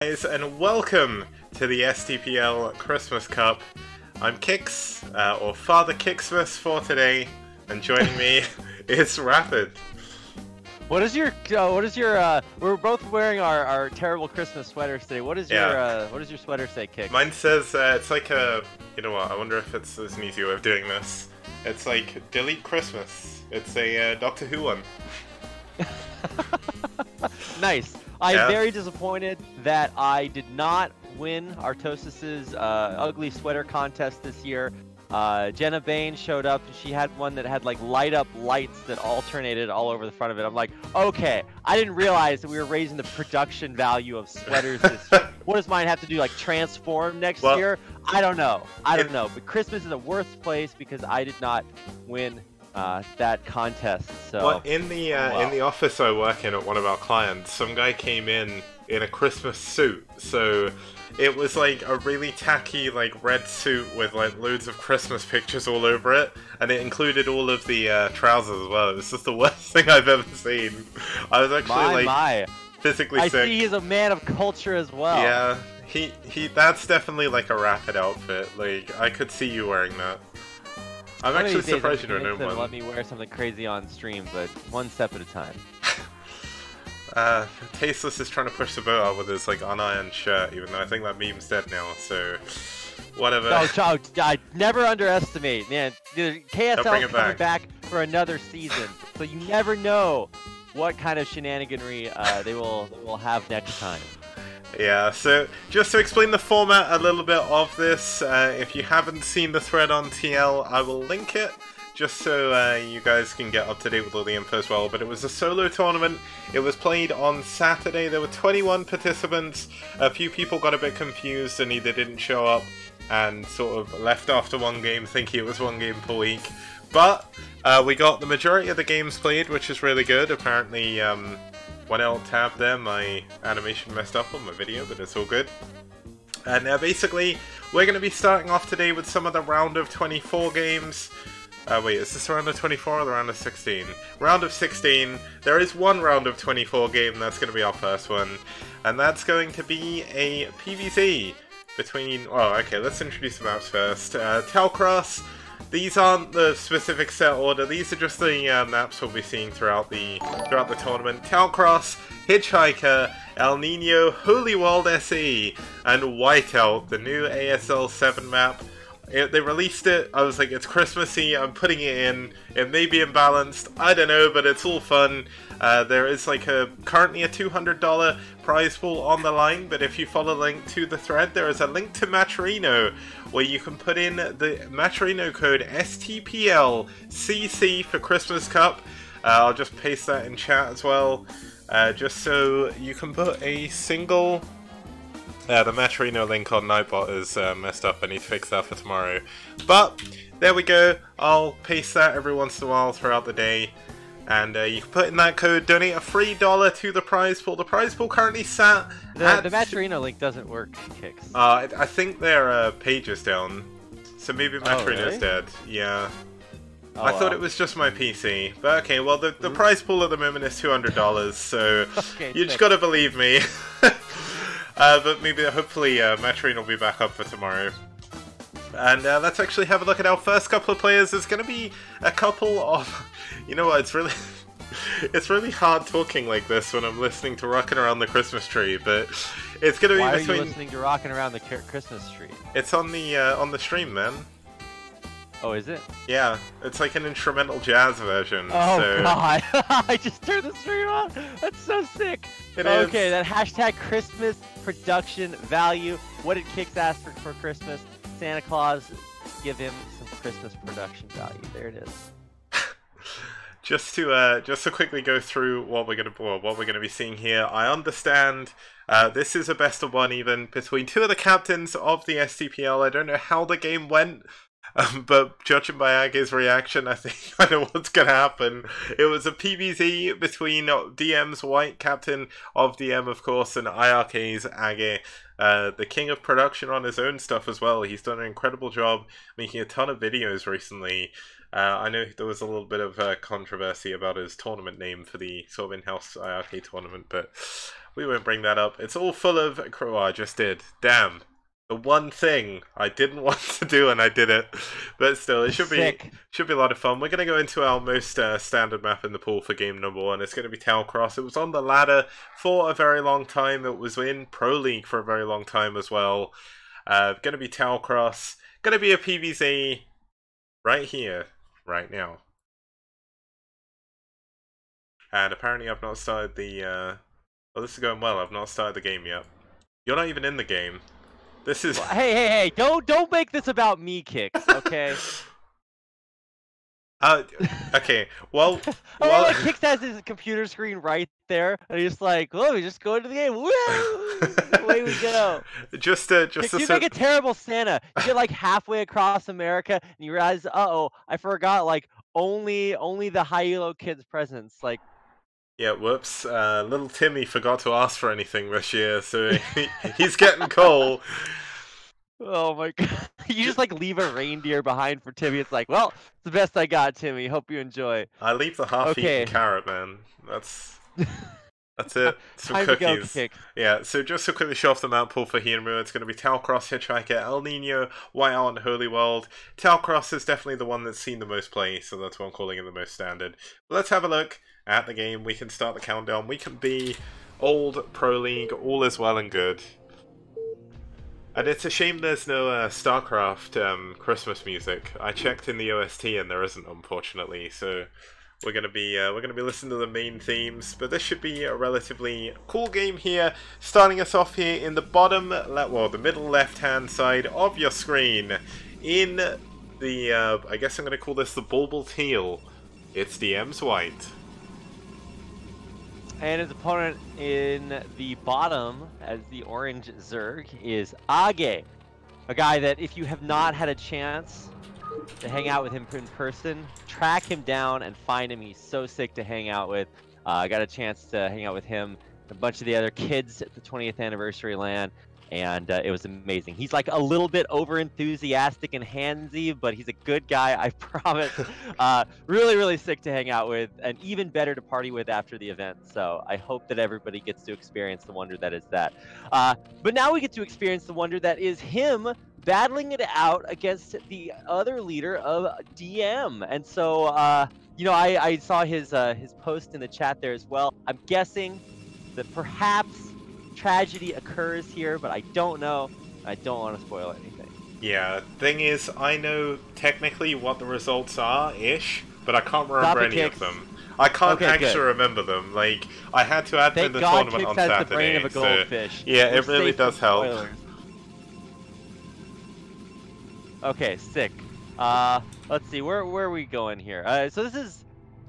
Guys, and welcome to the STPL Christmas Cup. I'm Kix, or Father Kixmas for today, and joining me is Rapid. What is your we're both wearing our terrible Christmas sweaters today. What is your sweater say, Kix? Mine says, it's like a, you know what, I wonder if it's an easy way of doing this. It's like, delete Christmas. It's a Doctor Who one. Nice. I'm very disappointed that I did not win Artosis's ugly sweater contest this year. Jenna Bain showed up and she had one that had like light up lights that alternated all over the front of it. I'm like, okay, I didn't realize that we were raising the production value of sweaters this year. What does mine have to do, like transform next year? I don't know. But Christmas is a worse place because I did not win that contest. So well, in the office I work in at one of our clients, some guy came in a Christmas suit. So it was like a really tacky like red suit with like loads of Christmas pictures all over it, and it included all of the trousers as well. It was just the worst thing I've ever seen. I was actually physically sick. I see he's a man of culture as well. Yeah, he that's definitely like a Rapid outfit. Like I could see you wearing that. I'm actually surprised you don't know one. Let me wear something crazy on stream, but one step at a time. Tasteless is trying to push the boat out with his like unironed shirt, even though I think that meme's dead now, so whatever. No, I never underestimate, man. KSL is coming back for another season, so you never know what kind of shenaniganry they will have next time. Yeah, so just to explain the format a little bit of this, if you haven't seen the thread on TL, I will link it, just so you guys can get up to date with all the info as well. But it was a solo tournament. It was played on Saturday. There were 21 participants. A few people got a bit confused and either didn't show up and sort of left after one game thinking it was one game per week. But we got the majority of the games played, which is really good. Apparently, when I'll tab there, my animation messed up on my video, but it's all good. And basically, we're going to be starting off today with some of the round of 24 games. Wait, is this the round of 24 or the round of 16? Round of 16. There is one round of 24 game, that's going to be our first one. And that's going to be a PvZ between... Oh, okay, let's introduce the maps first. Telcross. These aren't the specific set order, these are just the maps we'll be seeing throughout the tournament. Telcross, Hitchhiker, El Nino, Holy World SE, and Whiteout, the new ASL 7 map. They released it, I was like, it's Christmassy, I'm putting it in, it may be imbalanced, I don't know, but it's all fun. There is like currently a $200 prize pool on the line, but if you follow the link to the thread, there is a link to Matcherino, where you can put in the Matcherino code STPL CC for Christmas Cup. I'll just paste that in chat as well, just so you can put a single... the Matcherino link on Nightbot is messed up. I need to fix that for tomorrow. But, there we go. I'll paste that every once in a while throughout the day. And you can put in that code, donate a $3 to the prize pool. The prize pool currently sat at... The Matcherino link doesn't work, Kix. I think their page is down. So maybe Matcherino's dead. Yeah. I thought it was just my PC. But okay, well, the prize pool at the moment is $200, so you just gotta believe me. But maybe, hopefully, Matcherino will be back up for tomorrow. And let's actually have a look at our first couple of players. There's going to be a couple of... You know what, it's really hard talking like this when I'm listening to Rockin' Around the Christmas Tree, but it's going to be Why between... are you listening to Rockin' Around the Christmas Tree? It's on the stream, man. Oh, is it? Yeah, it's like an instrumental jazz version. Oh, so... God. I just turned the stream on. That's so sick. Okay, that hashtag Christmas production value. What did Kix ask for Christmas? Santa Claus, give him some Christmas production value. There it is. Just to quickly go through what we're gonna be seeing here. I understand this is a best of one even between two of the captains of the STPL. I don't know how the game went. But judging by Age's reaction, I think I know what's going to happen. It was a PvZ between DM's White, captain of DM, of course, and IRK's Age, the king of production on his own stuff as well. He's done an incredible job making a ton of videos recently. I know there was a little bit of controversy about his tournament name for the sort of in-house IRK tournament, but We won't bring that up. It's all full of... Oh, I just did. Damn. The one thing I didn't want to do and I did it. But still, it should be a lot of fun. We're going to go into our most standard map in the pool for game number 1. It's going to be Towercross. It was on the ladder for a very long time. It was in Pro League for a very long time as well. Going to be Towercross. Going to be a PvZ right here, right now. And apparently I've not started the... Oh, this is going well. I've not started the game yet. You're not even in the game. This is... Well, hey! Don't make this about me, Kicks. Okay. Okay. Well. Like Kicks has his computer screen right there, and he's like, "Oh, we just go into the game. Woo! Away we go." Just Kicks, you make a terrible Santa. You get like halfway across America, and you realize, "Uh-oh, I forgot like only the high-elo kids' presents." Like. Yeah, whoops. Little Timmy forgot to ask for anything this year, so he's getting coal. Oh my god. You just like leave a reindeer behind for Timmy. It's like, well, it's the best I got, Timmy. Hope you enjoy. I leave the half-eaten carrot, man. That's it. Some cookies. Yeah, so just to quickly show off the map pool for Hinmu, it's going to be Towercross, Hitchhiker, El Nino, Whiteout, and Holy World. Towercross is definitely the one that's seen the most play, so that's why I'm calling it the most standard. But let's have a look at the game. We can start the countdown. We can be old Pro League. All is well and good. And it's a shame there's no StarCraft Christmas music. I checked in the OST and there isn't, unfortunately. So we're gonna be listening to the main themes. But this should be a relatively cool game here. Starting us off here in the the middle left-hand side of your screen, in the I guess I'm gonna call this the Bulbul Teal. It's DM's White. And his opponent in the bottom, as the orange Zerg, is Age. A guy that, if you have not had a chance to hang out with him in person, track him down and find him. He's so sick to hang out with. I got a chance to hang out with him, a bunch of the other kids at the 20th anniversary LAN, and it was amazing. He's like a little bit over-enthusiastic and handsy, but he's a good guy, I promise. Really, really sick to hang out with, and even better to party with after the event. So I hope that everybody gets to experience the wonder that is that. But now we get to experience the wonder that is him battling it out against the other leader of DM. And so, you know, I saw his post in the chat there as well. I'm guessing that perhaps tragedy occurs here, but I don't know. I don't want to spoil anything. Yeah, thing is, I know technically what the results are-ish, but I can't remember any of them. I can't actually remember them. Like, I had to admin the tournament on Saturday. The brain of a goldfish. So, yeah, it really does help. Spoilers. Okay, sick. Let's see, where are we going here? So this is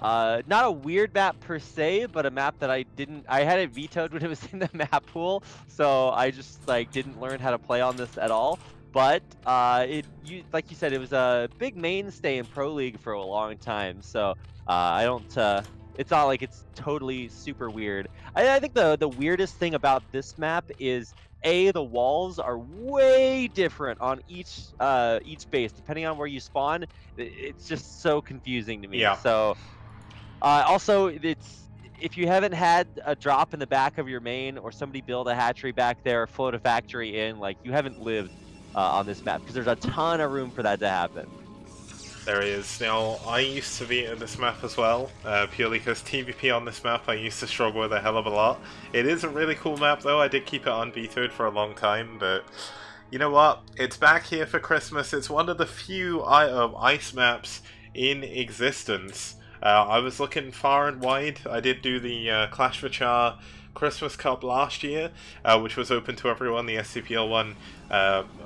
not a weird map per se, but a map that I had it vetoed when it was in the map pool, so I just like didn't learn how to play on this at all. But like you said, it was a big mainstay in Pro League for a long time, so I don't. It's not like it's totally super weird. I think the weirdest thing about this map is the walls are way different on each base depending on where you spawn. It's just so confusing to me. Yeah. So. Also, if you haven't had a drop in the back of your main, or somebody build a hatchery back there, or float a factory in, like, you haven't lived on this map, because there's a ton of room for that to happen. There he is. Now, I used to be in this map as well, purely because TVP on this map I used to struggle with a hell of a lot. It is a really cool map though. I did keep it unvetoed for a long time, but you know what? It's back here for Christmas. It's one of the few ice maps in existence. I was looking far and wide. I did do the Clash for Char Christmas Cup last year, which was open to everyone. The STPL one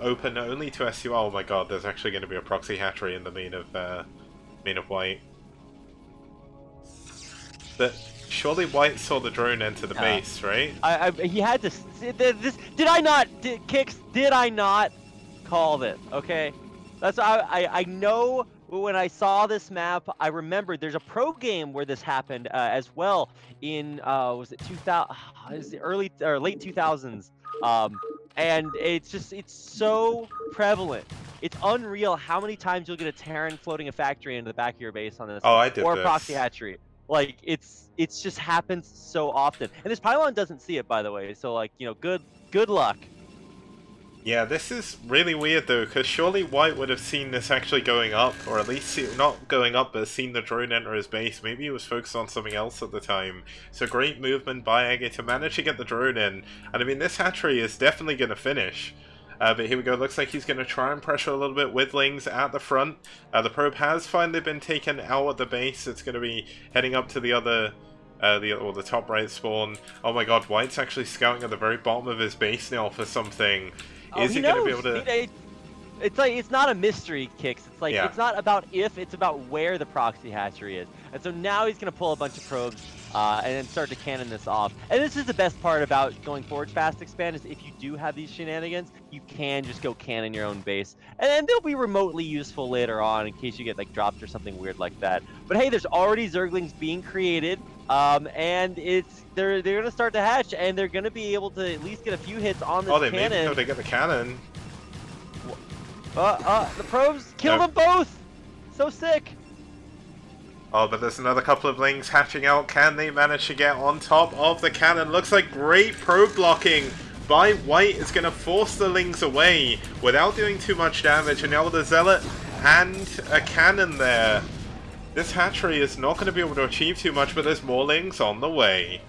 open only to SU. Oh my god, there's actually going to be a proxy hatchery in the main of White. But surely White saw the drone enter the base, right? He had to. Did I not? Kicks? Did I not call this? Okay, that's I know. When I saw this map, I remembered there's a pro game where this happened as well in was it 2000? Is it early or late 2000s? And it's so prevalent. It's unreal how many times you'll get a Terran floating a factory into the back of your base on this. Oh, I did. Or a proxy hatchery. Like it's just happens so often, and this pylon doesn't see it, by the way. So like, you know, good luck. Yeah, this is really weird though, because surely White would have seen this actually going up, or at least not going up, but seen the drone enter his base. Maybe he was focused on something else at the time. So great movement by Aggie to manage to get the drone in. And I mean, this hatchery is definitely going to finish. But here we go, looks like he's going to try and pressure a little bit with Lings at the front. The probe has finally been taken out at the base. It's going to be heading up to the other... the top right spawn. Oh my god, White's actually scouting at the very bottom of his base now for something. Is he going to be able to... It's like, it's not a mystery, Kicks. It's like, yeah. It's not about if, it's about where the proxy hatchery is. And so now he's going to pull a bunch of probes and then start to cannon this off. And this is the best part about going Forge Fast Expand, is if you do have these shenanigans, you can just go cannon your own base. And then they'll be remotely useful later on in case you get like dropped or something weird like that. But hey, there's already Zerglings being created. And they're gonna start to hatch, and they're gonna be able to at least get a few hits on this cannon. Maybe know they get the cannon. The probes kill them both. So sick. Oh, but there's another couple of Lings hatching out. Can they manage to get on top of the cannon? Looks like great probe blocking by White is going to force the Lings away without doing too much damage. And now with a Zealot and a cannon there, this hatchery is not going to be able to achieve too much, but there's more Lings on the way.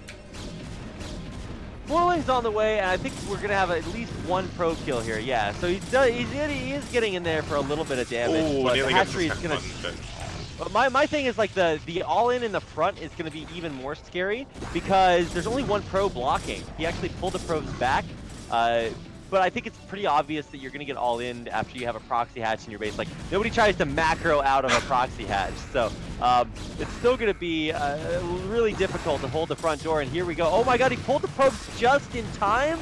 More Lings on the way, and I think we're going to have at least one probe kill here. Yeah, so he is getting in there for a little bit of damage. Ooh, but nearly the hatchery is going to... My thing is like the all-in in the front is going to be even more scary because there's only one probe blocking. He actually pulled the probes back, but I think it's pretty obvious that you're going to get all-in after you have a proxy hatch in your base. Like, nobody tries to macro out of a proxy hatch, so it's still going to be really difficult to hold the front door. And here we go. Oh my god, he pulled the probes just in time?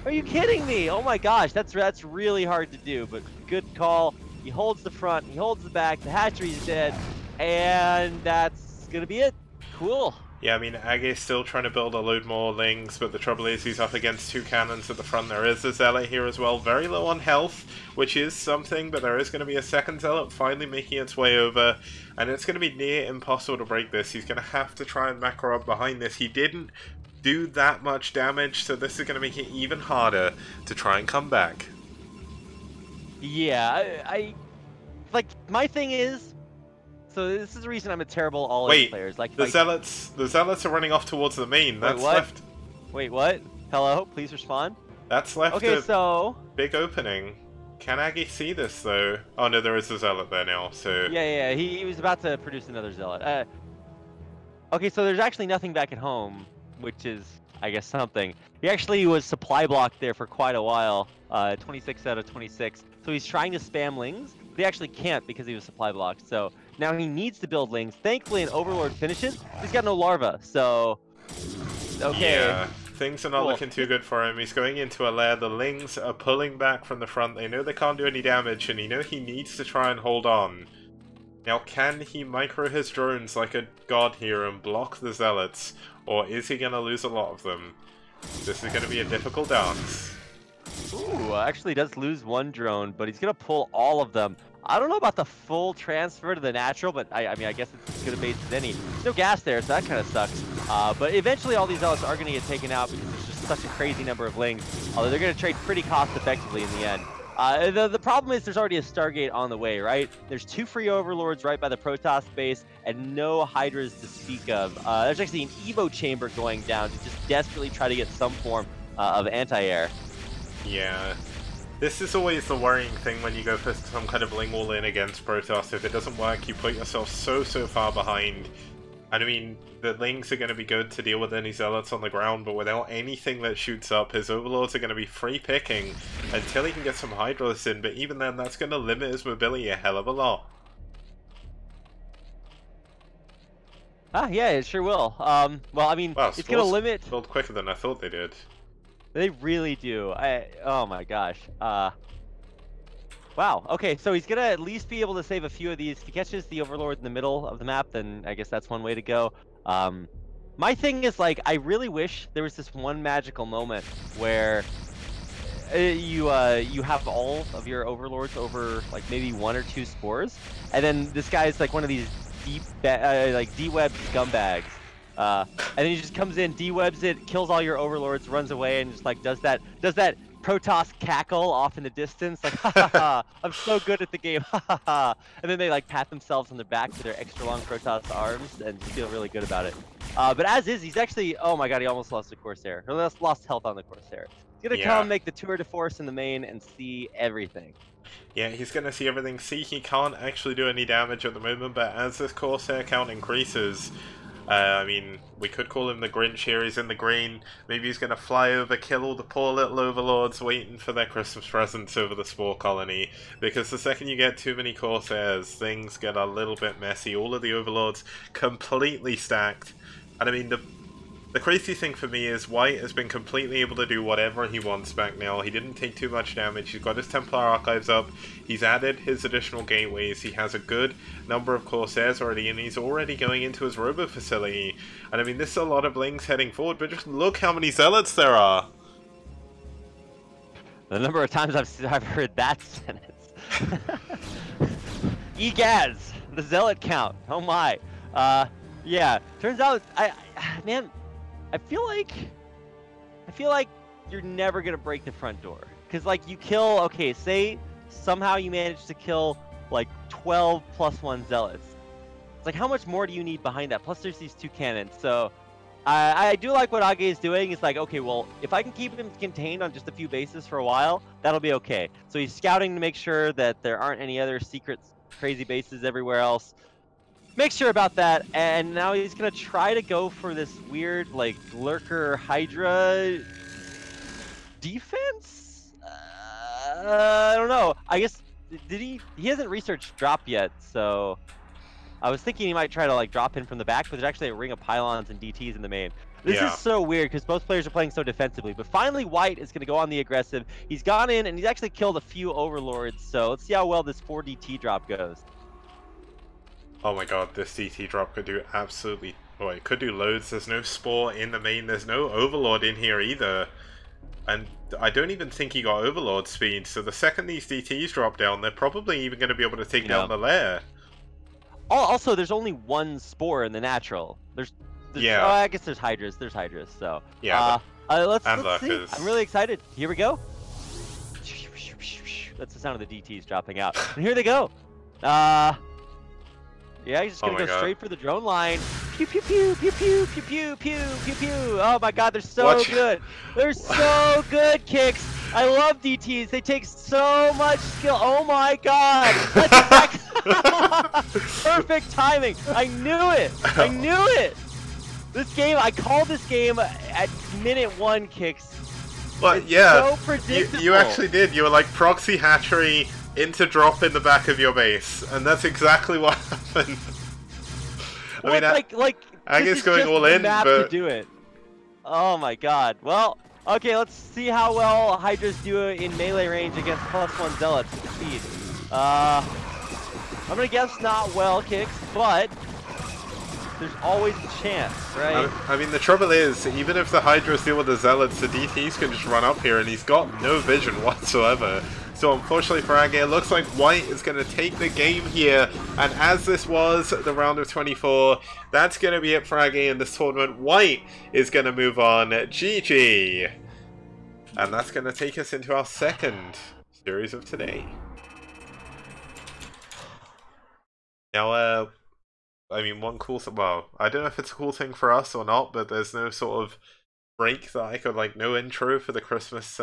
Are you kidding me? Oh my gosh, that's really hard to do, but good call. He holds the front, he holds the back, the hatchery's dead, and that's gonna be it. Cool. Yeah, I mean, Aggie's still trying to build a load more Lings, but the trouble is he's up against two cannons at the front. There is a Zealot here as well, very low on health, which is something, but there is going to be a second Zealot finally making its way over, and it's going to be near impossible to break this. He's going to have to try and macro up behind this. He didn't do that much damage, so this is going to make it even harder to try and come back. Yeah, I like, my thing is, so this is the reason I'm a terrible all-in player. Like, the Zealots are running off towards the main. That's left. Wait, what? Hello, please respond. That's left. Okay, so big opening. Can Aggie see this though? Oh no, there is a Zealot there now. So yeah, he was about to produce another Zealot. Okay, so there's actually nothing back at home, which is, I guess, something. He actually was supply blocked there for quite a while. 26 out of 26. So he's trying to spam Lings. But he actually can't because he was supply blocked. So now he needs to build Lings. Thankfully, an Overlord finishes. He's got no larva, so okay. Yeah, things are not looking too good for him. He's going into a lair. The Lings are pulling back from the front. They know they can't do any damage, and he knows he needs to try and hold on. Now, can he micro his drones like a god here and block the Zealots, or is he going to lose a lot of them? This is going to be a difficult dance. Ooh, actually does lose one drone, but he's going to pull all of them. I don't know about the full transfer to the natural, but I mean, I guess it's as good a base as any. There's no gas there, so that kind of sucks. But eventually all these Zealots are going to get taken out because there's just such a crazy number of Lings, although they're going to trade pretty cost effectively in the end. The problem is there's already a Stargate on the way, right? There's 2 free Overlords right by the Protoss base and no Hydras to speak of. There's actually an Evo chamber going down to just desperately try to get some form of anti-air. Yeah. This is always the worrying thing when you go for some kind of Ling all-in against Protoss. If it doesn't work, you put yourself so far behind. And I mean, the Lings are going to be good to deal with any Zealots on the ground, but without anything that shoots up, his Overlords are going to be free picking until he can get some Hydras in, but even then, that's going to limit his mobility a hell of a lot. Yeah, it sure will. Well, I mean, it's going to limit... build quicker than I thought they did. They really do. Oh my gosh. Wow, okay, so he's gonna at least be able to save a few of these. If he catches the Overlord in the middle of the map, then I guess that's one way to go. My thing is, like, I really wish there was this one magical moment where you have all of your Overlords over, like, maybe 1 or 2 spores, and then this guy's like one of these D-web scumbags. And then he just comes in, D-webs it, kills all your overlords, runs away, and just like does that Protoss cackle off in the distance, like ha ha ha, I'm so good at the game, ha ha ha. And then they like pat themselves on the back for their extra long Protoss arms and feel really good about it. But as is, he's actually, oh my god, he almost lost the Corsair. He lost health on the Corsair. He's gonna come, make the tour de force in the main, and see everything. Yeah, he's gonna see everything. See, he can't actually do any damage at the moment, but as this Corsair count increases, I mean, we could call him the Grinch here. He's in the green. Maybe he's gonna fly over, kill all the poor little overlords waiting for their Christmas presents over the Spore Colony. Because the second you get too many Corsairs, things get a little bit messy. All of the overlords completely stacked. And I mean, the crazy thing for me is White has been completely able to do whatever he wants back now. He didn't take too much damage. He's got his Templar Archives up. He's added his additional gateways. He has a good number of Corsairs already, and he's already going into his Robo facility. And I mean, this is a lot of Blings heading forward, but just look how many Zealots there are. The number of times I've heard that sentence. Egaz, the Zealot count. Oh my. Yeah. Turns out, man. I feel like you're never gonna break the front door, cause like you kill, okay, say somehow you manage to kill like 12 +1 zealots. It's like, how much more do you need behind that? Plus there's these 2 cannons, so I do like what Age is doing. It's like, okay, well, if I can keep him contained on just a few bases for a while, that'll be okay. So he's scouting to make sure that there aren't any other secret crazy bases everywhere else. Make sure about that, and now he's gonna try to go for this weird, like, Lurker Hydra defense? I don't know. I guess, he hasn't researched drop yet, so I was thinking he might try to, like, drop in from the back, but there's actually a ring of pylons and DTs in the main. This is so weird, because both players are playing so defensively, but finally White is gonna go on the aggressive. He's gone in, and he's actually killed a few overlords, so let's see how well this 4 DT drop goes. Oh my god, this DT drop could do absolutely... Oh, it could do loads. There's no Spore in the main. There's no Overlord in here either. And I don't even think he got Overlord speed. So the second these DTs drop down, they're probably even going to be able to take down the lair. Also, there's only 1 Spore in the natural. There's yeah. Oh, I guess there's Hydras. There's Hydras, so... Yeah. Let's see. I'm really excited. Here we go. That's the sound of the DTs dropping out. And here they go. Yeah, he's just gonna go straight for the drone line. Pew pew pew pew pew pew pew pew pew pew. Oh my god, they're so good. They're so good, Kicks. I love DTs. They take so much skill. Oh my god. That's exactly perfect timing. I knew it. I knew it. This game, I called this game at minute 1, Kicks. But yeah, so predictable. You actually did. You were like proxy hatchery into drop in the back of your base, and that's exactly what happened. Well, I mean, I guess going all in, but to do it. Oh my god. Well, okay, let's see how well Hydras do in melee range against +1 zealots with speed. I'm gonna guess not well, Kicks, but there's always a chance, right? I mean, the trouble is, even if the Hydras deal with the zealots, the DTs can just run up here, and he's got no vision whatsoever. So unfortunately for Age, it looks like White is going to take the game here. And as this was the round of 24, that's going to be it for Age in this tournament. White is going to move on. GG. And that's going to take us into our second series of today. Now, I mean, one cool thing, well, I don't know if it's a cool thing for us or not, but there's no sort of break that I could, like, no intro for the Christmas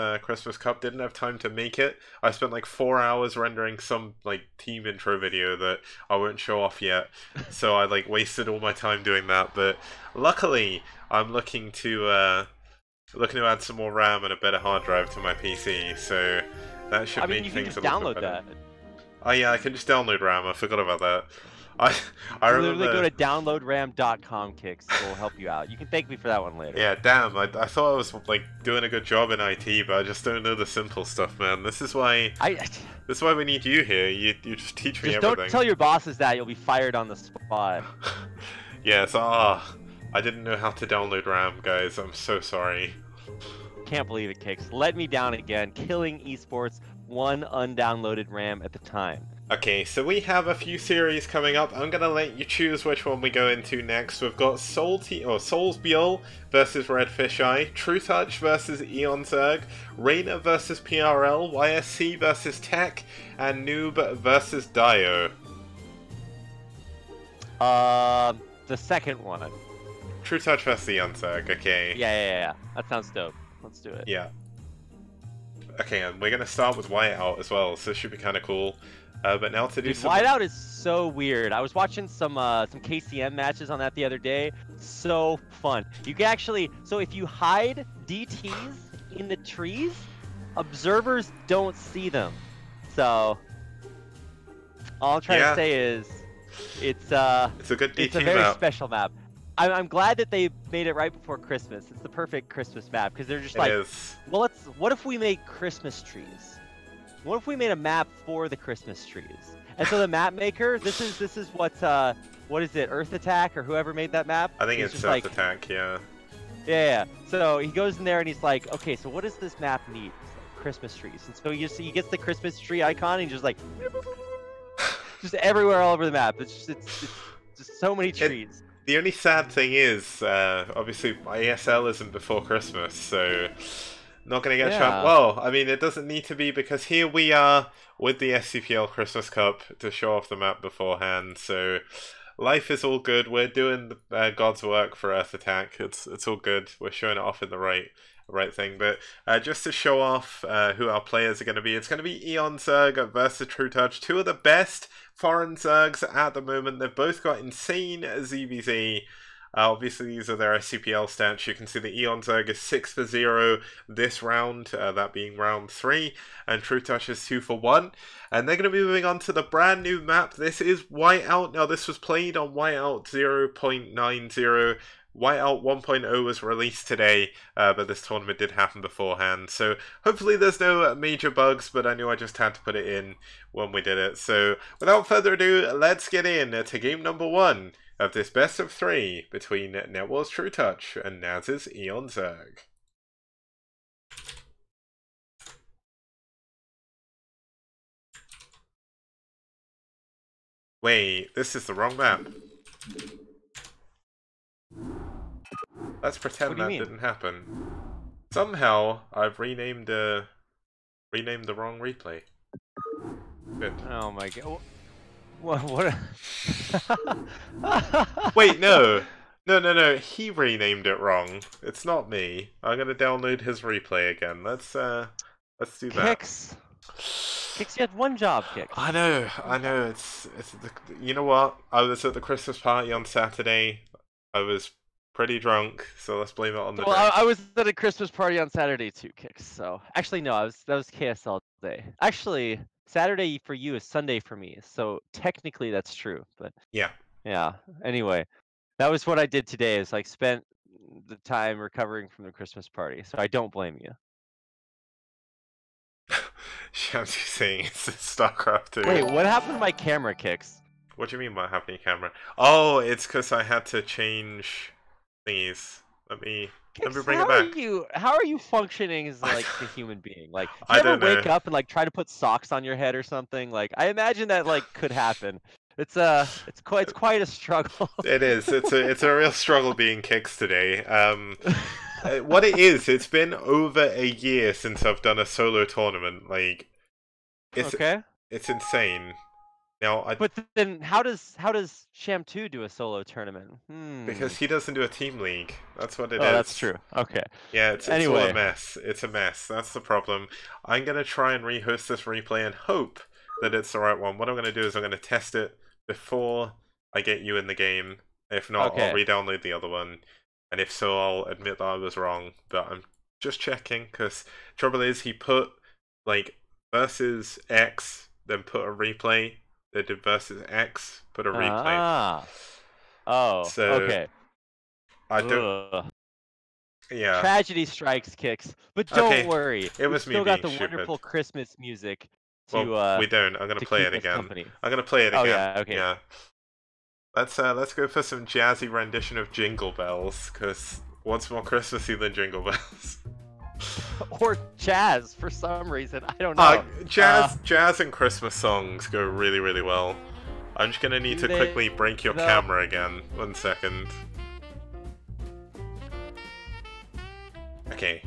Cup. Didn't have time to make it. I spent like 4 hours rendering some like team intro video that I won't show off yet, so I like wasted all my time doing that. But luckily I'm looking to add some more RAM and a better hard drive to my PC, so that should make things a little bit better. Download that. Oh yeah, I can just download RAM. I forgot about that. I remember. Literally go to downloadram.com, Kicks. It will help you out. You can thank me for that one later. Yeah, damn. I thought I was like doing a good job in IT, but I just don't know the simple stuff, man. This is why we need you here. You just teach me everything. Don't tell your bosses that. You'll be fired on the spot. Yes. I didn't know how to download RAM, guys. I'm so sorry. Can't believe it, Kicks. Let me down again. Killing esports, 1 undownloaded RAM at the time. Okay, so we have a few series coming up. I'm gonna let you choose which one we go into next. We've got Soulsbiol versus Red Fisheye, True Touch versus Eon Zerg, Rainer versus PRL, YSC versus Tech, and Noob versus Dio. The second one. True Touch versus Eon Zerg, okay. Yeah. That sounds dope. Let's do it. Yeah. Okay, and we're gonna start with Whiteout as well, so it should be kind of cool. But now to do some... Whiteout is so weird. I was watching some KCM matches on that the other day. So fun. You can actually... So if you hide DTs in the trees, observers don't see them. So all I'm trying to say is it's a good DT It's a very map. special map. I'm glad that they made it right before Christmas. It's the perfect Christmas map because they're just like, well, what if we make Christmas trees? What if we made a map for the Christmas trees? And so the map maker, this is what is it, Earth Attack or whoever made that map? I think it's Earth Attack, yeah. Yeah. So he goes in there and he's like, okay, so what does this map need? Like Christmas trees. And so he gets the Christmas tree icon and he's just like, just everywhere all over the map. It's just so many trees. The only sad thing is, obviously my ESL isn't before Christmas, so not going to get shot. Well, I mean, it doesn't need to be because here we are with the STPL Christmas Cup to show off the map beforehand, so life is all good. We're doing God's work for Earth Attack. It's all good. We're showing it off in the right thing. But just to show off who our players are going to be, it's going to be Eon Zerg versus True Touch, two of the best foreign Zergs at the moment. They've both got insane ZBZ. Obviously, these are their SCPL stats. You can see the Eon Zerg is 6 for 0 this round, that being round 3, and True Touch is 2 for 1. And they're going to be moving on to the brand new map. This is Whiteout. Now, this was played on Whiteout 0.90. Whiteout 1.0 was released today, but this tournament did happen beforehand. So hopefully there's no major bugs, but I knew I just had to put it in when we did it. So without further ado, let's get in to game number 1 of this best of 3 between Netwar's True Touch and Naz's Eon Zerg. Wait, this is the wrong map. Let's pretend that didn't happen. Somehow, I've renamed the wrong replay. Good. Oh my god. What? Wait, no. No. He renamed it wrong. It's not me. I'm gonna download his replay again. Let's do that. Kix, you had one job, Kix. I know. You know what? I was at the Christmas party on Saturday. I was pretty drunk, so let's blame it on the drink. I was at a Christmas party on Saturday too, Kix. So actually, no, that was KSL day. Actually, Saturday for you is Sunday for me, so technically that's true. But yeah. Anyway, that was what I did today. Is like spent the time recovering from the Christmas party, so I don't blame you. Shamsy saying it's StarCraft 2. Wait, what happened to my camera, Kix? What do you mean what happened to your camera? Oh, it's because I had to change things. Let me bring it back. How are you functioning as like a human being? Like, do I you don't ever know. wake up and like try to put socks on your head or something? Like, I imagine that like could happen. It's quite a struggle. It is. It's a real struggle being Kix today. What it is, it's been over a year since I've done a solo tournament. Like, it's insane. Now, but then how does Sham 2 do a solo tournament? Because he doesn't do a team league. That's what it is. Oh, that's true. Okay. Yeah, it's all a mess. It's a mess. That's the problem. I'm gonna try and rehost this replay and hope that it's the right one. What I'm gonna do is I'm gonna test it before I get you in the game. If not, I'll re-download the other one. And if so, I'll admit that I was wrong. But I'm just checking, because trouble is he put like versus X, then put a replay. They did versus X, put a replay. So, okay. I don't. Yeah. Tragedy strikes, Kix. But don't worry. It was me being stupid. Still got the wonderful Christmas music. Well, we don't. I'm gonna play it again. I'm gonna play it again. Oh yeah. Okay. Yeah. Let's go for some jazzy rendition of Jingle Bells, because what's more Christmassy than Jingle Bells? Or jazz for some reason. I don't know. Jazz and Christmas songs go really, really well. I'm just gonna need to quickly break your camera again. 1 second. Okay.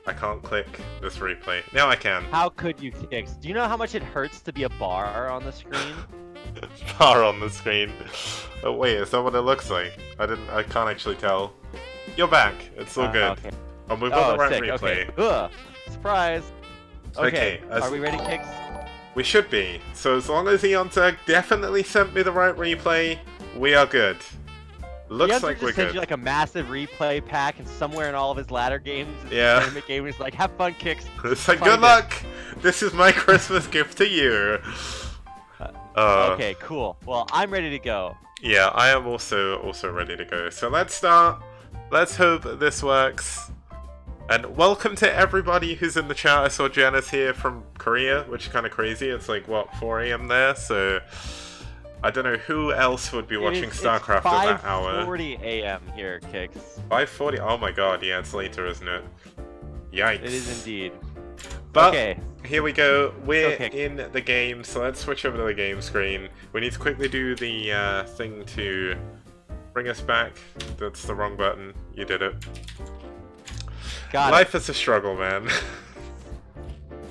I can't click this replay. Now I can. How could you, Kix? Do you know how much it hurts to be a bar on the screen? Bar on the screen. Oh wait, is that what it looks like? I can't actually tell. You're back. It's all good. Okay. Oh, we've got the right sick. replay. Okay. Ugh. Surprise. Okay. Are we ready, Kix? We should be. So as long as Eonzerg definitely sent me the right replay, we are good. Looks like we're good. Sent you like a massive replay pack, and somewhere in all of his ladder games, tournament game, he's like, "Have fun, Kix." It's like, good luck. This is my Christmas gift to you. Okay, cool. Well, I'm ready to go. Yeah, I am also ready to go. So let's start. Let's hope this works. And welcome to everybody who's in the chat. I saw Janice here from Korea, which is kind of crazy. It's like, what, 4 AM there? So I don't know who else would be watching StarCraft at that hour. 5:40 AM here, Kix. 5:40? Oh my god, yeah, it's later, isn't it? Yikes. It is indeed. But okay. Here we go. We're in the game, so let's switch over to the game screen. We need to quickly do the thing to bring us back. That's the wrong button. You did it. Life is a struggle, man.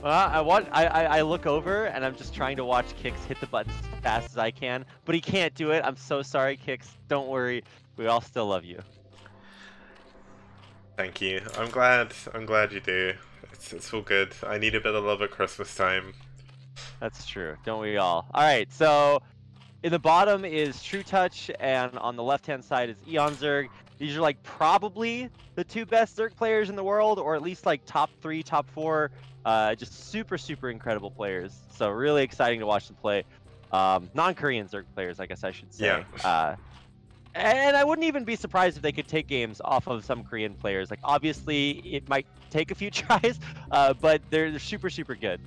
Well, I look over and I'm just trying to watch Kix hit the buttons as fast as I can, but he can't do it. I'm so sorry, Kix. Don't worry. We all still love you. Thank you. I'm glad you do. It's all good. I need a bit of love at Christmas time. That's true. Don't we all? All right. So in the bottom is True Touch, and on the left-hand side is Eonzerg. These are like probably the 2 best Zerg players in the world, or at least like top 3, top 4. Just super, super incredible players. So really exciting to watch them play. Non-Korean Zerg players, I guess I should say. Yeah. And I wouldn't even be surprised if they could take games off of some Korean players. Like, obviously, it might take a few tries, but they're super, super good.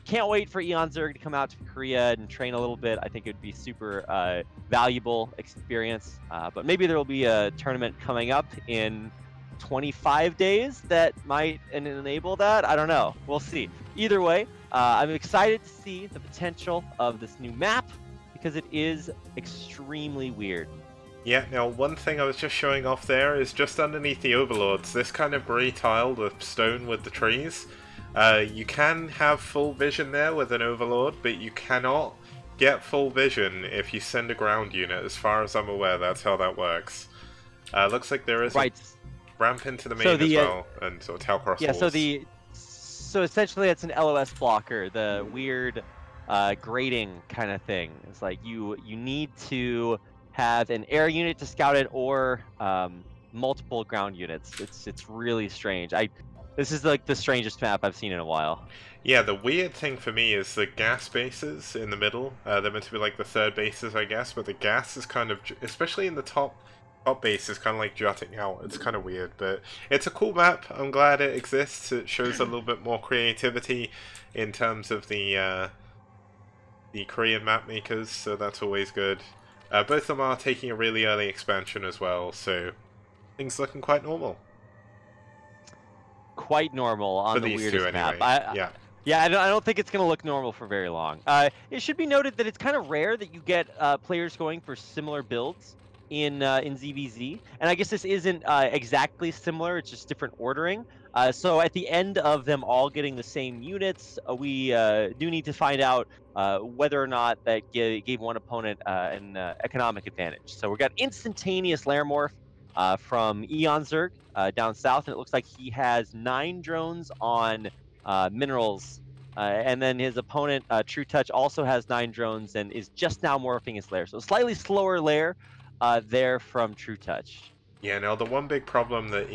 Can't wait for Eonzerg to come out to Korea and train a little bit. I think it would be super valuable experience. But maybe there will be a tournament coming up in 25 days that might enable that. I don't know. We'll see. Either way, I'm excited to see the potential of this new map because it is extremely weird. Yeah, now one thing I was just showing off there is just underneath the overlords, this kind of grey tile with stone with the trees. You can have full vision there with an overlord, but you cannot get full vision if you send a ground unit. As far as I'm aware, that's how that works. Looks like there is a ramp into the main as well, and sort of Talcross walls. So essentially it's an LOS blocker, the weird grading kind of thing. It's like you need to have an air unit to scout it, or multiple ground units. It's really strange. This is like the strangest map I've seen in a while. Yeah, the weird thing for me is the gas bases in the middle. They're meant to be like the third bases, I guess, but the gas is kind of, especially in the top base, is kind of like jutting out. It's kind of weird, but it's a cool map. I'm glad it exists. It shows a little bit more creativity in terms of the Korean map makers, so that's always good. Both of them are taking a really early expansion as well, so things looking quite normal. Quite normal on the weirdest map. Yeah, I don't think it's going to look normal for very long. It should be noted that it's kind of rare that you get players going for similar builds in ZVZ, and I guess this isn't exactly similar. It's just different ordering. So at the end of them all getting the same units, we do need to find out whether or not that gave one opponent an economic advantage. So we got instantaneous lair morph from Eonzerg down south, and it looks like he has 9 drones on minerals. And then his opponent, True Touch, also has 9 drones and is just now morphing his lair. So a slightly slower lair there from True Touch. Yeah, now the one big problem that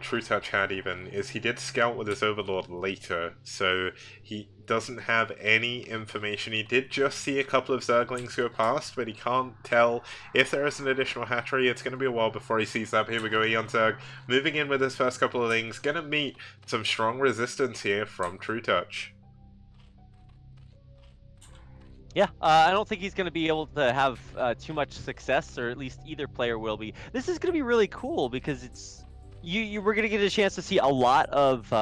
True Touch had even is he did scout with his Overlord later, so he doesn't have any information. He did just see a couple of Zerglings go past, but he can't tell if there is an additional hatchery. It's going to be a while before he sees that. Here we go, Eonzerg moving in with his first couple of things. Going to meet some strong resistance here from True Touch. Yeah, I don't think he's going to be able to have too much success, or at least either player will be. This is going to be really cool because it's we're gonna get a chance to see a lot of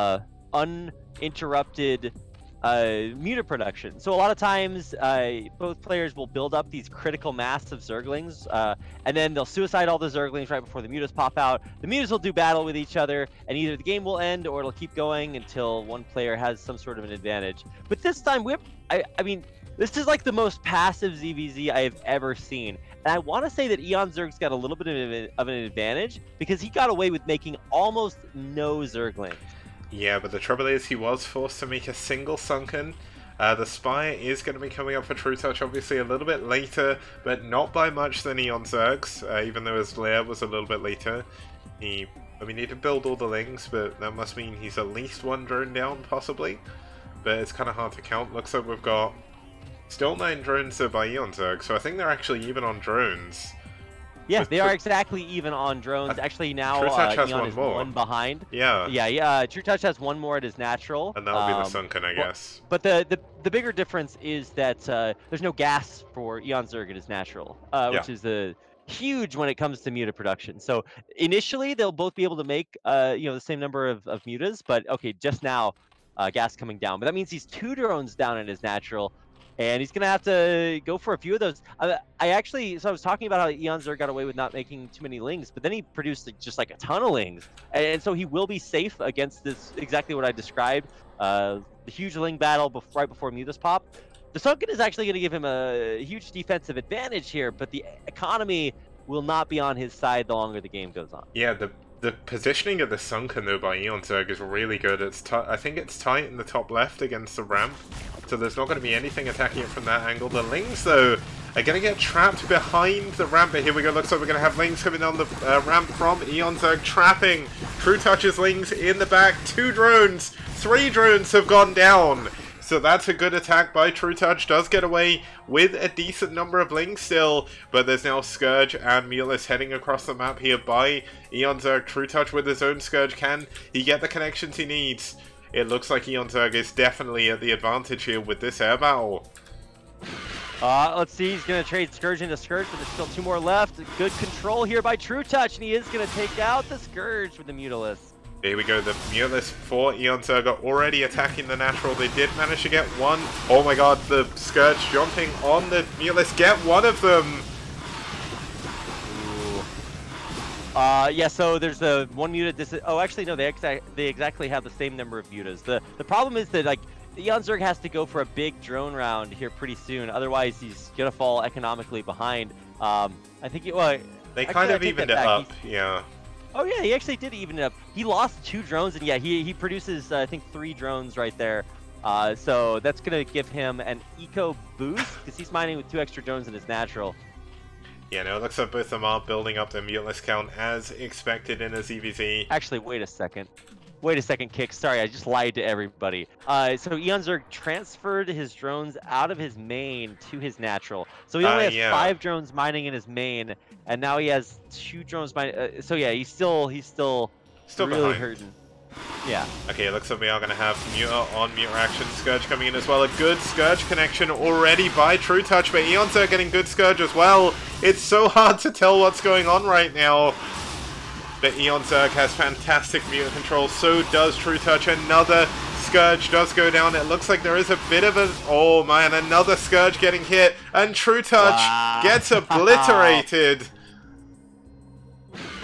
uninterrupted muta production. So a lot of times, both players will build up these critical mass of Zerglings, and then they'll suicide all the Zerglings right before the mutas pop out. The mutas will do battle with each other, and either the game will end or it'll keep going until one player has some sort of an advantage. But this time, I mean, this is like the most passive ZVZ I have ever seen. And I want to say that Eon Zerg's got a little bit of an advantage because he got away with making almost no Zerglings. Yeah, but the trouble is he was forced to make a single sunken. The Spire is going to be coming up for True Touch obviously a little bit later, but not by much than Eon Zerg's, even though his lair was a little bit later. I mean, he did build all the Lings, but that must mean he's at least one drone down, possibly. But it's kind of hard to count. Looks like we've got still 9 drones by Eon Zerg, so I think they're actually even on drones. Yes, they are exactly even on drones. Actually, now Eon is one behind. Yeah. True Touch has one more at his natural. And that'll be the sunken, I guess. But the bigger difference is that there's no gas for Eon Zerg at his natural, which is huge when it comes to muta production. So initially, they'll both be able to make the same number of mutas, but okay, just now, gas coming down. But that means he's 2 drones down in his natural. And he's going to have to go for a few of those. I was talking about how Eon Zerg got away with not making too many Lings, but then he produced just like a ton of Lings. And so he will be safe against this, exactly what I described, the huge Ling battle right before mutas pop. The Sunken is actually going to give him a huge defensive advantage here, but the economy will not be on his side the longer the game goes on. Yeah, the positioning of the Sunken though by Eon Zerg is really good. I think it's tight in the top left against the ramp, so there's not going to be anything attacking it from that angle. The Lings though are going to get trapped behind the ramp, but here we go. Looks like we're going to have Lings coming down the ramp from Eon Zerg, trapping True Touch's Lings in the back. 2 drones, 3 drones have gone down. So that's a good attack by True Touch. Does get away with a decent number of Lings still, but there's now Scourge and Mulus heading across the map here by Eon Zerg. True Touch with his own Scourge. Can he get the connections he needs? It looks like Eon Zerg is definitely at the advantage here with this air battle. Let's see, he's going to trade Scourge into Scourge, but there's still 2 more left. Good control here by True Touch, and he is going to take out the Scourge with the Mutalisk. Here we go, the Mulus for Eon Zerg are already attacking the natural. They did manage to get one. Oh my god, the Scourge jumping on the Mulus. Get one of them! Yeah, so there's the one muta. Oh, actually, no, they exactly have the same number of mutas. The problem is that, like, Eon Zerg has to go for a big drone round here pretty soon. Otherwise, he's going to fall economically behind. I think, they kind of evened it up, yeah. Oh yeah, he actually did even it up. He lost 2 drones, and yeah, he produces I think 3 drones right there. So that's gonna give him an eco boost because he's mining with 2 extra drones in his natural. Yeah, no, it looks like both of them are building up their Mulus count as expected in a ZVZ. Actually, wait a second. Wait a second, Kick. Sorry, I just lied to everybody. So Eon Zerg transferred his drones out of his main to his natural. So he only has 5 drones mining in his main, and now he has 2 drones mining. So yeah, he's still really behind. hurting. Yeah. Okay, it looks like we are going to have Muta on Muta action. Scourge coming in as well. A good Scourge connection already by True Touch, but Eon Zerg getting good Scourge as well. It's so hard to tell what's going on right now. But Eon Zerg has fantastic Muta control, so does True Touch. Another Scourge does go down. It looks like there is a bit of a... Oh man, another Scourge getting hit, and True Touch gets obliterated.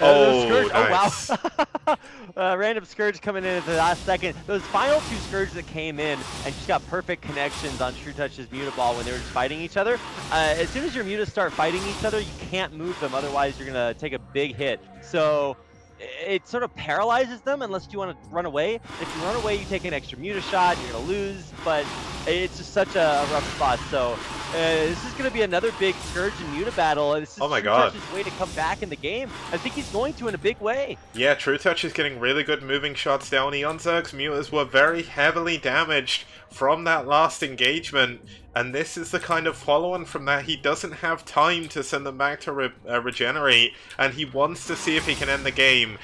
Oh, nice. Oh, wow. Random Scourge coming in at the last second. Those final 2 Scourges that came in and just got perfect connections on True Touch's Muta Ball when they were just fighting each other. As soon as your Mutas start fighting each other, you can't move them, otherwise you're going to take a big hit. So it sort of paralyzes them unless you want to run away. If you run away, you take an extra Muta shot, you're going to lose, but it's just such a rough spot. So this is going to be another big Scourge and Muta battle. This is True Touch's way to come back in the game. I think he's going to in a big way. Yeah, True Touch is getting really good moving shots down. Eon Zerg's Mutas were very heavily damaged from that last engagement, and this is the kind of follow-on from that. He doesn't have time to send them back to regenerate, and he wants to see if he can end the game.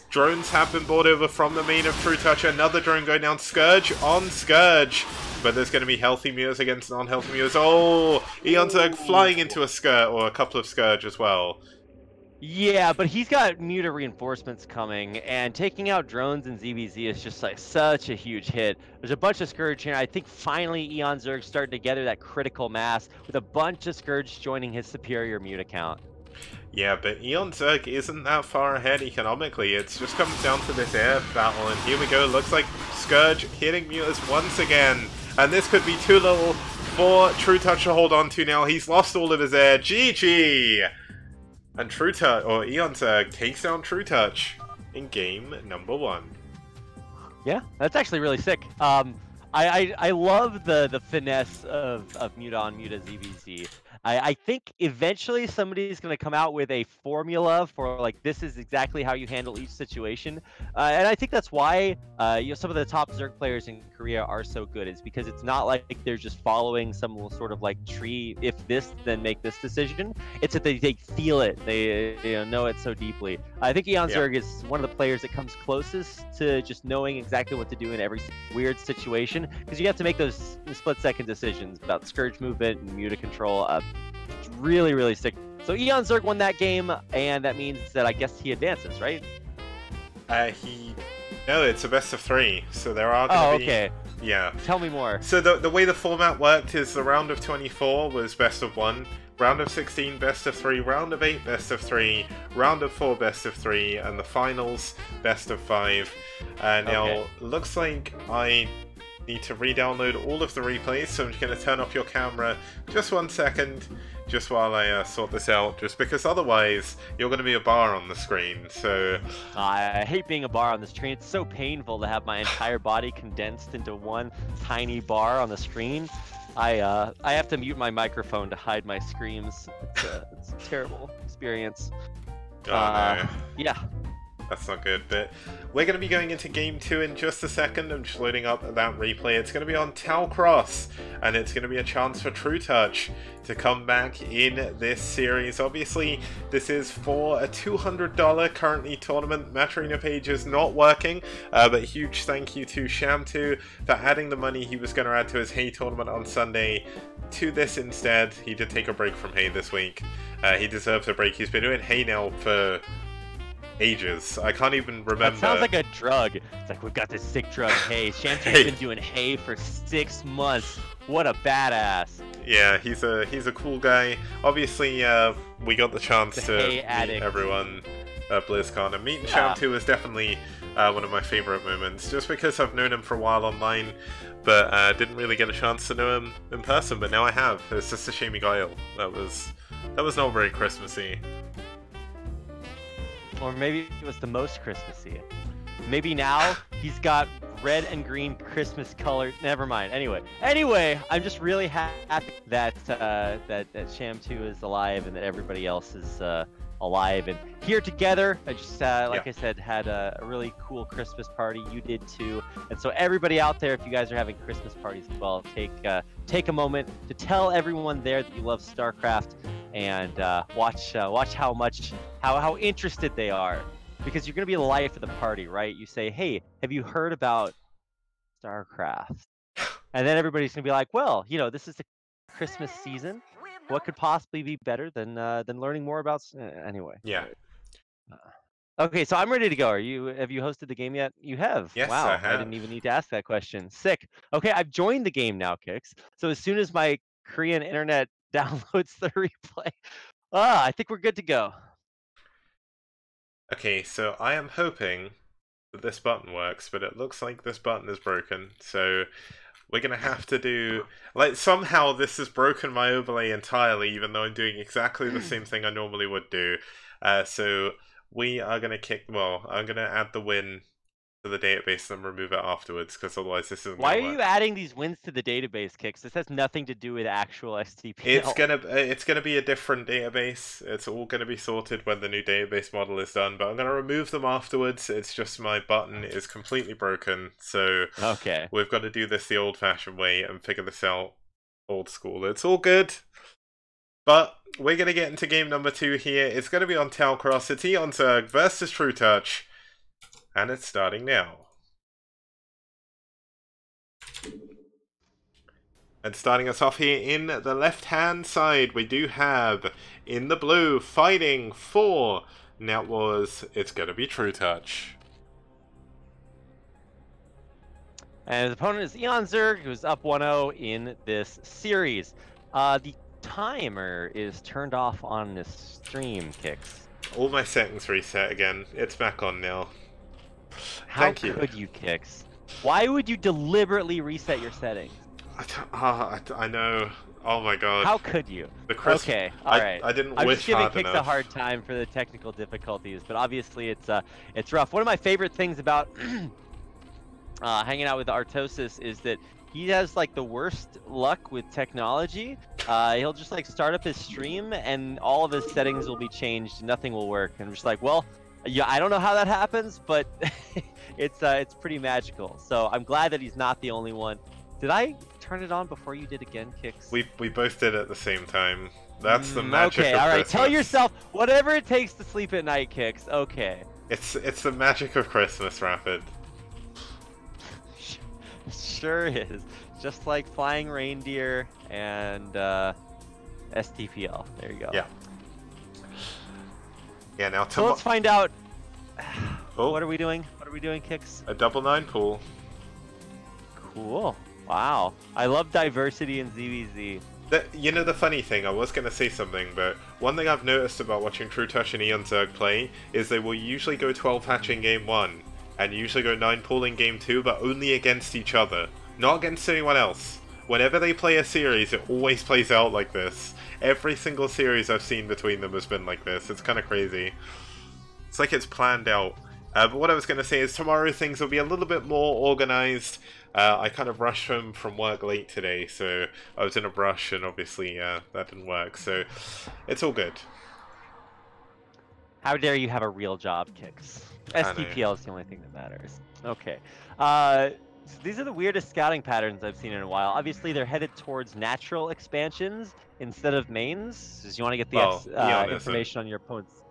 Drones have been brought over from the main of True Touch. Another drone going down. Scourge on Scourge. But there's going to be healthy Mutas against non-healthy Mutas. Oh! Eon Zerg flying into a Scourge, or a couple of Scourge as well. Yeah, but he's got Muta reinforcements coming, and taking out drones in ZBZ is just like such a huge hit. There's a bunch of Scourge here. I think finally Eon Zerg's starting to gather that critical mass with a bunch of Scourge joining his superior Muta count. Yeah, but Eon Zerg isn't that far ahead economically. It's just comes down to this air battle, and here we go. Looks like Scourge hitting Mutas once again. And this could be too little for True Touch to hold on to now. He's lost all of his air. GG! And True Touch, or Eon Zerg, takes down True Touch in game number 1. Yeah, that's actually really sick. I love the finesse of Muta on Muta ZVZ. I think eventually somebody's going to come out with a formula for like this is exactly how you handle each situation, and I think that's why some of the top Zerg players in Korea are so good. Is because it's not like they're just following some sort of like tree. If this, then make this decision. It's that they feel it. They know it so deeply. I think Eon Zerg is one of the players that comes closest to just knowing exactly what to do in every weird situation, because you have to make those split-second decisions about Scourge movement and Muta control. It's really, really sick. So Eon Zerg won that game, and that means that I guess he advances, right? No, it's a best of 3, so there are going to be... okay. Yeah. Tell me more. So the way the format worked is the round of 24 was best of 1, round of 16 best of 3, round of 8 best of 3, round of 4 best of 3, and the finals best of 5. Now, looks like I need to re-download all of the replays, so I'm just going to turn off your camera just 1 second, just while I sort this out, just because otherwise you're going to be a bar on the screen, so... I hate being a bar on the screen. It's so painful to have my entire body condensed into one tiny bar on the screen. I have to mute my microphone to hide my screams. It's a terrible experience. Oh, no. Yeah. That's not good, but we're going to be going into Game 2 in just a second. I'm just loading up that replay. It's going to be on Tau Cross, and it's going to be a chance for True Touch to come back in this series. Obviously, this is for a $200 currently tournament. Matrina page is not working, but huge thank you to Sham2 for adding the money he was going to add to his Hay tournament on Sunday to this instead. He did take a break from Hay this week. He deserves a break. He's been doing Hay now for... ages. I can't even remember. That sounds like a drug. It's like, we've got this sick drug, Hay. Sham2's been doing Hay for 6 months. What a badass. Yeah, he's a cool guy. Obviously, we got the chance to meet everyone at BlizzCon, and meeting Sham2 is definitely one of my favorite moments, just because I've known him for a while online, but didn't really get a chance to know him in person, but now I have. It's just a shame he got ill. That was not very Christmassy. Or maybe it was the most Christmassy. Maybe now he's got red and green Christmas color. Never mind. Anyway, I'm just really happy that that Sham2 is alive and that everybody else is alive and here together. I just like I said, had a really cool Christmas party. You did too. And so everybody out there, if you guys are having Christmas parties as well, take a moment to tell everyone there that you love StarCraft, and watch how interested they are, because you're gonna be the life of the party, right? You say, hey, have you heard about StarCraft? And then everybody's gonna be like, well, this is the Christmas season. What could possibly be better than learning more about anyway? Yeah. Okay, so I'm ready to go. Have you hosted the game yet? You have. Yes, wow, I have. I didn't even need to ask that question. Sick. Okay, I've joined the game now, Kix. So as soon as my Korean internet downloads the replay, I think we're good to go. Okay, so I am hoping that this button works, but it looks like this button is broken, so we're gonna have to do... like, somehow this has broken my overlay entirely, even though I'm doing exactly the same thing I normally would do. So we are gonna I'm gonna add the win to the database and then remove it afterwards, because otherwise this isn't Why gonna are work. you adding these wins to the database, Kix? This has nothing to do with actual STPL. It's gonna be a different database. It's all gonna be sorted when the new database model is done, but I'm gonna remove them afterwards. It's just my button is completely broken, so okay, we've got to do this the old-fashioned way and figure this out old school. It's all good, but we're gonna get into game number 2 here. It's gonna be on Tau Cross. It's Eon Zerg versus True Touch. And it's starting now. And starting us off here in the left-hand side, we do have, in the blue, fighting for Net Wars, it's going to be True Touch. And his opponent is Eon Zerg, who's up 1-0 in this series. The timer is turned off on this stream, Kix. All my settings reset again. It's back on now. How could you, Kix? Why would you deliberately reset your settings? I know. Oh my god. How could you? Okay, alright. I didn't wish hard enough. I'm just giving Kix a hard time for the technical difficulties, but obviously it's rough. One of my favorite things about hanging out with Artosis is that he has like the worst luck with technology. He'll just like start up his stream and all of his settings will be changed and nothing will work. And I'm just like, well, yeah, I don't know how that happens, but it's pretty magical. So I'm glad that he's not the only one. Did I turn it on before you did again, Kix? We both did at the same time. That's the magic of alright. Christmas. Tell yourself whatever it takes to sleep at night, Kix. Okay. It's the magic of Christmas, Rapid. Sure is. Just like flying reindeer and STPL. There you go. Yeah. Yeah, now so let's find out. What are we doing? What are we doing, Kix? A double 9 pool. Cool. Wow. I love diversity in ZVZ. You know, the funny thing, I was going to say something, but one thing I've noticed about watching True Touch and Eon Zerg play is they will usually go 12 hatching game 1. And usually go 9 pooling game 2, but only against each other. Not against anyone else. Whenever they play a series, it always plays out like this. Every single series I've seen between them has been like this. It's kind of crazy. It's like it's planned out. But what I was going to say is tomorrow things will be a little bit more organized. I kind of rushed home from work late today, so I was in a rush, and obviously that didn't work. So it's all good. How dare you have a real job, Kix? STPL is the only thing that matters. Okay. So these are the weirdest scouting patterns I've seen in a while. Obviously, they're headed towards natural expansions instead of mains. Because you want to get the information on your opponents.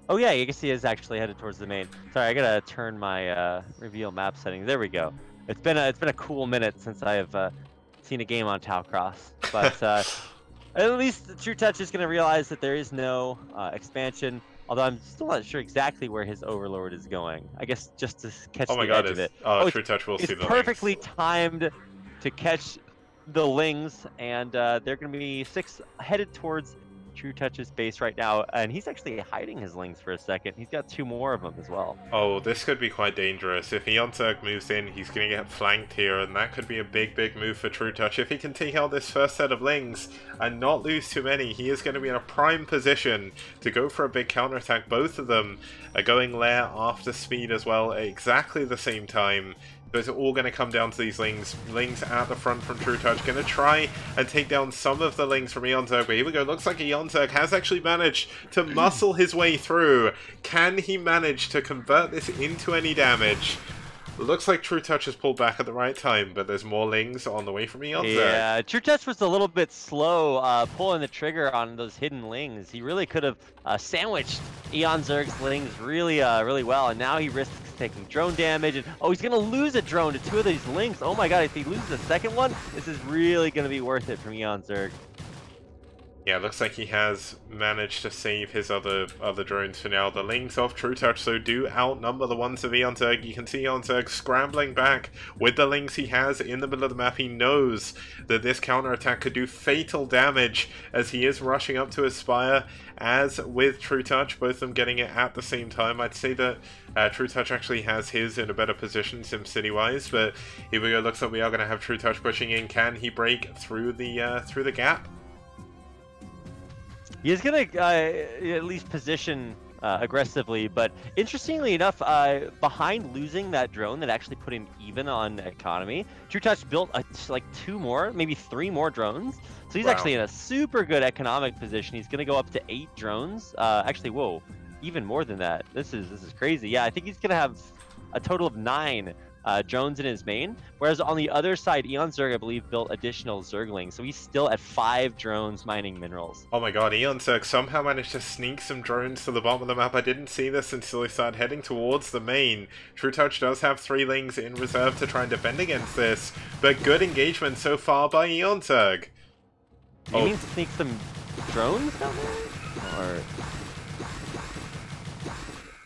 Oh yeah, you can see it's actually headed towards the main. Sorry, I gotta turn my reveal map settings. There we go. It's been a cool minute since I have seen a game on Taucross. But at least True Touch is gonna realize that there is no expansion. Although I'm still not sure exactly where his Overlord is going. I guess just to catch the edge of it. True Touch will see the It's perfectly timed to catch the Lings, and they're going to be 6 headed towards True Touch's base right now, and he's actually hiding his Lings for a second. He's got 2 more of them as well. Oh, this could be quite dangerous. If Eon Zerg moves in, he's going to get flanked here, and that could be a big move for True Touch. If he can take out this first set of Lings and not lose too many, he is going to be in a prime position to go for a big counterattack. Both of them are going lair after speed as well at exactly the same time. But it's all going to come down to these Lings. Lings at the front from True Touch. Going to try and take down some of the Lings from Eon Zerg. But here we go. Looks like Eon Zerg has actually managed to muscle his way through. Can he manage to convert this into any damage? Looks like True Touch has pulled back at the right time, but there's more Lings on the way from Eon Zerg. Yeah, True Touch was a little bit slow pulling the trigger on those hidden Lings. He really could have sandwiched Eon Zerg's Lings really well, and now he risks taking drone damage. And oh, he's going to lose a drone to 2 of these Lings. Oh my god, if he loses the second one, this is really going to be worth it from Eon Zerg. Yeah, looks like he has managed to save his other drones for now. The Lings of True Touch, so do outnumber the ones of Eon Zerg. You can see Eon Zerg scrambling back with the Lings he has in the middle of the map. He knows that this counterattack could do fatal damage as he is rushing up to his Spire. As with True Touch, both of them getting it at the same time. I'd say that True Touch actually has his in a better position SimCity-wise, but here we go. Looks like we are going to have True Touch pushing in. Can he break through the gap? He is going to at least position aggressively, but interestingly enough, behind losing that drone that actually put him even on economy, True Touch built like 2 more, maybe 3 more drones. So he's actually in a super good economic position. He's going to go up to 8 drones. Actually, whoa, even more than that. This is crazy. Yeah, I think he's going to have a total of 9 drones in his main. Whereas on the other side, Eon Zerg, I believe, built additional Zerglings. So he's still at 5 drones mining minerals. Oh my god, Eon Zerg somehow managed to sneak some drones to the bottom of the map. I didn't see this until he started heading towards the main. True Touch does have 3 lings in reserve to try and defend against this, but good engagement so far by Eon Zerg. Do you mean sneak some drones down there? Or...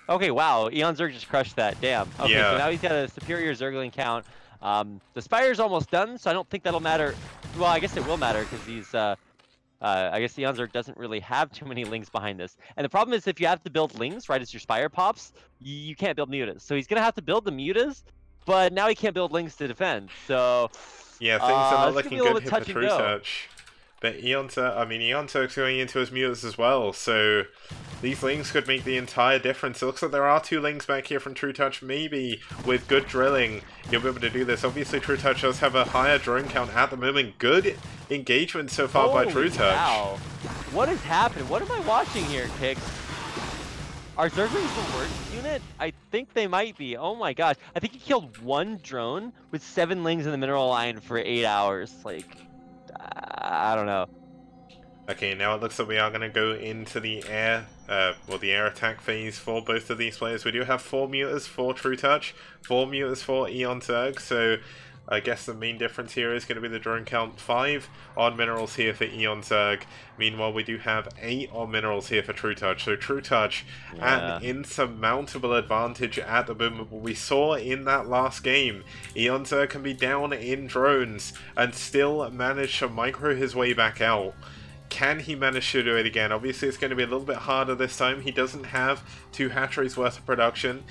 Okay, wow, Eon Zerg just crushed that, damn. Okay, yeah. So now he's got a superior Zergling count. The Spire's almost done, so I don't think that'll matter. Well, I guess it will matter, because he's, I guess Eon Zerg doesn't really have too many lings behind this. And the problem is if you have to build lings, right, as your Spire pops, you can't build mutas. So he's going to have to build the mutas, but now he can't build lings to defend, so... Yeah, things are not looking good here for True go. Touch. But Eon Zerg's going into his mutas as well, so these lings could make the entire difference. It looks like there are 2 lings back here from True Touch. Maybe with good drilling, you'll be able to do this. Obviously, True Touch does have a higher drone count at the moment. Good engagement so far by True Touch. Wow. What is happening? What am I watching here, Kix? Are Zerglings the worst unit? I think they might be. Oh my gosh. I think he killed 1 drone with 7 lings in the mineral line for 8 hours. Like, I don't know. Okay, now it looks like we are going to go into the air, the air attack phase for both of these players. We do have 4 mutas for True Touch, 4 mutas for Eon Zerg, so I guess the main difference here is going to be the drone count. 5 on minerals here for Eon Zerg. Meanwhile, we do have 8 on minerals here for True Touch. So True Touch at an insurmountable advantage at the moment. What we saw in that last game, Eon Zerg can be down in drones and still manage to micro his way back out. Can he manage to do it again? Obviously, it's going to be a little bit harder this time. He doesn't have 2 hatcheries worth of production.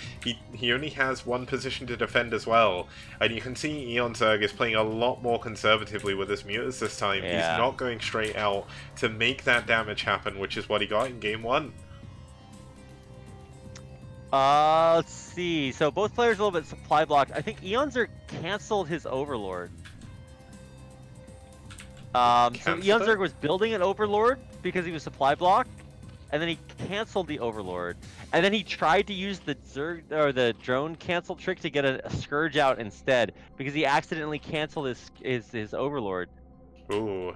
He only has 1 position to defend as well. And you can see Eon Zerg is playing a lot more conservatively with his mutas this time. Yeah. He's not going straight out to make that damage happen, which is what he got in game 1. Let's see. So both players a little bit supply blocked. I think Eon Zerg canceled his Overlord. So Eon Zerg was building an Overlord because he was supply blocked, and then he canceled the Overlord, and then he tried to use the Zerg or the drone cancel trick to get a Scourge out instead because he accidentally canceled his Overlord. Ooh,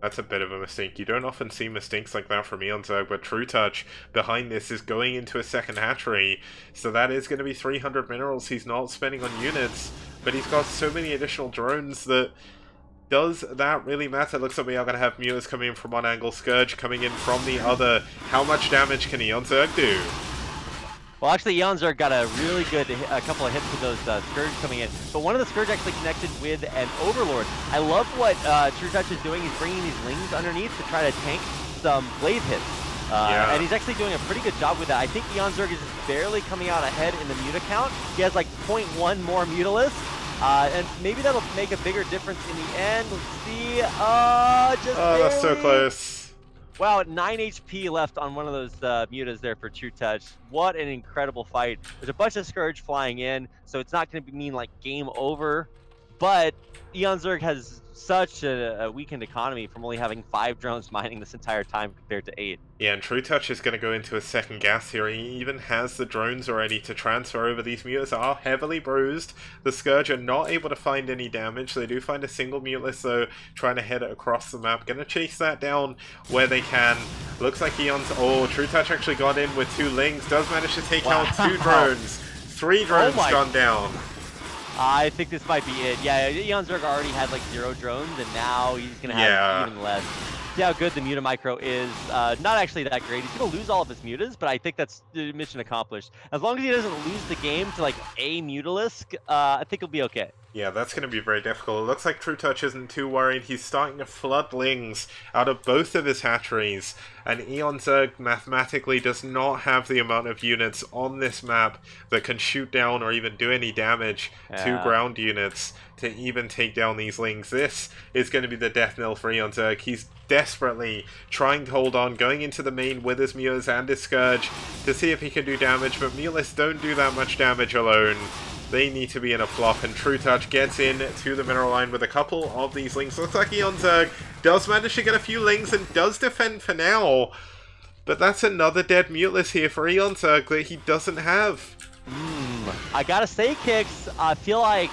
that's a bit of a mistake. You don't often see mistakes like that from Eon Zerg, but True Touch behind this is going into a second hatchery, so that is going to be 300 minerals he's not spending on units, but he's got so many additional drones that... Does that really matter? Looks like we are going to have mutas coming in from one angle, Scourge coming in from the other. How much damage can Eon Zerg do? Well, actually, Eon Zerg got a really good couple of hits with those Scourge coming in. But one of the Scourge actually connected with an Overlord. I love what True Touch is doing. He's bringing these lings underneath to try to tank some blade hits. And he's actually doing a pretty good job with that. I think Eon Zerg is barely coming out ahead in the muta count. He has like 0.1 more mutalists. And maybe that'll make a bigger difference in the end. Let's see. That's so close. Wow, 9 HP left on one of those mutas there for True Touch. What an incredible fight. There's a bunch of Scourge flying in, so it's not going to mean like game over. But Eon Zerg has such a weakened economy from only having 5 drones mining this entire time compared to 8. Yeah, and True Touch is going to go into a second gas here. He even has the drones already to transfer over. These mutas are heavily bruised. The Scourge are not able to find any damage. They do find a single mutalist, though, trying to head it across the map. Going to chase that down where they can. Looks like Eon's... Oh, True Touch actually got in with 2 lings. Does manage to take out 2 drones. 3 drones gone down. I think this might be it. Yeah, Eon Zerg already had like 0 drones, and now he's going to have even less. See how good the Muta Micro is. Not actually that great. He's going to lose all of his mutas, but I think that's the mission accomplished. As long as he doesn't lose the game to like a Mutalisk, I think he'll be okay. Yeah, that's going to be very difficult. It looks like True Touch isn't too worried. He's starting to flood lings out of both of his hatcheries, and Eon Zerg mathematically does not have the amount of units on this map that can shoot down or even do any damage to ground units to even take down these lings. This is going to be the death knell for Eon Zerg. He's desperately trying to hold on, going into the main with his mutas and his Scourge to see if he can do damage, but Mutalists don't do that much damage alone. They need to be in a flop, and True Touch gets in to the mineral line with a couple of these lings. Looks like Eon Zerg does manage to get a few lings and does defend for now. But that's another dead Mutalist here for Eon Zerg that he doesn't have. I gotta say, Kicks, I feel like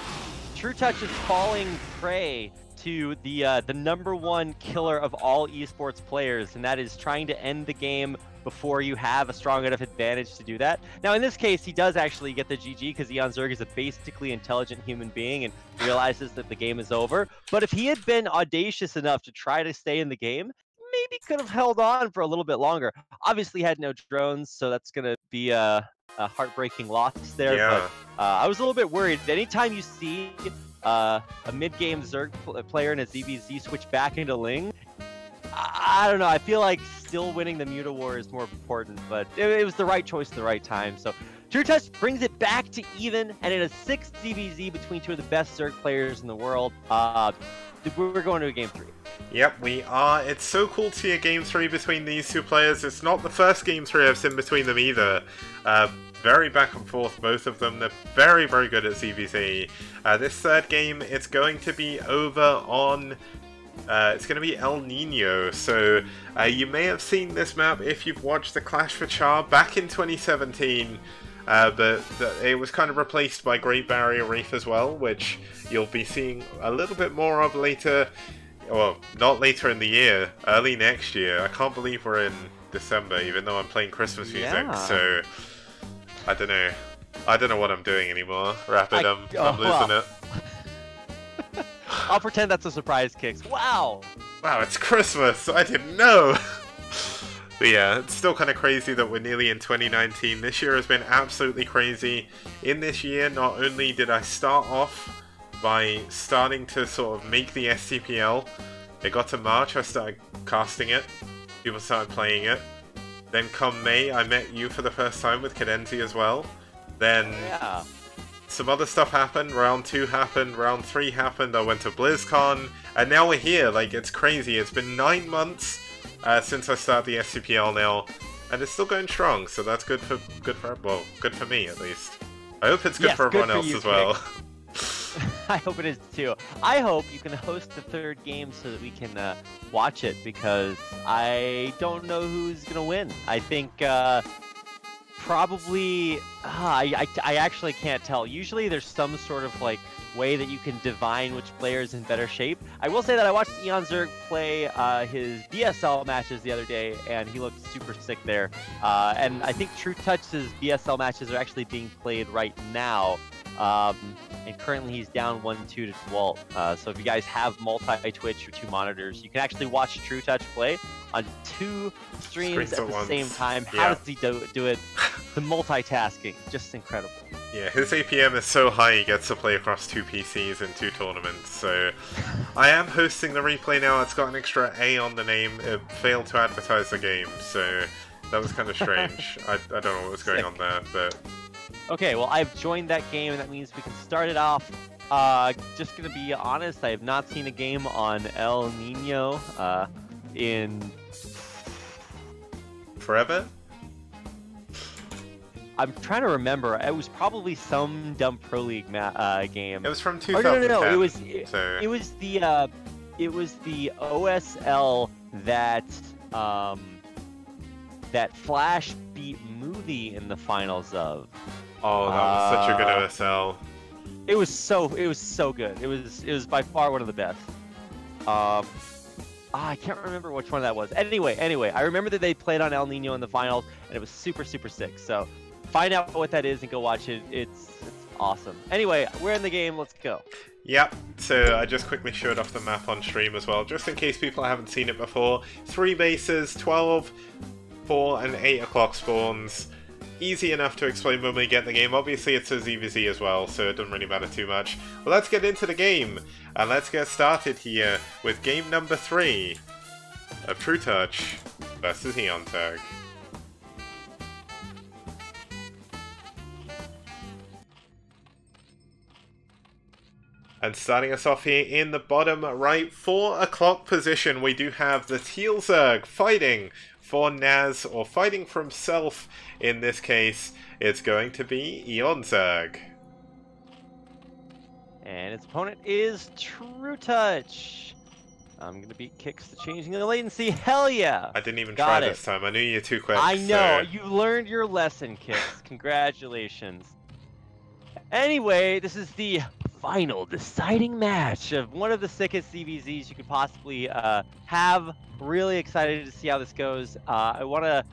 True Touch is falling prey to the #1 killer of all esports players, and that is trying to end the game before you have a strong enough advantage to do that. Now, in this case, he does actually get the GG because Eon Zerg is a basically intelligent human being and realizes that the game is over. But if he had been audacious enough to try to stay in the game, maybe could have held on for a little bit longer. Obviously, had no drones, so that's going to be a heartbreaking loss there. Yeah. But I was a little bit worried. Anytime you see a mid-game Zerg player in a ZVZ switch back into Ling, I don't know. I feel like still winning the Muta War is more important, but it was the right choice at the right time. So True Touch brings it back to even, and in a 6 ZVZ between two of the best Zerg players in the world, we're going to a game 3. Yep, we are. It's so cool to see a game 3 between these two players. It's not the first game 3 I've seen between them either. Very back and forth, both of them. They're very, very good at ZVZ. This third game, it's going to be over on... it's going to be El Nino, so you may have seen this map if you've watched the Clash for Char back in 2017, but it was kind of replaced by Great Barrier Reef as well, which you'll be seeing a little bit more of later, well, not later in the year, early next year. I can't believe we're in December, even though I'm playing Christmas music, so I don't know. I don't know what I'm doing anymore. Rapid, I'm losing it. I'll pretend that's a surprise, Kicks. Wow! Wow, it's Christmas! I didn't know! But yeah, it's still kind of crazy that we're nearly in 2019. This year has been absolutely crazy. In this year, not only did I start off by starting to sort of make the STPL, it got to March, I started casting it, people started playing it. Then come May, I met you for the first time with Cadenzi as well. Then... yeah. Some other stuff happened, round 2 happened, round 3 happened, I went to BlizzCon, and now we're here, like, it's crazy. It's been 9 months since I started the STPL now, and it's still going strong, so that's good for me at least. I hope it's good for everyone else as well. I hope it is too. I hope you can host the 3rd game so that we can watch it, because I don't know who's gonna win. I think probably, I actually can't tell. Usually there's some sort of like way that you can divine which player is in better shape. I will say that I watched Eon Zerg play his BSL matches the other day, and he looked super sick there. And I think True Touch's BSL matches are actually being played right now. And currently he's down 1-2 to Dwalt. So if you guys have multi-Twitch or 2 monitors, you can actually watch True Touch play on 2 streams at the same time. How does he do it? The multitasking, just incredible. Yeah, his APM is so high he gets to play across 2 PCs in 2 tournaments, so... I am hosting the replay now, it's got an extra A on the name, it failed to advertise the game, so that was kind of strange. I don't know what was going on there, but... Okay, well, I've joined that game, and that means we can start it off. Just gonna be honest, I have not seen a game on El Nino in... forever? I'm trying to remember. It was probably some dumb Pro League game. It was from 2010. Oh, no. It was the OSL that that Flash beat Movie in the finals of. Oh, that was such a good OSL. It was so good. It was by far one of the best. I can't remember which one that was. Anyway, I remember that they played on El Nino in the finals, and it was super sick. So find out what that is and go watch it. It's awesome. Anyway, we're in the game. Let's go. Yep, so I just quickly showed off the map on stream as well, just in case people haven't seen it before. 3 bases, 12, 4, and 8 o'clock spawns. Easy enough to explain when we get the game. Obviously it's a ZVZ as well, so it doesn't really matter too much. Well, let's get into the game, and let's get started here with game number 3 of True Touch versus Eon Zerg. And starting us off here in the bottom right 4 o'clock position, we do have the Teal Zerg fighting for Naz, or fighting for himself. In this case, it's going to be Eon Zerg. And its opponent is True Touch. I'm going to beat Kicks to changing the latency. Hell yeah! I didn't even try this time. I knew you too quick. I know. So... you learned your lesson, Kicks. Congratulations. Anyway, this is the final deciding match of one of the sickest CVZs you could possibly have. Really excited to see how this goes. I want to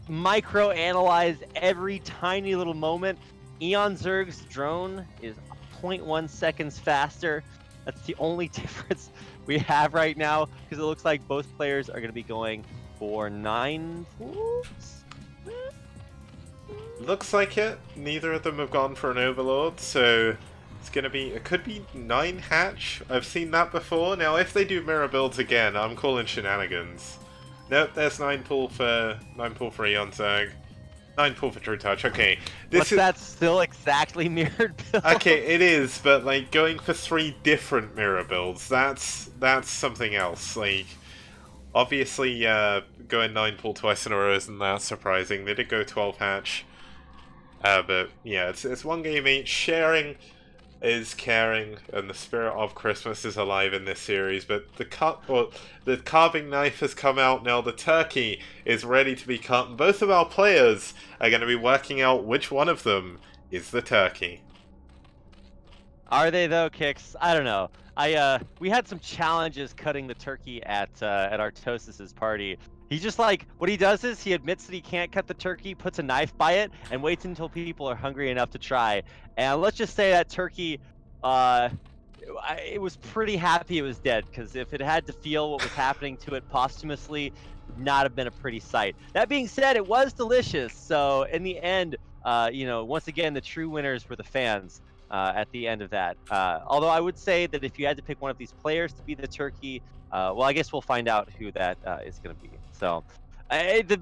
micro-analyze every tiny little moment. Eon Zerg's drone is 0.1 seconds faster. That's the only difference we have right now, because it looks like both players are going to be going for 9 pools. Looks like it. Neither of them have gone for an Overlord, so it's gonna be. It could be 9 hatch. I've seen that before. Now, if they do mirror builds again, I'm calling shenanigans. Nope, there's 9 pool for Eon Zerg. 9 pool for True Touch. Okay, What's that still exactly mirrored build? Okay, it is, but like going for 3 different mirror builds, that's something else. Like, obviously, going 9 pool twice in a row isn't that surprising. They did go 12 hatch. But yeah, it's one game each. Sharing is caring, and the spirit of Christmas is alive in this series. But the carving knife has come out now. The turkey is ready to be cut, and both of our players are going to be working out which one of them is the turkey. Are they though, Kix? I don't know. We had some challenges cutting the turkey at Artosis's party. He's just like, what he does is he admits that he can't cut the turkey, puts a knife by it, and waits until people are hungry enough to try. And let's just say that turkey, it was pretty happy it was dead, because if it had to feel what was happening to it posthumously, would not have been a pretty sight. That being said, it was delicious. So in the end, once again, the true winners were the fans. At the end of that. Although I would say that if you had to pick one of these players to be the turkey, well, I guess we'll find out who that is going to be. So, the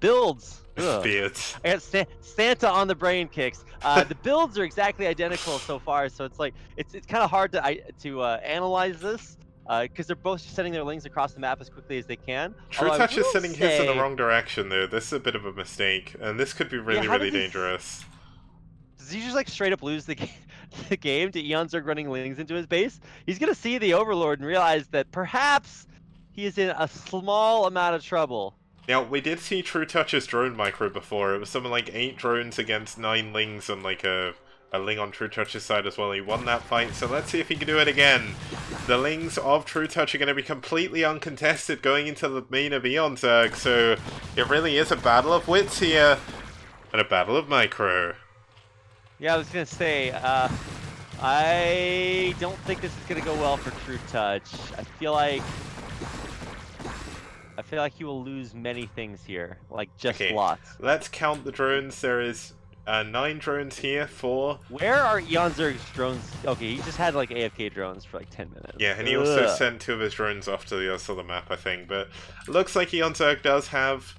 builds. Ugh. Beards. I got Santa on the brain, Kicks. The builds are exactly identical so far, so it's like it's kind of hard to analyze this because they're both just sending their lings across the map as quickly as they can. True Touch is sending his in the wrong direction, though. This is a bit of a mistake, and this could be really dangerous. Does he just like straight up lose the game to Eon Zerg running lings into his base? He's gonna see the Overlord and realize that perhaps he is in a small amount of trouble. Now, we did see True Touch's drone micro before. It was something like 8 drones against 9 lings and like a ling on True Touch's side as well. He won that fight, so let's see if he can do it again. The lings of True Touch are going to be completely uncontested going into the main of Eon Zerg, so it really is a battle of wits here and a battle of micro. Yeah, I was gonna say, I don't think this is gonna go well for True Touch. I feel like he will lose many things here, like just lots. Let's count the drones. There is 9 drones here, 4. Where are Eon Zerg's drones? Okay, he just had like AFK drones for like 10 minutes. Yeah, and he also sent 2 of his drones off to the other side of the map, I think. But looks like Eon Zerg does have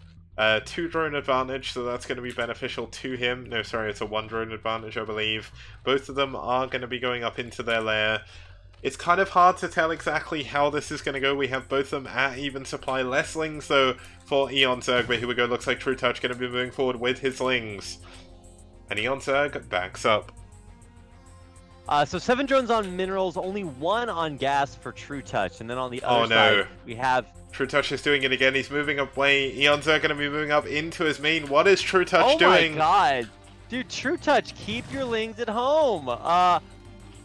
2 drone advantage, so that's going to be beneficial to him. No, sorry, it's a 1 drone advantage, I believe. Both of them are going to be going up into their lair. It's kind of hard to tell exactly how this is going to go. We have both of them at even supply. Less lings, though, for Eon Zerg, but here we go. Looks like True Touch going to be moving forward with his lings. And Eon Zerg backs up. So 7 drones on minerals, only 1 on gas for True Touch, and then on the other side, we have... True Touch is doing it again. He's moving away. Eon Zerg going to be moving up into his main. What is True Touch doing? Oh my god. Dude, True Touch, keep your lings at home.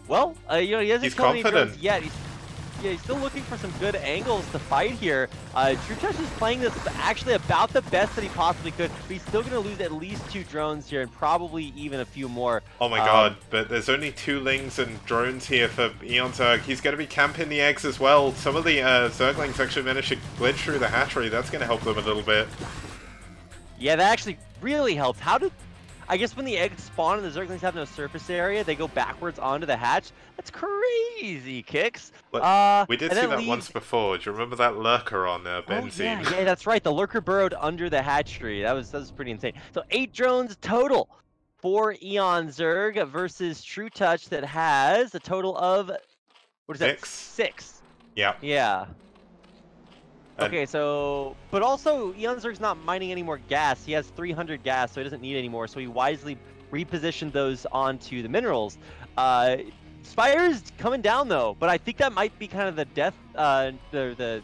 He hasn't killed any drones yet. He's still looking for some good angles to fight here. True Touch is playing this actually about the best that he possibly could, but he's still going to lose at least 2 drones here and probably even a few more. Oh my god, but there's only 2 lings and drones here for Eon Zerg. He's going to be camping the eggs as well. Some of the Zerglings actually managed to glitch through the hatchery. That's going to help them a little bit. Yeah, that actually really helped. I guess when the eggs spawn and the Zerglings have no surface area, they go backwards onto the hatch. That's crazy, Kicks. We did see that once before. Do you remember that lurker on Benzene? Oh, yeah, that's right. The lurker burrowed under the hatchery. That was pretty insane. So 8 drones total for Eon Zerg versus True Touch that has a total of, what is that? 6. Yeah. Yeah. Okay, so, but also Eon Zerg's not mining any more gas. He has 300 gas, so he doesn't need any more. So he wisely repositioned those onto the minerals. Spire's coming down though, but I think that might be kind of the death, the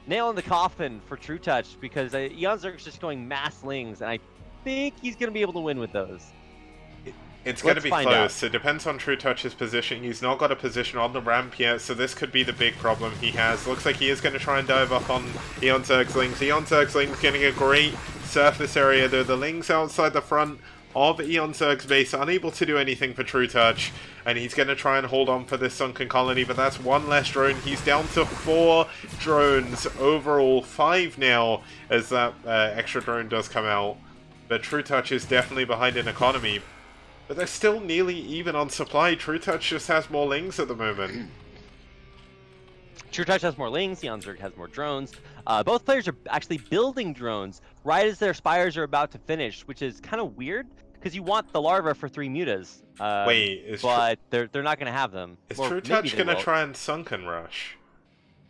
nail in the coffin for True Touch, because Eon Zerg's just going mass lings, and I think he's gonna be able to win with those. It's going to be close. It depends on True Touch's position. He's not got a position on the ramp yet, so this could be the big problem he has. Looks like he is going to try and dive up on Eon Zerglings. Eon Zerglings getting a great surface area, though. The Lings outside the front of Eon Zerg's base, unable to do anything for True Touch. And he's going to try and hold on for this sunken colony, but that's one less drone. He's down to 4 drones overall, 5 now, as that extra drone does come out. But True Touch is definitely behind in economy. But they're still nearly even on supply. True Touch just has more Lings at the moment. True Touch has more Lings, Eon Zerg has more drones. Both players are actually building drones right as their spires are about to finish, which is kind of weird, because you want the larva for 3 mutas. But they're not going to have them. Is True Touch going to try and Sunken Rush?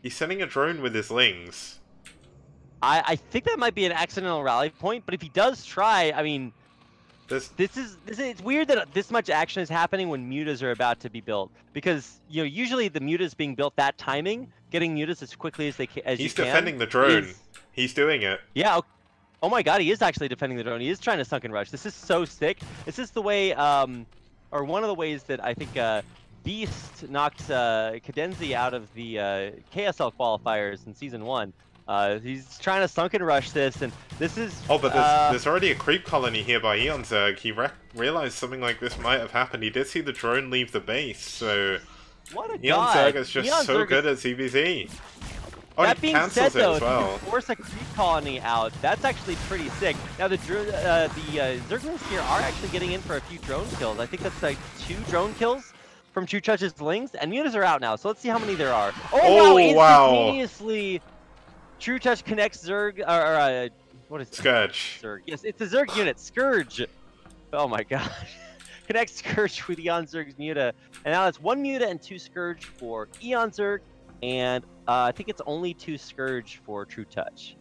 He's sending a drone with his Lings. I think that might be an accidental rally point, but if he does try, I mean... It's weird that this much action is happening when mutas are about to be built, because usually the mutas being built, that timing, getting mutas as quickly as he's defending the drone. He's doing it. Yeah. Oh my God, he is actually defending the drone. He is trying to sunken rush. This is so sick. This is the way, or one of the ways that I think Beast knocked Cadenzi out of the KSL qualifiers in Season 1. He's trying to sunken rush this, and this is... Oh, but there's already a creep colony here by Eon Zerg. He realized something like this might have happened. He did see the drone leave the base, so... What a Eon Zerg is just so good at ZVZ. Oh, that being said, though, if you force a creep colony out, that's actually pretty sick. Now, the Zerglings here are actually getting in for a few drone kills. I think that's like 2 drone kills from True Touch's Lings, and mutas are out now, so let's see how many there are. Oh wow! Instantaneously... True Touch connects Zerg, what is it? Scourge. Zerg. Yes, it's a Zerg unit, Scourge. Oh my God. Connects Scourge with Eon Zerg's Muta. And now it's 1 Muta and 2 Scourge for Eon Zerg. And I think it's only 2 Scourge for True Touch.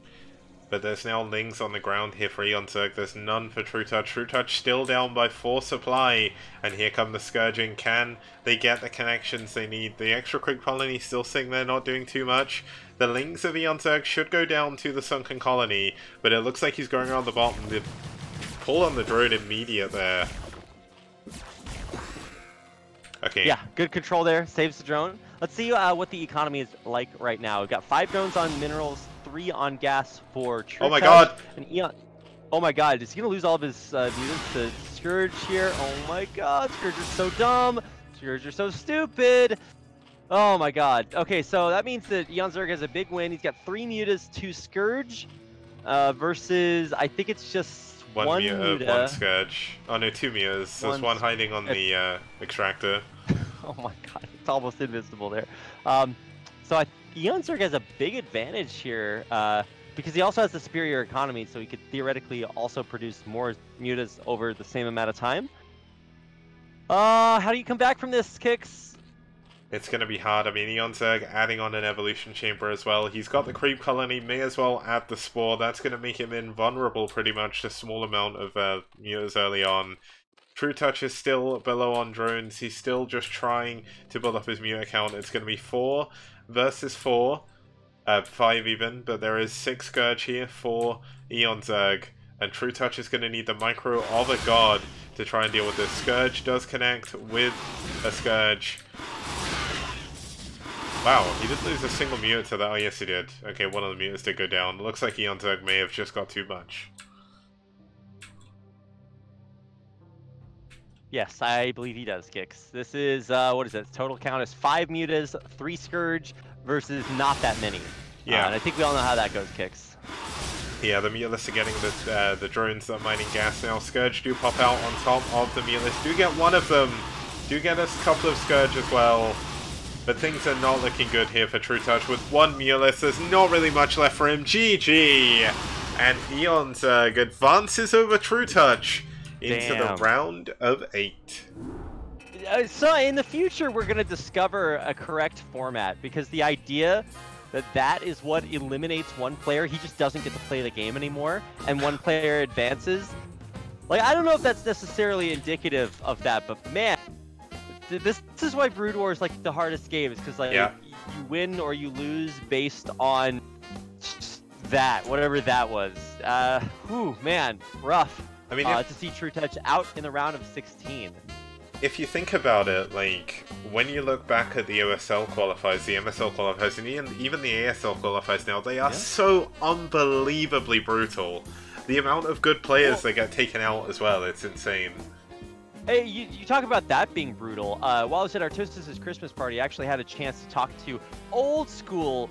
But there's now Lings on the ground here for Eon Zerg. There's none for True Touch. True Touch still down by 4 supply. And here come the Scourging. Can they get the connections they need? The extra creep colony still sitting there, not doing too much. The Lings of Eon Zerg should go down to the sunken colony, but it looks like he's going around the bottom. The pull on the drone immediate there. Okay. Yeah, good control there. Saves the drone. Let's see what the economy is like right now. We've got 5 drones on minerals, 3 on gas for True Oh my God! And Eon... Oh my God, is he going to lose all of his mutants to Scourge here? Oh my God, Scourge is so dumb. Scourge are so stupid. Oh my God. Okay, so that means that Eon Zerg has a big win. He's got 3 mutas, 2 Scourge, versus I think it's just 1 muta. 1 Scourge. Oh no, 2 mutas. There's 1 hiding on the extractor. Oh my God, it's almost invisible there. So Eon Zerg has a big advantage here because he also has the superior economy, so he could theoretically also produce more mutas over the same amount of time. How do you come back from this, Kix? It's going to be hard. I mean, Eon Zerg adding on an evolution chamber as well. He's got the creep colony, may as well add the spore. That's going to make him invulnerable pretty much to a small amount of mutas early on. True Touch is still below on drones. He's still just trying to build up his muta count. It's going to be 4 versus 4. 5 even, but there is 6 Scourge here for Eon Zerg. And True Touch is going to need the micro of a god to try and deal with this. Scourge does connect with a Scourge. Wow, he didn't lose a single muta to that. Oh, yes, he did. Okay, one of the mutas did go down. Looks like Eon Zerg may have just got too much. Yes, I believe he does, Kix. This is, what is it? Total count is 5 mutas, 3 Scourge, versus not that many. Yeah. And I think we all know how that goes, Kix. Yeah, the Mutalists are getting the drones that are mining gas now. Scourge do pop out on top of the Mutalists. Do get one of them. Do get us a couple of Scourge as well. But things are not looking good here for True Touch. With 1 Mulist, there's not really much left for him. GG! And Eon Zerg advances over True Touch into the round of 8. So in the future, we're going to discover a correct format, because the idea that is what eliminates one player. He just doesn't get to play the game anymore, and one player advances. Like, I don't know if that's necessarily indicative of that, but man, this is why Brood War is like the hardest game, is because like you win or you lose based on that, whatever that was. Whew, man, rough. I mean, to see True Touch out in the round of 16. If you think about it, like, when you look back at the OSL qualifiers, the MSL qualifiers, and even the ASL qualifiers now, they are so unbelievably brutal. The amount of good players that get taken out as well, it's insane. Hey, you talk about that being brutal. While I was at Artosis' Christmas party, I actually had a chance to talk to old school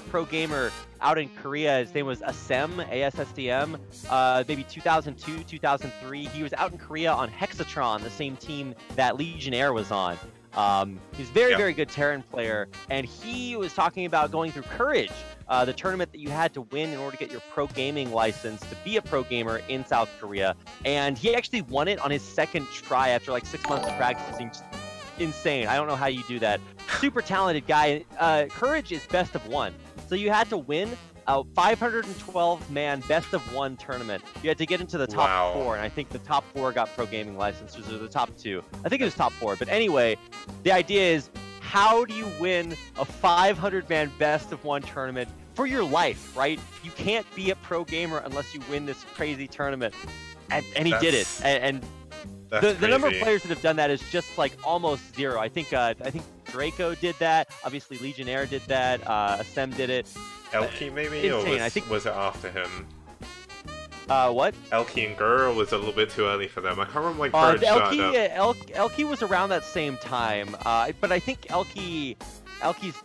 pro gamer out in Korea. His name was Asem, ASSDM, maybe 2002, 2003. He was out in Korea on Hexatron, the same team that Legionnaire was on. He's a very, very good Terran player, and he was talking about going through Courage, the tournament that you had to win in order to get your pro gaming license to be a pro gamer in South Korea. And he actually won it on his second try after like 6 months of practicing. Just insane. I don't know how you do that. Super talented guy. Courage is best of 1. So you had to win a 512-man best-of-1 tournament. You had to get into the top 4, and I think the top 4 got pro gaming licenses, or the top 2. I think it was top 4. But anyway, the idea is, how do you win a 500-man best-of-1 tournament for your life, right? You can't be a pro gamer unless you win this crazy tournament. And he did it. And the number of players that have done that is just like almost 0. I think Draco did that. Obviously, Legionnaire did that. Asem did it. Elky maybe? Insane. Or was it after him? What? Elky and Gurr was a little bit too early for them. I can't remember when Courage started up. Elky was around that same time, but I think Elky's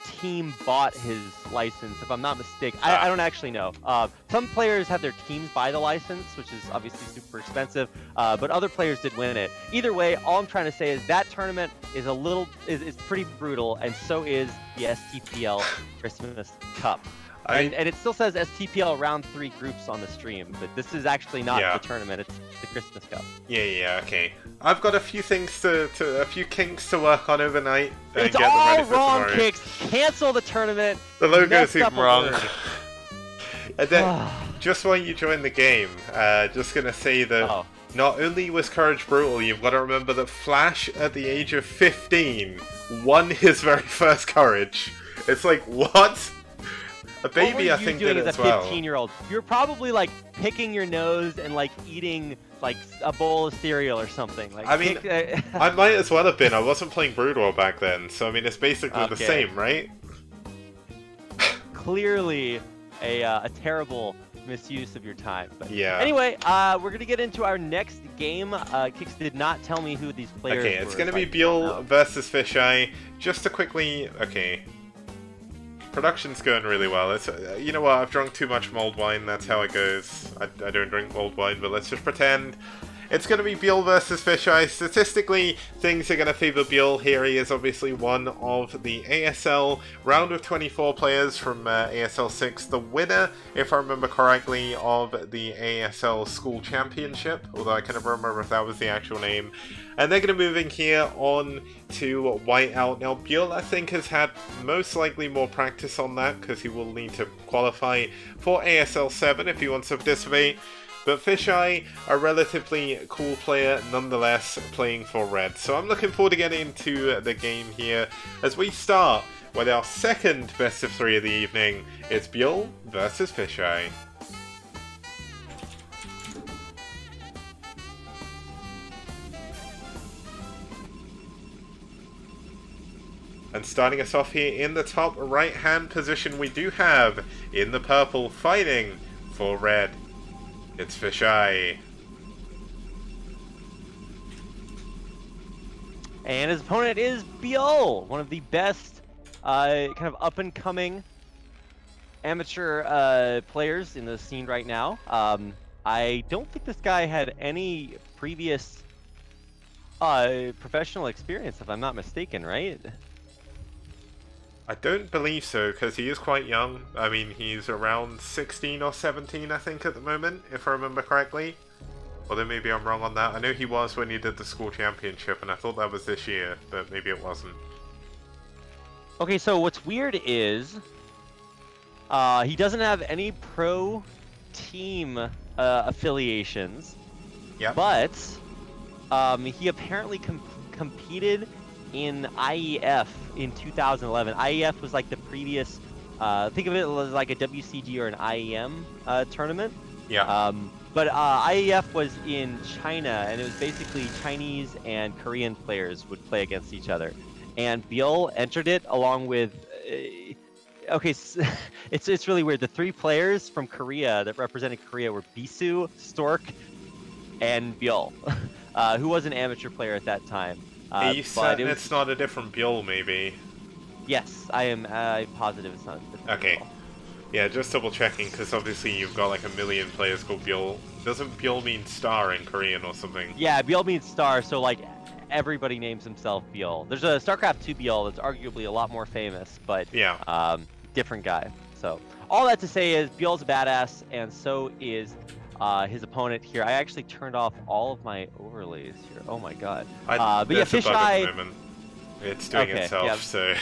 team bought his license, if I'm not mistaken. I don't actually know. Some players have their teams buy the license, which is obviously super expensive, but other players did win it. Either way, all I'm trying to say is that tournament is is pretty brutal, and so is the STPL Christmas Cup. And it still says STPL round 3 groups on the stream, but this is actually not the tournament, it's the Christmas Cup. Yeah, okay. I've got a few things a few kinks to work on overnight. It's get all them ready for wrong tomorrow. kicks, cancel the tournament. The logo's even wrong. Word. And then, just while you join the game, just gonna say that not only was Courage brutal, you've got to remember that Flash, at the age of 15, won his very first Courage. It's like, what? A baby, I think, did it as well. 15-year-old? You're probably like picking your nose and like eating like a bowl of cereal or something. Like, I mean, I might as well have been. I wasn't playing Brutal back then, so I mean, it's basically the same, right? Clearly, a terrible misuse of your time. But yeah. Anyway, we're gonna get into our next game. Kix did not tell me who these players were. Okay, it's gonna be Buell versus Fisheye. Just to quickly, production's going really well. It's, you know what, I've drunk too much mulled wine, that's how it goes. I don't drink mulled wine, but let's just pretend. It's going to be Buell versus Fisheye. Statistically, things are going to favour Buell here. He is obviously one of the ASL round of 24 players from ASL 6. The winner, if I remember correctly, of the ASL School Championship, although I can never remember if that was the actual name. And they're going to move in here on to Whiteout. Now, Buell, I think, has had most likely more practice on that, because he will need to qualify for ASL 7 if he wants to participate. But Fisheye, a relatively cool player nonetheless, playing for Red. So I'm looking forward to getting into the game here as we start with our second best of 3 of the evening. It's Buell versus Fisheye. And starting us off here in the top right hand position, we do have in the purple fighting for Red. It's Fisheye. And his opponent is Buell, one of the best kind of up-and-coming amateur players in the scene right now. I don't think this guy had any previous professional experience, if I'm not mistaken, right? I don't believe so, because he is quite young. I mean, he's around 16 or 17, I think, at the moment, if I remember correctly. Although maybe I'm wrong on that. I know he was when he did the school championship, and I thought that was this year, but maybe it wasn't. Okay, so what's weird is he doesn't have any pro team affiliations. Yeah. But he apparently competed in IEF in 2011. IEF was like the previous, think of it as like a WCG or an IEM tournament. Yeah. But IEF was in China, and it was basically Chinese and Korean players would play against each other. And Biel entered it along with... okay, so it's really weird. The 3 players from Korea that represented Korea were Bisu, Stork, and Biel, who was an amateur player at that time. Are you certain it's not a different Biel, maybe? Yes, I am positive it's not a different Okay. Biel. Yeah, just double checking, because obviously you've got like a million players called Biel. Doesn't Biel mean star in Korean or something? Yeah, Biel means star, so like everybody names himself Biel. There's a StarCraft 2 Biel that's arguably a lot more famous, but yeah, different guy. So all that to say is Biel's a badass, and so is his opponent here. I actually turned off all of my overlays here. Oh my god. But yeah, Fisheye... It's doing itself, yeah. So...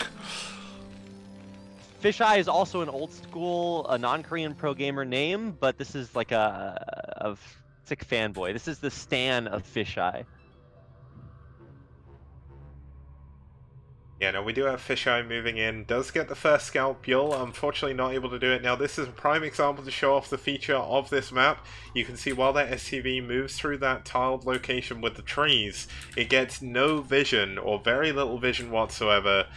Fisheye is also an old school, a non-Korean pro gamer name, but this is like a sick fanboy. This is the stan of Fisheye. Yeah, no, we do have Fisheye moving in. Does get the first scout. Biel, unfortunately not able to do it. Now, this is a prime example to show off the feature of this map. You can see while that SCV moves through that tiled location with the trees, it gets no vision, or very little vision whatsoever.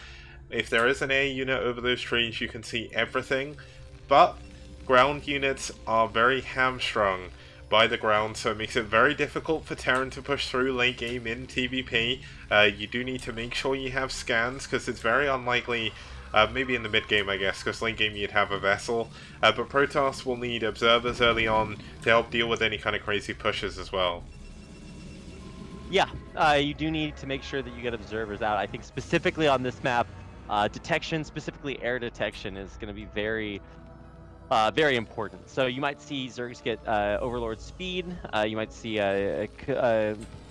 If there is an air unit over those trees, you can see everything. But ground units are very hamstrung by the ground, so it makes it very difficult for Terran to push through late game in TVP. You do need to make sure you have scans, because it's very unlikely, maybe in the mid game I guess, because late game you'd have a vessel, but Protoss will need observers early on to help deal with any kind of crazy pushes as well. Yeah, you do need to make sure that you get observers out. I think specifically on this map, detection, specifically air detection, is going to be very important. So you might see Zergs get Overlord speed, you might see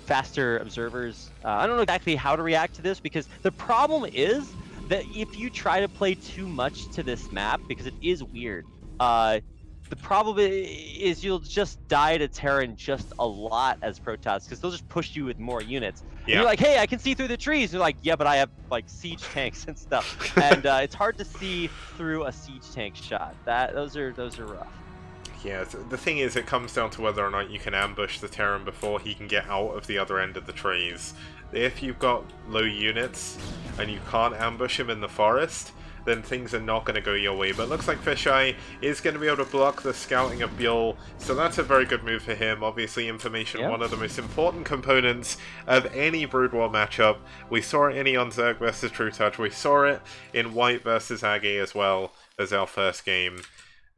faster observers. I don't know exactly how to react to this, because the problem is that if you try to play too much to this map, because it is weird, the problem is you'll just die to Terran just a lot as Protoss, because they'll just push you with more units. Yeah. And you're like, hey, I can see through the trees. And you're like, yeah, but I have like siege tanks and stuff, and it's hard to see through a siege tank shot. Those are rough. Yeah, the thing is, it comes down to whether or not you can ambush the Terran before he can get out of the other end of the trees. If you've got low units and you can't ambush him in the forest, then things are not going to go your way. But it looks like Fisheye is going to be able to block the scouting of Biel, so that's a very good move for him. Obviously, information, one of the most important components of any Brood War matchup. We saw it in Eon Zerg versus True Touch. We saw it in White versus Aggie as well as our first game.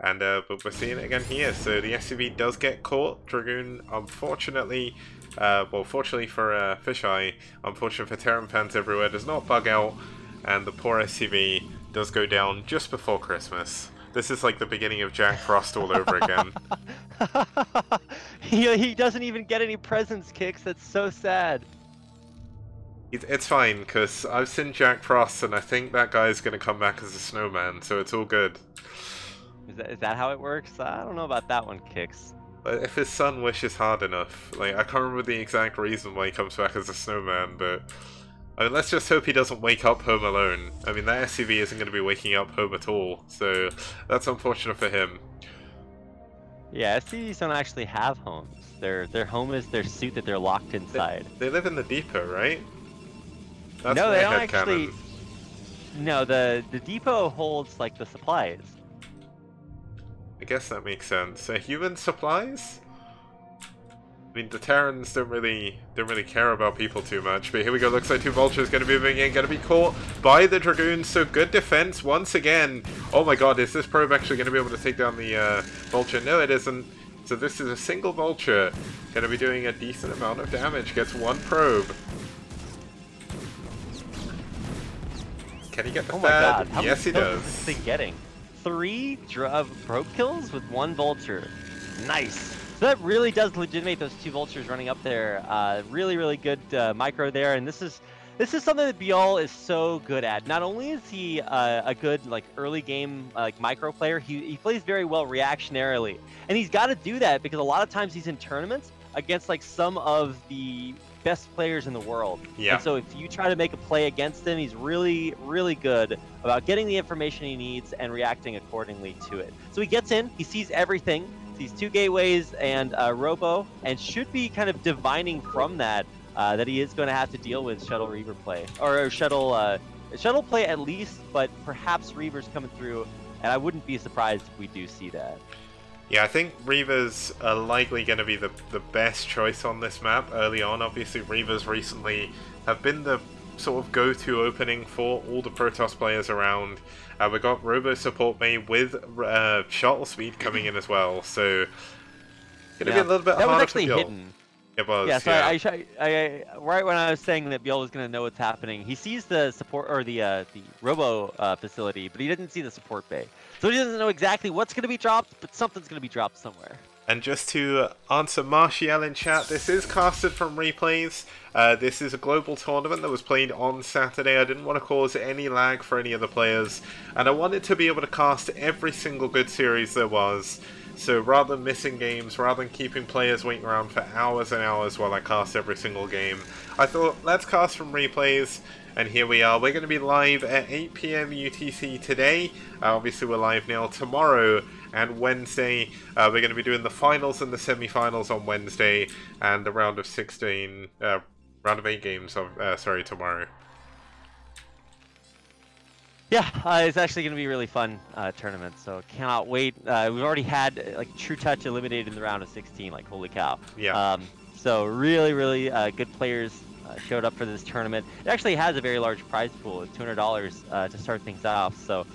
And but we're seeing it again here. So the SCV does get caught. Dragoon, unfortunately, well, fortunately for Fisheye, unfortunately for Terran fans everywhere, does not bug out, and the poor SCV does go down just before Christmas. This is like the beginning of Jack Frost all over again. He doesn't even get any presents, Kicks. That's so sad. It's fine, because I've seen Jack Frost, and I think that guy's going to come back as a snowman, so it's all good. Is that how it works? I don't know about that one, Kicks. But if his son wishes hard enough, like, I can't remember the exact reason why he comes back as a snowman, but I mean, let's just hope he doesn't wake up home alone. I mean, that SCV isn't going to be waking up home at all, so that's unfortunate for him. Yeah, SCVs don't actually have homes. Their home is their suit that they're locked inside. They live in the depot, right? That's no, they don't actually. No, the depot holds like the supplies. I guess that makes sense. Human supplies? I mean, the Terrans don't really care about people too much, but here we go. Looks like two Vultures going to be moving in, going to be caught by the Dragoons, so good defense once again. Oh my god, is this probe actually going to be able to take down the Vulture? No, it isn't. So this is a single Vulture, going to be doing a decent amount of damage, gets one probe. Can he get the third? God. Yes, he does. What's this thing getting? 3 probe kills with 1 Vulture. Nice. So that really does legitimate those 2 Vultures running up there. Really, really good micro there, and this is something that Biel is so good at. Not only is he a good like early game like micro player, he plays very well reactionarily, and he's got to do that because a lot of times he's in tournaments against like some of the best players in the world. Yeah. And so if you try to make a play against him, he's really, really good about getting the information he needs and reacting accordingly to it. So he gets in, he sees everything, sees 2 gateways and Robo, and should be kind of divining from that that he is going to have to deal with shuttle Reaver play, or shuttle play at least, but perhaps Reavers coming through, and I wouldn't be surprised if we do see that. Yeah, I think Reavers are likely going to be the best choice on this map early on. Obviously, Reavers recently have been the sort of go-to opening for all the Protoss players around. We got Robo support made with shuttle speed coming in as well, so it's going to be a little bit harder to build. Hidden. It was, yeah. So I right when I was saying that Bjorn was going to know what's happening, he sees the support or the Robo facility, but he didn't see the support bay. So he doesn't know exactly what's going to be dropped, but something's going to be dropped somewhere. And just to answer Martial in chat, this is casted from replays. This is a global tournament that was played on Saturday. I didn't want to cause any lag for any of the players, and I wanted to be able to cast every single good series there was. So rather than missing games, rather than keeping players waiting around for hours and hours while I cast every single game, I thought, let's cast from replays. And here we are. We're going to be live at 8 PM UTC today. Obviously we're live now. Tomorrow and Wednesday, we're going to be doing the finals and the semi-finals on Wednesday, and the round of 16, round of 8 games sorry, tomorrow. Yeah, it's actually going to be a really fun tournament, so cannot wait. We've already had like True Touch eliminated in the round of 16, like holy cow. Yeah. So really, really good players showed up for this tournament. It actually has a very large prize pool of $200 to start things off, so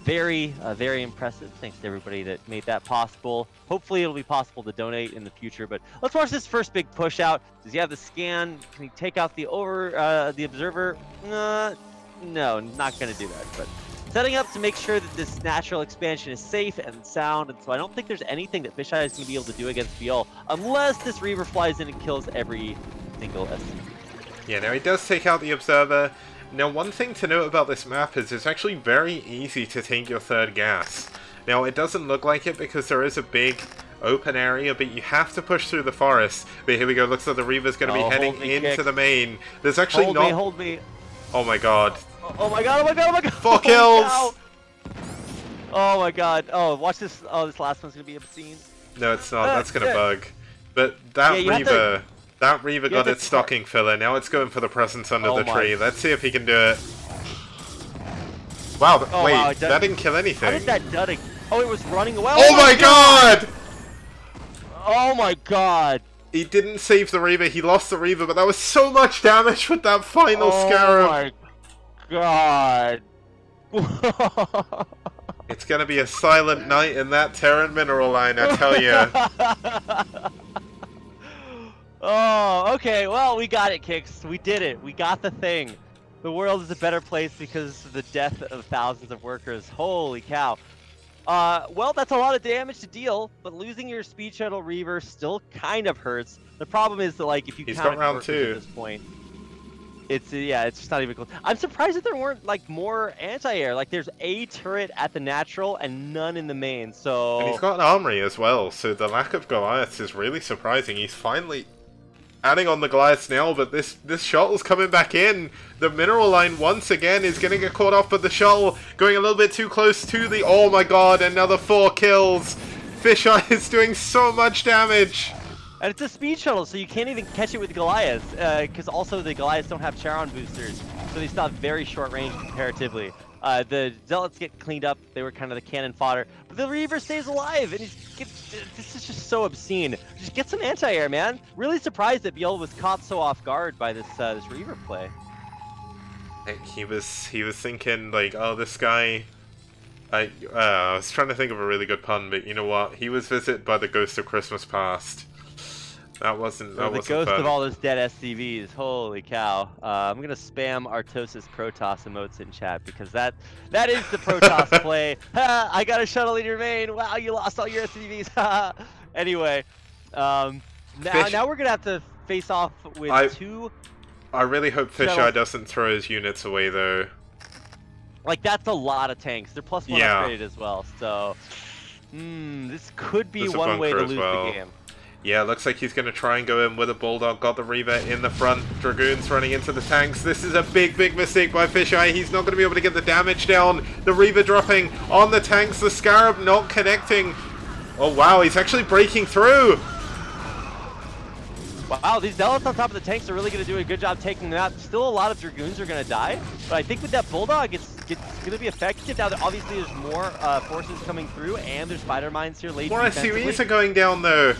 very, very impressive. Thanks to everybody that made that possible. Hopefully it'll be possible to donate in the future, but let's watch this first big push out. Does he have the scan? Can he take out the observer? No, not going to do that, but setting up to make sure that this natural expansion is safe and sound, and so I don't think there's anything that Fisheye is going to be able to do against Biel unless this Reaver flies in and kills every single SCP. Yeah, now he does take out the observer. Now, one thing to note about this map is it's actually very easy to take your third gas. Now, it doesn't look like it because there is a big open area, but you have to push through the forest. But here we go, looks like the Reaver's going to be heading into the main. There's actually Hold me. Oh my god. Oh my god. 4 kills! Oh my god. Oh, watch this. Oh, this last one's going to be obscene. No, it's not. That's going to bug. But that Reaver got its stocking filler. Now it's going for the presence under the tree. Let's see if he can do it. Wow, wait, that didn't kill anything. How did that dudding? Oh, it was running away. Oh my god! Oh my god. He didn't save the Reaver. He lost the Reaver, but that was so much damage with that final Scarab. Oh my god. It's going to be a silent night in that Terran mineral line, I tell you. Oh, okay. Well, we got it, Kix. We did it. We got the thing. The world is a better place because of the death of thousands of workers. Holy cow. Well, that's a lot of damage to deal, but losing your speed shuttle Reaver still kind of hurts. The problem is that, like, if you count round workers 2 at this point, it's just not even close. I'm surprised that there weren't like more anti-air. Like, there's a turret at the natural and none in the main. So and he's got an armory as well. So the lack of Goliaths is really surprising. He's finally adding on the Goliaths now, but this shuttle's coming back in. The mineral line once again is going to get caught off, but the shuttle going a little bit too close to the... Oh my god, another 4 kills. Fisheye is doing so much damage. And it's a speed shuttle, so you can't even catch it with Goliaths, because also the Goliaths don't have Charon boosters, so they still have very short range comparatively. The Zealots get cleaned up, they were kind of the cannon fodder, but the Reaver stays alive, and this is just so obscene. Just get some anti-air, man. Really surprised that Biel was caught so off guard by this Reaver play. He was thinking, like, oh, this guy... I was trying to think of a really good pun, but you know what? He was visited by the ghost of Christmas past. That wasn't the ghost fun. of all those dead SCVs. Holy cow! I'm gonna spam Artosis Protoss emotes in chat because that is the Protoss play. Ha, I got a shuttle in your main. Wow, you lost all your SCVs. Anyway, now we're gonna have to face off with two. I really hope Fisheye doesn't throw his units away though. Like, that's a lot of tanks. They're +1 upgraded as well. So, this could be one way to lose the game. Yeah, looks like he's going to try and go in with a Bulldog. Got the Reaver in the front. Dragoons running into the tanks. This is a big, big mistake by Fisheye. He's not going to be able to get the damage down. The Reaver dropping on the tanks. The Scarab not connecting. Oh wow, he's actually breaking through! Wow, these Zealots on top of the tanks are really going to do a good job taking them out. Still a lot of Dragoons are going to die, but I think with that Bulldog, it's going to be effective. Now, obviously, there's more forces coming through, and there's spider mines here late. More SUVs are going down, though.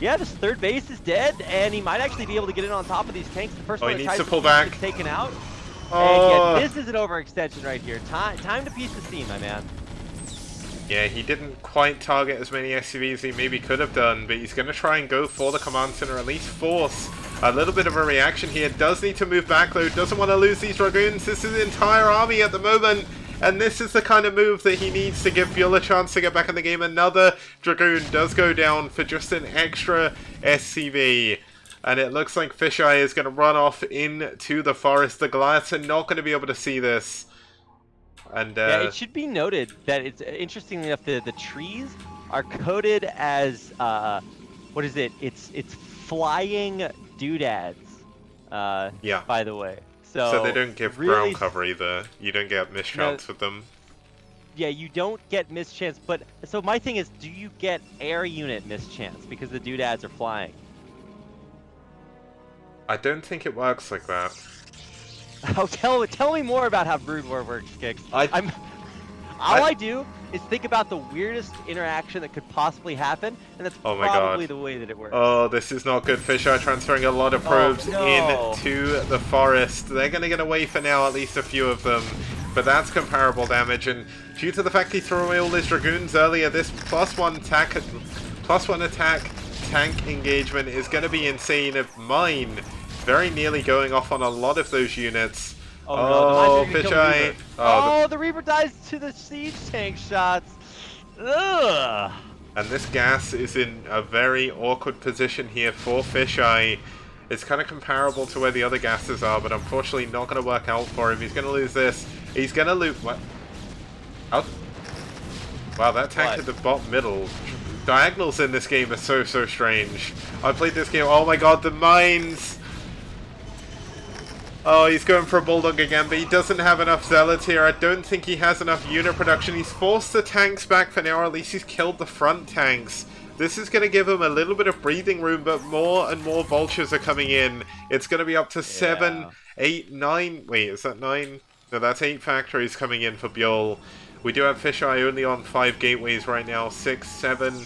Yeah, this third base is dead, and he might actually be able to get in on top of these tanks. The first one he that needs tries to pull back. Is taken out. Oh. And yeah, this is an overextension right here. Time to piece the scene, my man. Yeah, he didn't quite target as many SUVs as he maybe could have done, but he's going to try and go for the command center, or at least force a little bit of a reaction here. Does need to move back, though. Doesn't want to lose these Dragoons. This is the entire army at the moment, and this is the kind of move that he needs to give Buell a chance to get back in the game. Another Dragoon does go down for just an extra SCV. And it looks like Fisheye is going to run off into the forest. The Goliaths are not going to be able to see this. And yeah, it should be noted that it's interestingly enough the trees are coded as what is it? It's flying doodads. Yeah. By the way, so they don't give really ground cover either. You don't get mischance with them. Yeah, you don't get mischance. But so my thing is, do you get air unit mischance because the doodads are flying? I don't think it works like that. Oh, tell me more about how Brood War works, Kix. All I do is think about the weirdest interaction that could possibly happen, and that's probably the way that it works. Oh, this is not good. Fisheye transferring a lot of probes into the forest. They're going to get away for now, at least a few of them. But that's comparable damage, and due to the fact he threw away all his Dragoons earlier, this +1 attack tank engagement is going to be insane. Of mine very nearly going off on a lot of those units. Oh, no, Fisheye. The Reaper dies to the siege tank shots. Ugh. And this gas is in a very awkward position here for Fisheye. It's kind of comparable to where the other gases are, but unfortunately not going to work out for him. He's going to lose this. He's going to lose... What? Oh. Wow, that tank at the bottom middle. Diagonals in this game are so strange. I played this game... Oh my god, the mines! Oh, he's going for a Bulldog again, but he doesn't have enough Zealots here. I don't think he has enough unit production. He's forced the tanks back for now, or at least he's killed the front tanks. This is going to give him a little bit of breathing room, but more and more vultures are coming in. It's going to be up to 7, 8, 9... Wait, is that 9? No, that's 8 factories coming in for Buell. We do have Fisheye only on 5 gateways right now. 6, 7...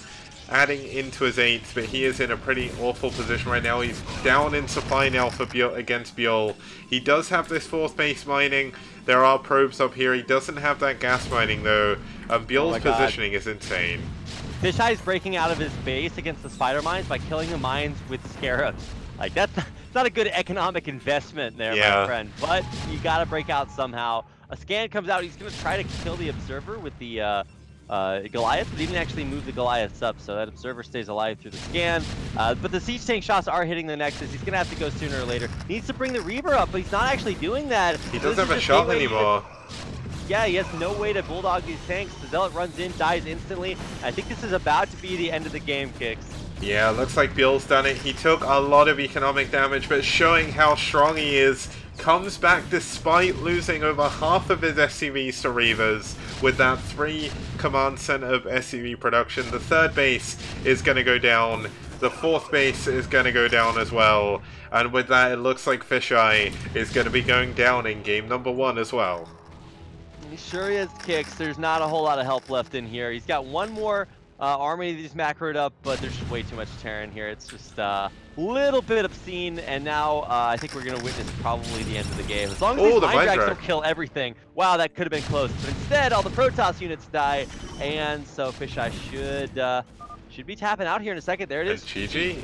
adding into his 8th, but he is in a pretty awful position right now. He's down in supply now for against Buell. He does have this 4th base mining. There are probes up here. He doesn't have that gas mining though. Buell's positioning is insane. Fisheye's breaking out of his base against the spider mines by killing the mines with scarabs. Like that's not a good economic investment there, my friend. But you gotta break out somehow. A scan comes out. He's gonna try to kill the observer with the Goliath, but he didn't actually move the Goliaths up, so that observer stays alive through the scan. But the siege tank shots are hitting the Nexus. He's gonna have to go sooner or later. He needs to bring the Reaver up, but he's not actually doing that. He doesn't have a shot anymore. Yeah, he has no way to bulldog these tanks. The Zealot runs in, dies instantly. I think this is about to be the end of the game, Kix. Yeah, looks like Buell's done it. He took a lot of economic damage, but showing how strong he is. Comes back despite losing over half of his SCVs to Reavers with that 3 command center of SCV production. The 3rd base is going to go down. The 4th base is going to go down as well. And with that, it looks like Fisheye is going to be going down in game number 1 as well. He sure is, Kix. There's not a whole lot of help left in here. He's got one more army that he's macroed up, but there's just way too much Terran here. It's just little bit obscene, and now I think we're going to witness probably the end of the game. As long as these Mind Drags don't kill everything. Wow, that could have been close. But instead, all the Protoss units die, and so Fisheye should be tapping out here in a second. There it is. GG.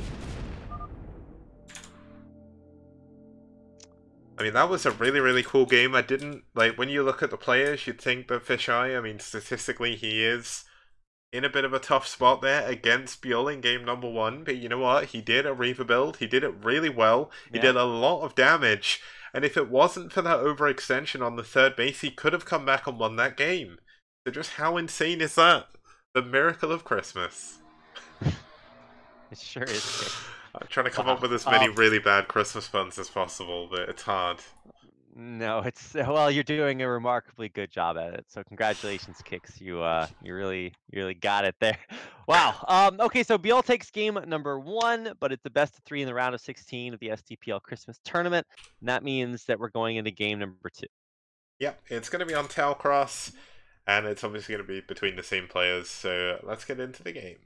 I mean, that was a really cool game. I didn't, like, when you look at the players, you'd think that Fisheye, I mean, statistically, he is in a bit of a tough spot there against Buell in game number 1, but you know what? He did a Reaver build. He did it really well. He did a lot of damage, and if it wasn't for that overextension on the 3rd base, he could have come back and won that game. So just how insane is that? The miracle of Christmas. It sure is. I'm trying to come up with as many really bad Christmas puns as possible, but it's hard. No, it's well, you're doing a remarkably good job at it. So congratulations, Kicks. You really got it there. Wow. Okay, so Biel takes game number 1, but it's the best of 3 in the round of 16 of the STPL Christmas tournament, and that means that we're going into game number 2. Yep, it's going to be on Talcross, and it's obviously going to be between the same players, so let's get into the game.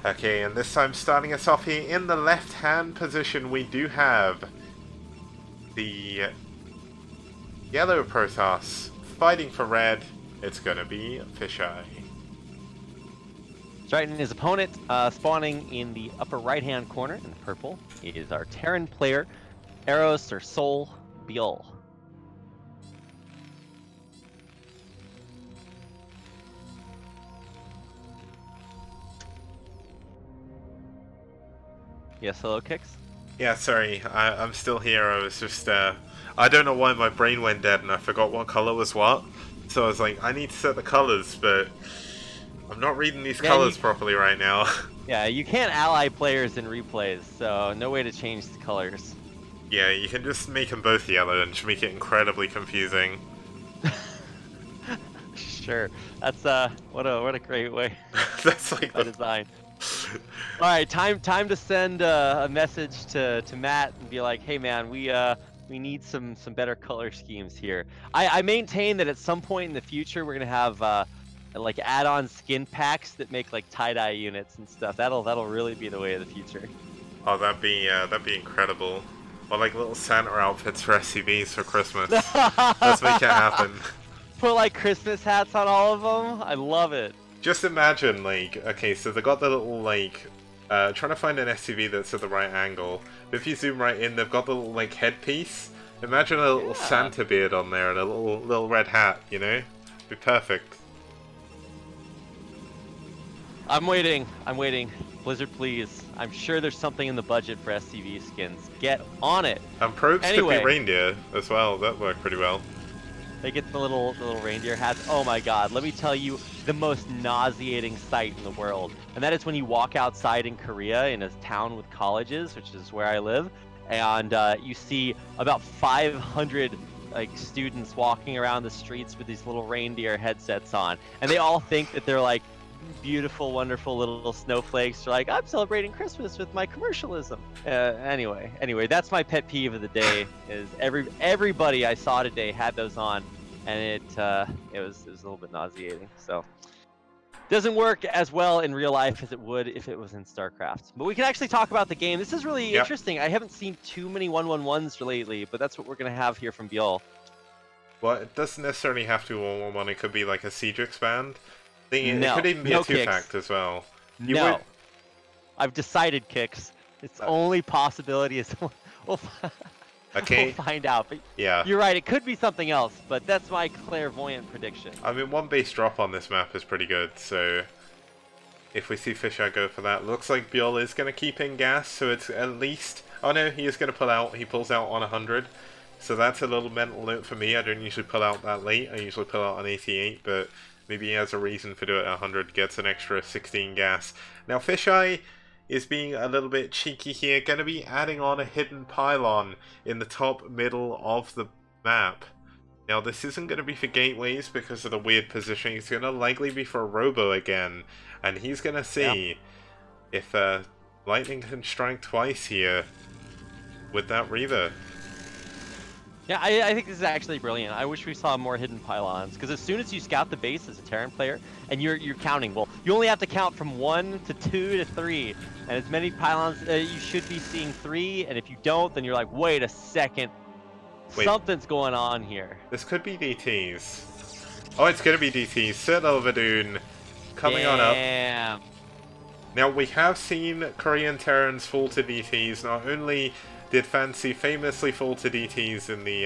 Okay, and this time starting us off here in the left-hand position, we do have the yellow Protoss fighting for red. It's gonna be Fisheye. Striking his opponent, spawning in the upper right-hand corner in purple is our Terran player, Eros or Sol Biel. Yes, hello, Kicks? Yeah, sorry, I'm still here. I was just, I don't know why my brain went dead and I forgot what color was what. So I was like, I need to set the colors, but I'm not reading these colors properly right now. Yeah, you can't ally players in replays, so no way to change the colors. Yeah, you can just make them both yellow and just make it incredibly confusing. Sure, that's what a great way. That's like by design. All right, time to send a message to Matt and be like, hey man, we need some better color schemes here. I maintain that at some point in the future we're gonna have like add-on skin packs that make like tie-dye units and stuff. That'll really be the way of the future. Oh, that'd be incredible. Or like little Santa outfits for SCVs for Christmas. Let's make it happen. Put like Christmas hats on all of them. I love it. Just imagine, like, okay, so they got the little, like, trying to find an SCV that's at the right angle. But if you zoom right in, they've got the little, like, headpiece. Imagine a little Santa beard on there and a little red hat, you know? Be perfect. I'm waiting. Blizzard, please. I'm sure there's something in the budget for SCV skins. Get on it. And probes could be reindeer as well. That worked pretty well. They get the little reindeer hats. Oh my god, let me tell you the most nauseating sight in the world. And that is when you walk outside in Korea in a town with colleges, which is where I live, and you see about 500 like students walking around the streets with these little reindeer headsets on. And they all think that they're like beautiful, wonderful little snowflakes. They're like, I'm celebrating Christmas with my commercialism. Anyway, that's my pet peeve of the day. Is everybody I saw today had those on, and it was a little bit nauseating. So doesn't work as well in real life as it would if it was in StarCraft. But we can actually talk about the game. This is really interesting. I haven't seen too many 1-1-1s lately, but that's what we're gonna have here from Biel. Well, it doesn't necessarily have to be 1-1-1. It could be like a siege expand. It No, could even be a 2-fact as well. I've decided, Kicks. It's the only possibility is we'll find out. But yeah, you're right. It could be something else, but that's my clairvoyant prediction. I mean, one base drop on this map is pretty good. So if we see Fisher go for that, looks like Biel is going to keep in gas. So it's at least. Oh no, he is going to pull out. He pulls out on 100. So that's a little mental note for me. I don't usually pull out that late. I usually pull out on 88, but maybe he has a reason for doing it at 100, gets an extra 16 gas. Now Fisheye is being a little bit cheeky here, going to be adding on a hidden pylon in the top middle of the map. Now this isn't going to be for gateways because of the weird positioning, it's going to likely be for Robo again. And he's going to see if lightning can strike twice here with that Reaver. Yeah, I think this is actually brilliant. I wish we saw more hidden pylons, because as soon as you scout the base as a Terran player, and you're counting, well, you only have to count from 1 to 2 to 3, and as many pylons, you should be seeing 3, and if you don't, then you're like, wait a second, something's going on here. This could be DTs. Oh, it's going to be DTs. Citadel Vadoon coming on up. Now, we have seen Korean Terrans fall to DTs. Not only did Fancy famously fall to DTs in the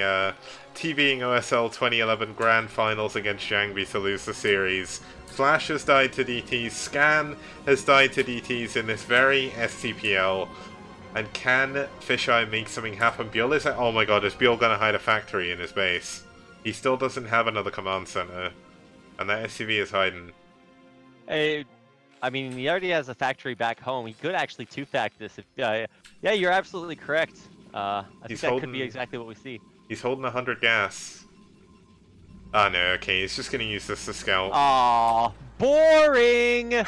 TVing OSL 2011 Grand Finals against Zhangbi to lose the series, Flash has died to DTs, Scan has died to DTs in this very STPL. And can Fisheye make something happen? Biel is like, oh my god, is Biel gonna hide a factory in his base? He still doesn't have another command center, and that SCV is hiding. I mean, he already has a factory back home. He could actually two-fact this. If, yeah, you're absolutely correct. I think that could be exactly what we see. He's holding 100 gas. Oh no, okay, he's just gonna use this to scout. Aw, boring!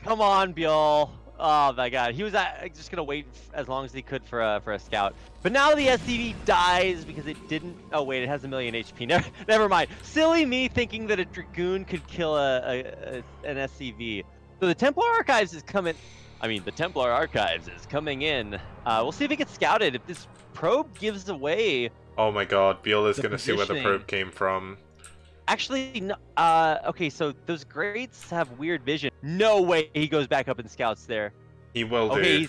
Come on, Bjorl. Oh my god, he was just gonna wait as long as he could for a scout. But now the SCV dies because it didn't. Oh wait, it has 1,000,000 HP. Never mind. Silly me thinking that a Dragoon could kill an SCV. So the Templar Archives is coming. I mean, the Templar Archives is coming in. We'll see if it gets scouted. If this probe gives away. Oh my god, Bjorl is gonna see where the probe came from. Actually, no, okay, so those Greats have weird vision. No way he goes back up and scouts there. He will do. Okay,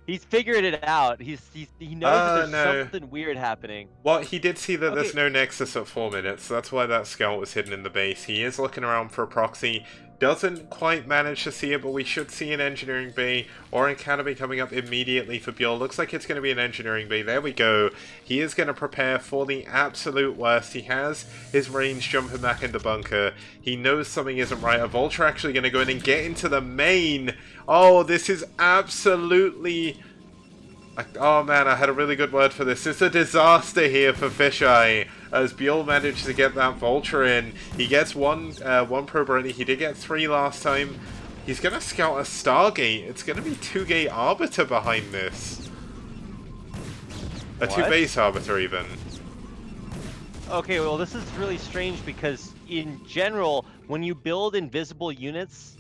he's figured it out. He knows that there's something weird happening. Well, he did see that there's no Nexus at 4 minutes, so that's why that scout was hidden in the base. He is looking around for a proxy. Doesn't quite manage to see it, but we should see an engineering bay or an academy coming up immediately for Bjorl. Looks like it's going to be an engineering bay. There we go. He is going to prepare for the absolute worst. He has his range jumping back into bunker. He knows something isn't right. A Vulture actually going to go in and get into the main. Oh, this is absolutely... Oh man, I had a really good word for this. It's a disaster here for Fisheye, as Bjorl managed to get that Vulture in. He gets one probe already. He did get 3 last time. He's going to scout a Stargate. It's going to be 2-gate Arbiter behind this. A 2-base Arbiter even. Okay, well this is really strange because in general, when you build invisible units,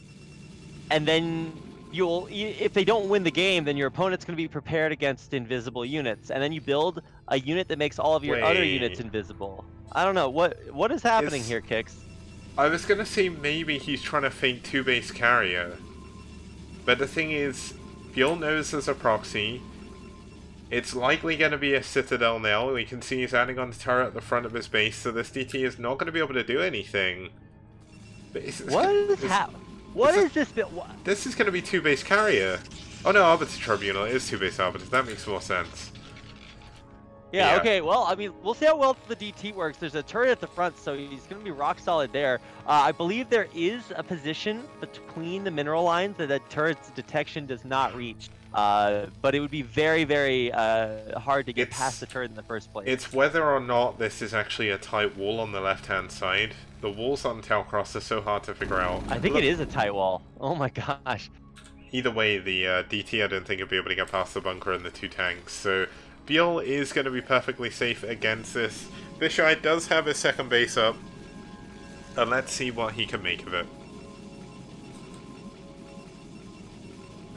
and then if they don't win the game, then your opponent's going to be prepared against invisible units, and then you build a unit that makes all of your other units invisible. I don't know what is happening here, Kix. I was going to say maybe he's trying to feint 2-base carrier, but the thing is, Bjorl knows there's a proxy. It's likely going to be a Citadel now. We can see he's adding on the turret at the front of his base, so this DT is not going to be able to do anything. But What is this bit? This is going to be 2-base carrier. Oh no, Arbiter Tribunal is 2-base Arbiter. That makes more sense. Yeah, okay, well, I mean, we'll see how well the DT works. There's a turret at the front, so he's going to be rock solid there. I believe there is a position between the mineral lines that the turret's detection does not reach. But it would be very, very hard to get past the turret in the first place. It's whether or not this is actually a tight wall on the left-hand side. The walls on Telcross are so hard to figure out. I think it is a tight wall. Oh my gosh. Either way, the DT I don't think will be able to get past the bunker and the 2 tanks. So Bjorl is going to be perfectly safe against this. Fisheye does have his second base up. And let's see what he can make of it.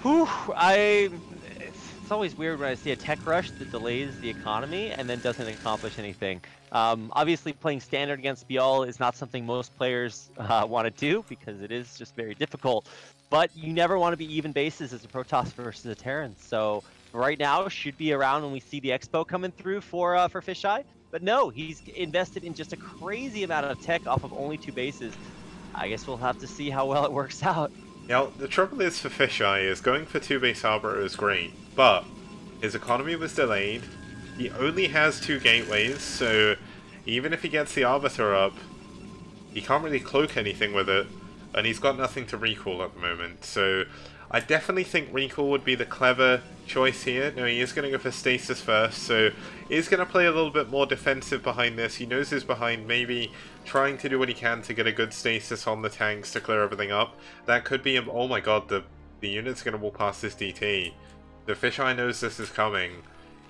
Whew, it's always weird when I see a tech rush that delays the economy and then doesn't accomplish anything. Obviously, playing standard against Bjorl is not something most players want to do because it is just very difficult. But you never want to be even bases as a Protoss versus a Terran. So right now should be around when we see the Expo coming through for Fisheye. But no, he's invested in just a crazy amount of tech off of only 2 bases. I guess we'll have to see how well it works out. Now, the trouble is for Fisheye is going for 2-base Arbiter is great, but his economy was delayed. He only has 2 gateways, so even if he gets the Arbiter up, he can't really cloak anything with it, and he's got nothing to recall at the moment. So I definitely think recall would be the clever choice here. No, he is going to go for stasis first, so he's going to play a little bit more defensive behind this. He knows he's behind, maybe trying to do what he can to get a good stasis on the tanks to clear everything up. That could be him. Oh my god, the unit's going to walk past this DT. The Fisheye knows this is coming.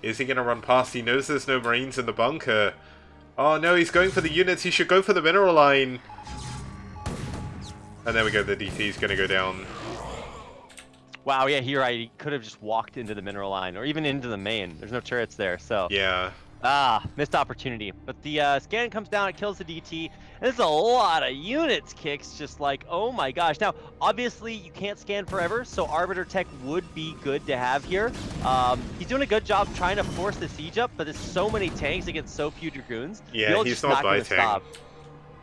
Is he going to run past? He knows there's no Marines in the bunker. Oh no, he's going for the units. He should go for the mineral line. And there we go, the DT's going to go down. Wow, yeah, you're right. He could have just walked into the mineral line, or even into the main. There's no turrets there, so... Yeah. Missed opportunity. But the scan comes down, it kills the DT, and there's a lot of units, Kicks, just like, oh my gosh. Now, obviously, you can't scan forever, so Arbiter Tech would be good to have here. He's doing a good job trying to force the siege up, but there's so many tanks against so few Dragoons. Yeah, he's not biting. Stop.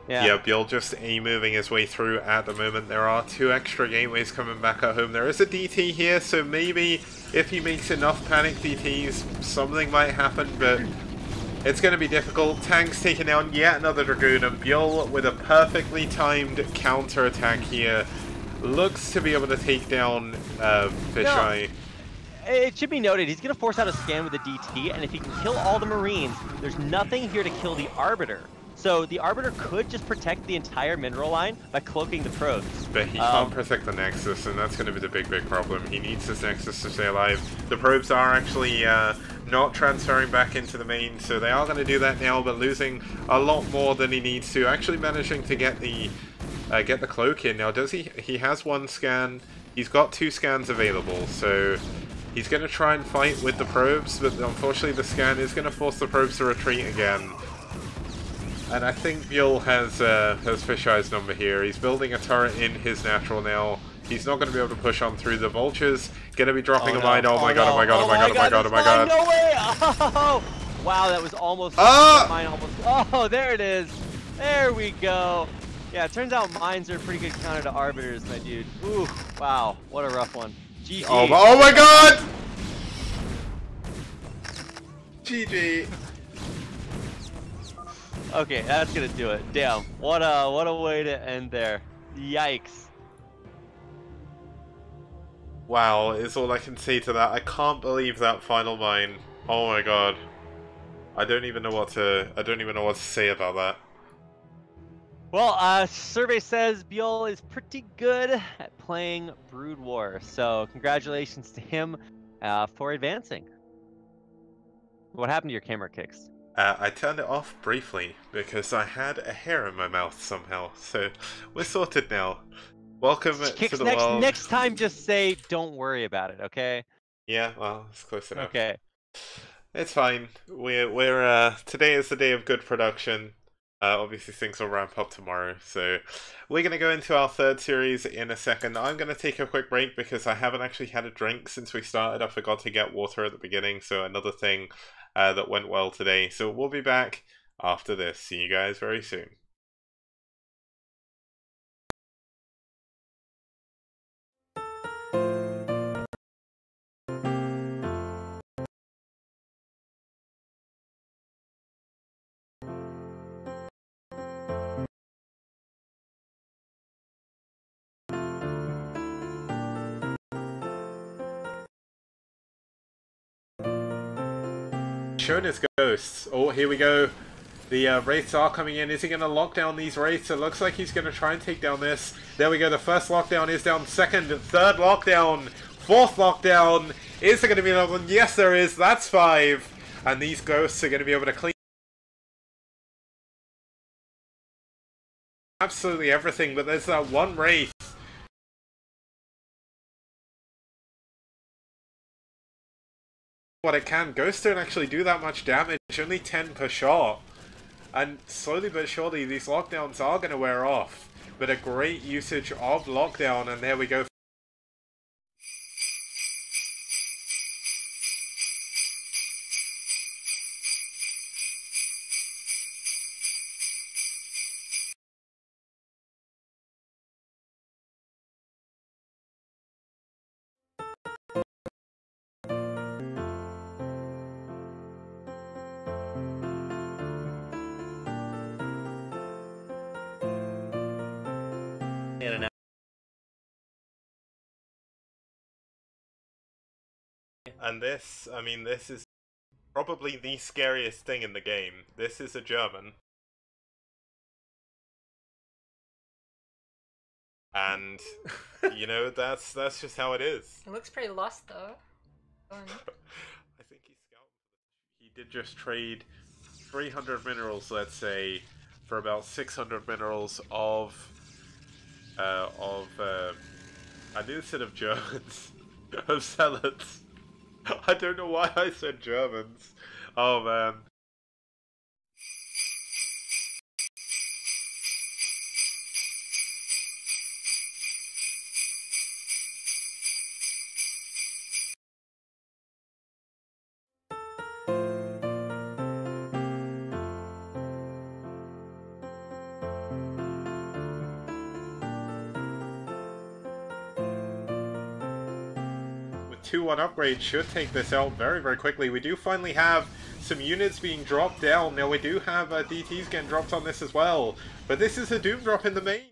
Yeah, Bjorl just A-moving his way through at the moment. There are 2 extra gateways coming back at home. There is a DT here, so maybe if he makes enough panic DTs, something might happen, but It's going to be difficult. Tank's taking down yet another Dragoon, and Bjol with a perfectly timed counter-attack here looks to be able to take down Fisheye. It should be noted, he's going to force out a scan with a DT, and if he can kill all the Marines, there's nothing here to kill the Arbiter. So the Arbiter could just protect the entire mineral line by cloaking the probes. But he can't protect the Nexus, and that's going to be the big problem. He needs his Nexus to stay alive. The probes are actually not transferring back into the main, so they are going to do that now, but losing a lot more than he needs to. Actually managing to get the cloak in. Now, does he? He has one scan. He's got 2 scans available, so he's going to try and fight with the probes, but unfortunately the scan is going to force the probes to retreat again. And I think Bjol has Fisheye's number here. He's building a turret in his natural now. He's not going to be able to push on through the vultures. Going to be dropping a mine. Oh my god, oh my god, oh my god, oh my god, oh my god. No way! Oh! Wow, that was almost... Mine almost... Oh, there it is. There we go. Yeah, it turns out mines are a pretty good counter to Arbiters, my dude. Ooh, wow. What a rough one. GG. Oh my god! GG. Okay, that's gonna do it. Damn, what a way to end there. Yikes. Wow, is all I can say to that. I can't believe that final mine. Oh my god. I don't even know what to say about that. Well, survey says Bjol is pretty good at playing Brood War, so congratulations to him for advancing. What happened to your camera kicks? I turned it off briefly because I had a hair in my mouth somehow, so we're sorted now. Welcome to the world. Next time, just say, don't worry about it, okay? Yeah, well, it's close enough. Okay. It's fine. We're today is the day of good production. Obviously things will ramp up tomorrow, so we're going to go into our 3rd series in a second. I'm going to take a quick break because I haven't actually had a drink since we started. I forgot to get water at the beginning, so another thing that went well today. So we'll be back after this. See you guys very soon. Shown his ghosts. Oh, here we go. The wraiths are coming in. Is he going to lock down these wraiths? It looks like he's going to try and take down this. There we go. The first lockdown is down. Second, third lockdown. Fourth lockdown. Is there going to be another one? Yes, there is. That's 5. And these ghosts are going to be able to clean absolutely everything. But there's that one wraith. What it can. Ghosts don't actually do that much damage, only 10 per shot. And slowly but surely these lockdowns are going to wear off. But a great usage of lockdown, and there we go. And this, I mean, this is probably the scariest thing in the game. This is a German. And, you know, that's just how it is. It looks pretty lost, though. I think he scalped. He did just trade 300 minerals, let's say, for about 600 minerals of I knew instead of Germans, of zealots. I don't know why I said Germans. Oh man. With 2-1 upgrade should take this out very, very quickly. We do finally have some units being dropped down. Now we do have DTs getting dropped on this as well, but this is a Doom drop in the main.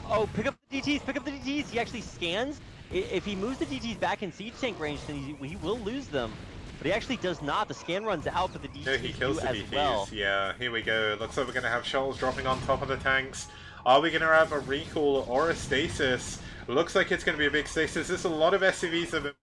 Oh, pick up the DTs, pick up the DTs. He actually scans. If he moves the DTs back in siege tank range, then he will lose them. But he actually does not. The scan runs out, but the DTs no, he kills the DTs. Well. Yeah, here we go. Looks like we're going to have shells dropping on top of the tanks. Are we going to have a recall or a stasis? Looks like it's going to be a big stasis. There's a lot of SCVs of it.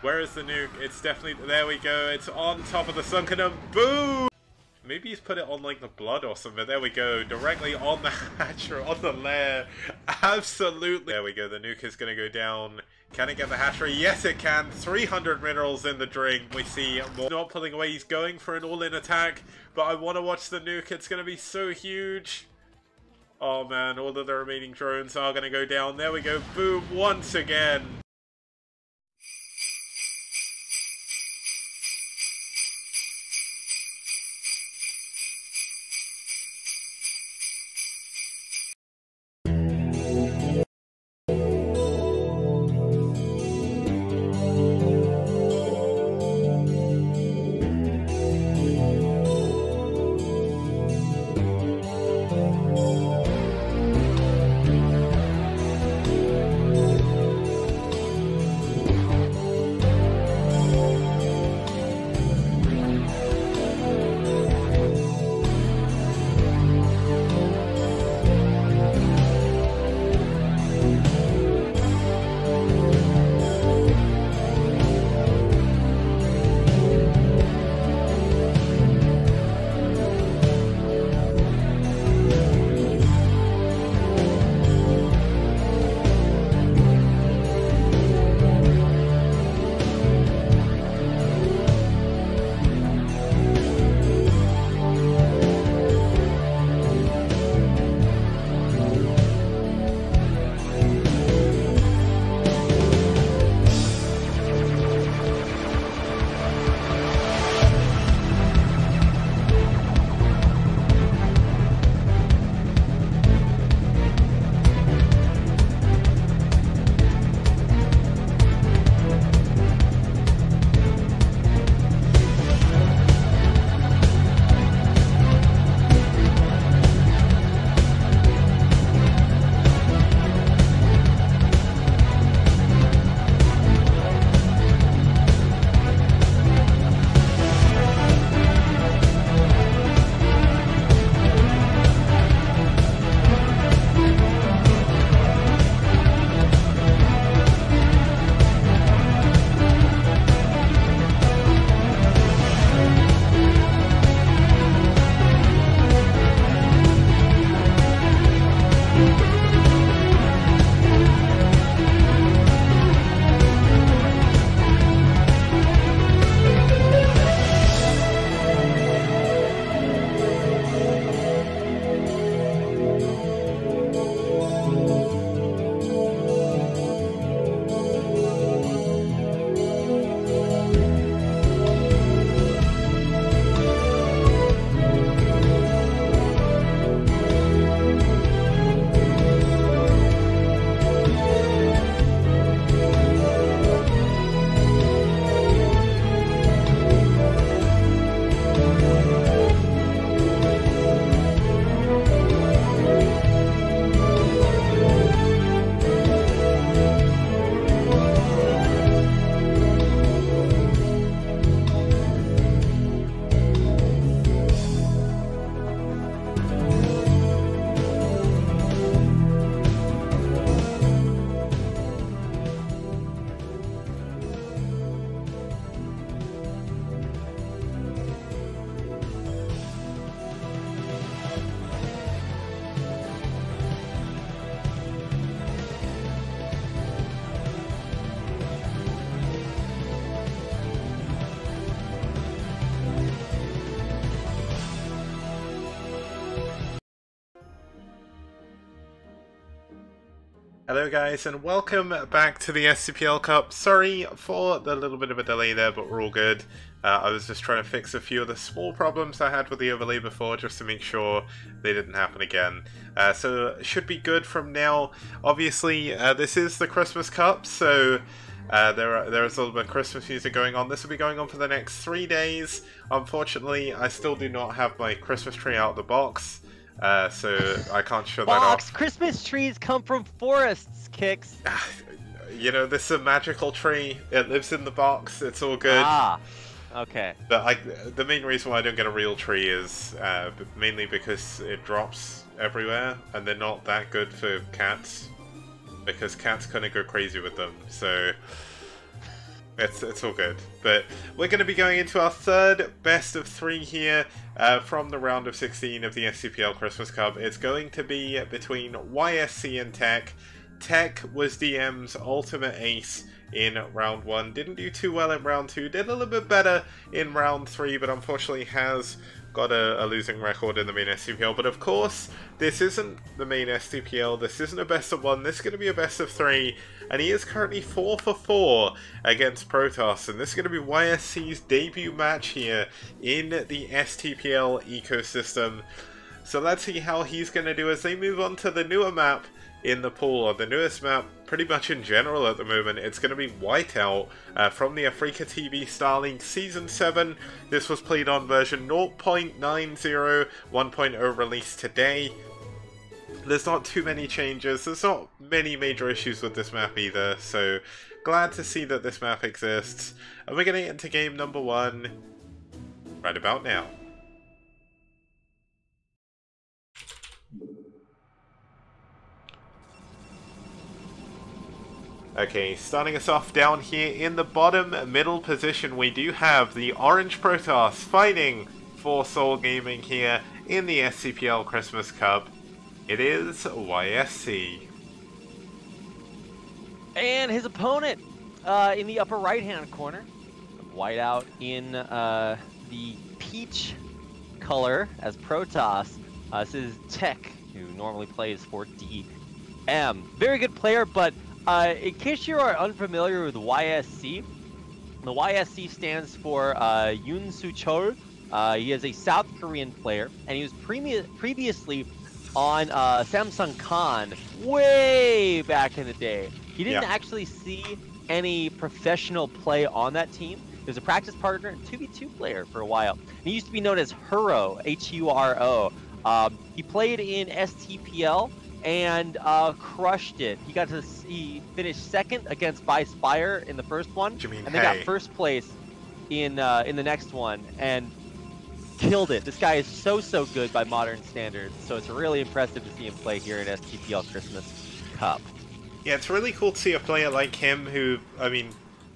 Where is the nuke? It's definitely... There we go. It's on top of the sunken and boom! Maybe he's put it on like the blood or something. There we go. Directly on the hatchery, on the lair. Absolutely. There we go. The nuke is going to go down. Can it get the hatchery? Yes, it can. 300 minerals in the drink. We see more. Not pulling away. He's going for an all-in attack. But I want to watch the nuke. It's going to be so huge. Oh man, all of the remaining drones are going to go down. There we go. Boom. Once again. Hello guys, and welcome back to the STPL Cup. Sorry for the little bit of a delay there, but we're all good. I was just trying to fix a few of the small problems I had with the overlay before, just to make sure they didn't happen again. So it should be good from now. Obviously, this is the Christmas Cup, so there is a little bit of Christmas music going on. This will be going on for the next 3 days. Unfortunately, I still do not have my Christmas tree out of the box. So I can't show that off. Christmas trees come from forests, Kicks. You know, this is a magical tree. It lives in the box. It's all good. Ah, okay. But the main reason why I don't get a real tree is mainly because it drops everywhere, and they're not that good for cats. Because cats kind of go crazy with them. So it's all good. But we're going to be going into our third best of 3 here from the round of 16 of the STPL Christmas Cup. It's going to be between YSC and Tech. Tech was DM's ultimate ace in round 1. Didn't do too well in round 2. Did a little bit better in round 3, but unfortunately has got a losing record in the main STPL. But of course, this isn't the main STPL. This isn't a best of 1. This is going to be a best of 3. And he is currently 4 for 4 against Protoss. And this is going to be YSC's debut match here in the STPL ecosystem. So let's see how he's going to do as they move on to the newer map in the pool, or the newest map pretty much in general at the moment. It's going to be Whiteout from the Africa TV Starlink Season 7. This was played on version 0.90, 1.0 released today. There's not too many changes, there's not many major issues with this map either, so glad to see that this map exists. And we're going to get into game number 1 right about now. Okay, starting us off down here in the bottom middle position, we do have the Orange Protoss fighting for Soul Gaming here in the STPL Christmas Cup. It is YSC. And his opponent in the upper right-hand corner, Whiteout in the peach color as Protoss. This is Tech, who normally plays for DM. Very good player, but in case you are unfamiliar with YSC, the YSC stands for Yoon Soo Chol. He is a South Korean player, and he was previously on Samsung Con way back in the day. He didn't actually see any professional play on that team. He was a practice partner and 2v2 player for a while. And he used to be known as Huro, H-U-R-O. He played in STPL and crushed it. He finished second against By Spire in the first one, and they got first place in the next one and killed it. This guy is so good by modern standards, so it's really impressive to see him play here in STPL Christmas Cup. Yeah, it's really cool to see a player like him who, I mean,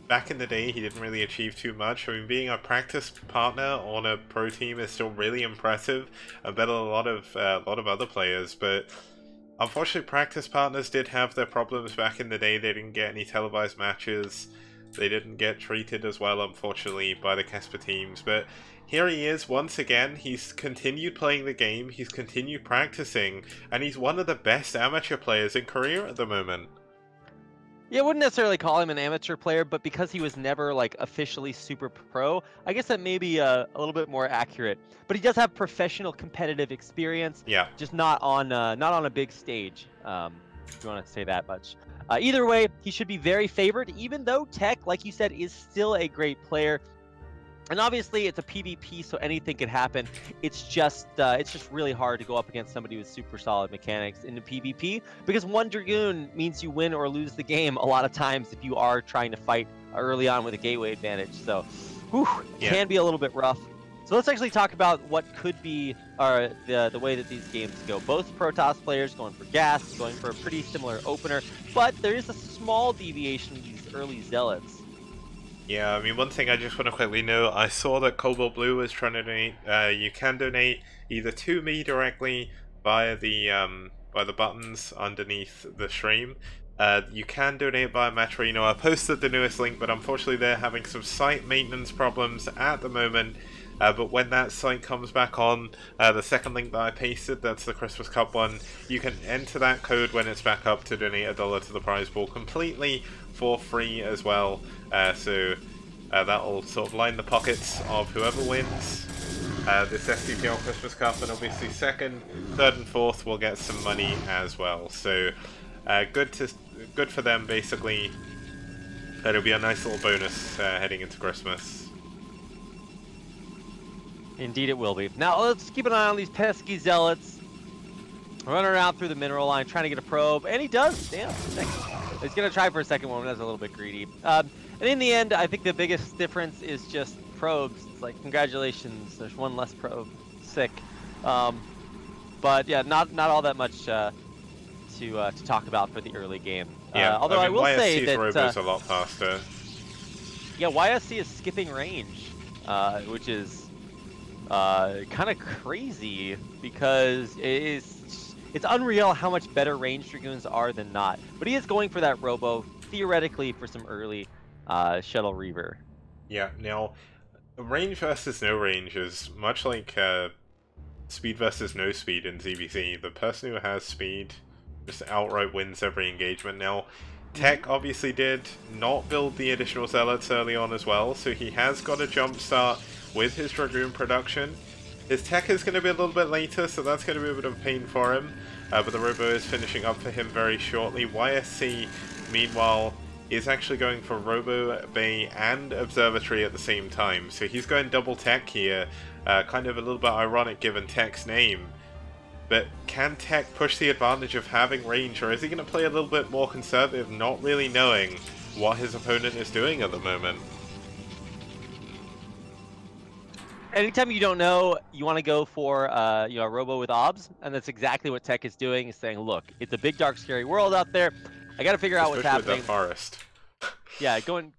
back in the day he didn't really achieve too much. I mean, being a practice partner on a pro team is still really impressive. I bet a lot of other players, but unfortunately, practice partners did have their problems back in the day. They didn't get any televised matches. They didn't get treated as well, unfortunately, by the Casper teams. But here he is once again. He's continued playing the game. He's continued practicing. And he's one of the best amateur players in Korea at the moment. Yeah, I wouldn't necessarily call him an amateur player, but because he was never like officially super pro, I guess that may be a little bit more accurate. But he does have professional competitive experience. Yeah. Just not on a big stage. If you want to say that much. Either way, he should be very favored, even though Tech, like you said, is still a great player. And obviously, it's a PvP, so anything could happen. It's just really hard to go up against somebody with super solid mechanics in the PvP, because one Dragoon means you win or lose the game a lot of times if you are trying to fight early on with a gateway advantage. So, can be a little bit rough. So let's actually talk about what could be the way that these games go. Both Protoss players going for gas, going for a pretty similar opener, but there is a small deviation in these early Zealots. Yeah, I mean, one thing I just want to quickly note, I saw that Cobalt Blue was trying to donate. You can donate either to me directly via the buttons underneath the stream. You can donate via Matrino. I posted the newest link, but unfortunately they're having some site maintenance problems at the moment. but when that site comes back on, the second link that I pasted, that's the Christmas Cup one, you can enter that code when it's back up to donate $1 to the prize pool completely for free as well. So that'll sort of line the pockets of whoever wins this STPL Christmas Cup, and obviously second, third and fourth will get some money as well. So good for them basically. It'll be a nice little bonus heading into Christmas. Indeed it will be. Now let's keep an eye on these pesky zealots. Running around through the mineral line trying to get a probe, and he does. Damn, he's going to try for a second one, but that's a little bit greedy. And in the end, I think the biggest difference is just probes. It's like, congratulations, there's one less probe. Sick. But yeah, not all that much to talk about for the early game. Yeah, although I will say that Robo's a lot faster. Yeah, YSC is skipping range, which is kind of crazy because it's unreal how much better ranged Dragoons are than not. But he is going for that Robo, theoretically, for some early Shuttle Reaver. Yeah, now, range versus no range is much like speed versus no speed in ZVZ. The person who has speed just outright wins every engagement. Now, Tech obviously did not build the additional zealots early on as well, so he has got a jump start with his Dragoon production. His tech is going to be a little bit later, so that's going to be a bit of a pain for him, but the Robo is finishing up for him very shortly. YSC, meanwhile, is actually going for Robo, Bay, and Observatory at the same time, so he's going double tech here, kind of a little bit ironic given Tech's name. But can Tech push the advantage of having range, or is he going to play a little bit more conservative, not really knowing what his opponent is doing at the moment? Anytime you don't know, you want to go for a Robo with obs, and that's exactly what Tech is doing. Is saying, look, it's a big, dark, scary world out there. I got to figure out what's happening. With that forest. Yeah, going.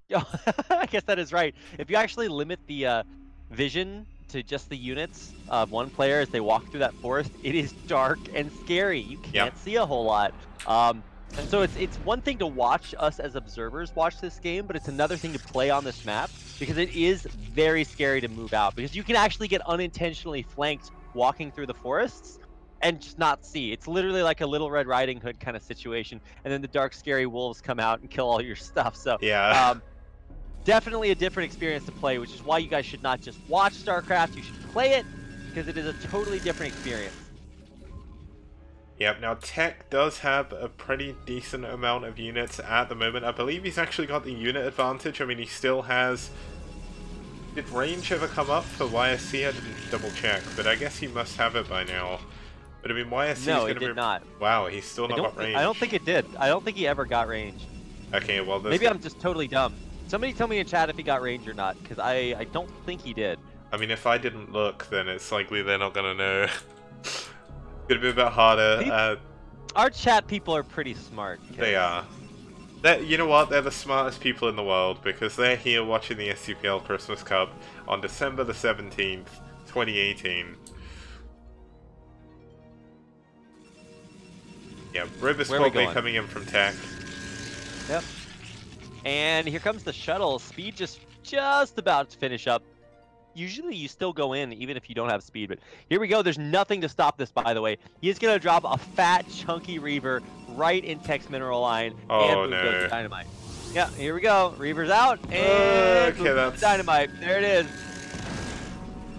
I guess that is right. If you actually limit the vision to just the units of one player as they walk through that forest, it is dark and scary. You can't see a whole lot. And so it's one thing to watch us as observers watch this game, but it's another thing to play on this map, because it is very scary to move out, because you can actually get unintentionally flanked walking through the forests and just not see. It's literally like a Little Red Riding Hood kind of situation, and then the dark scary wolves come out and kill all your stuff. So yeah. Definitely a different experience to play, which is why you guys should not just watch StarCraft, you should play it, because it is a totally different experience. Yep, now Tech does have a pretty decent amount of units at the moment. I believe he's actually got the unit advantage. I mean, he still has... Did range ever come up for YSC? I didn't double check, but I guess he must have it by now. But I mean, YSC is going to be... No, it did not. Wow, he's still not got range. I don't think it did. I don't think he ever got range. Okay, well... Maybe I'm just totally dumb. Somebody tell me in chat if he got range or not, because I don't think he did. I mean, if I didn't look, then it's likely they're not going to know. It's going to be a bit harder. Our chat people are pretty smart. They are. You know what? They're the smartest people in the world, because they're here watching the STPL Christmas Cup on December the 17th, 2018. Yeah, Rivers probably coming in from Tech. Yep. And here comes the shuttle. Speed just about to finish up. Usually you still go in even if you don't have speed, but here we go. There's nothing to stop this, by the way. He's going to drop a fat, chunky Reaver right in Tech's mineral line. Oh, and no. Dynamite. Yeah, here we go. Reaver's out, and okay, that's... Dynamite. There it is.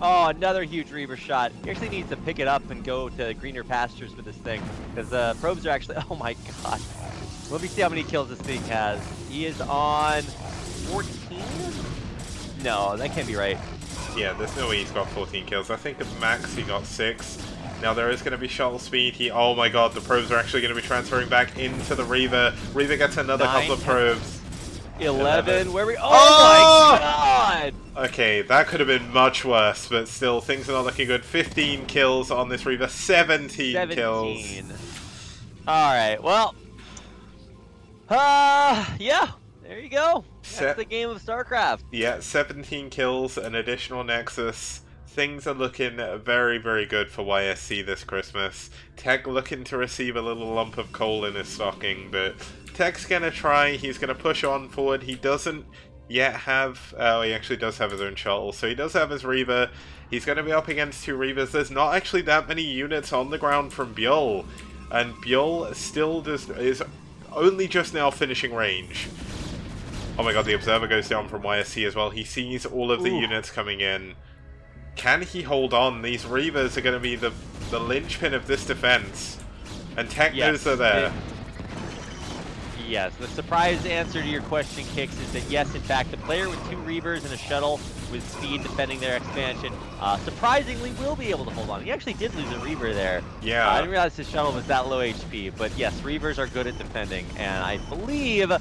Oh, another huge Reaver shot. He actually needs to pick it up and go to greener pastures with this thing, because probes are actually... Oh, my God. Let me see how many kills this thing has. He is on 14? No, that can't be right. Yeah, there's no way he's got 14 kills. I think at max he got 6. Now there is going to be shuttle speed. Oh my god, the probes are actually going to be transferring back into the Reaver. Reaver gets another couple of probes. 11. Where we... Oh my god! Okay, that could have been much worse, but still, things are not looking good. 15 kills on this Reaver. 17 kills. Alright, well... yeah, there you go. That's the game of StarCraft. Yeah, 17 kills, an additional Nexus. Things are looking very, very good for YSC this Christmas. Tech looking to receive a little lump of coal in his stocking, but Tech's gonna try. He's gonna push on forward. He doesn't yet have... Oh, he actually does have his own shuttle, so he does have his Reaver. He's going to be up against 2 Reavers. There's not actually that many units on the ground from Bjol, and Bjol still is only just now finishing range. Oh my god, the Observer goes down from YSC as well. He sees all of the units coming in. Can he hold on? These Reavers are going to be the linchpin of this defense. And Technos are there. Yes, the surprise answer to your question, Kix, is that yes, in fact, the player with 2 Reavers and a shuttle with speed defending their expansion, surprisingly will be able to hold on. He actually did lose a Reaver there. Yeah. I didn't realize his shuttle was that low HP, but yes, Reavers are good at defending, and I believe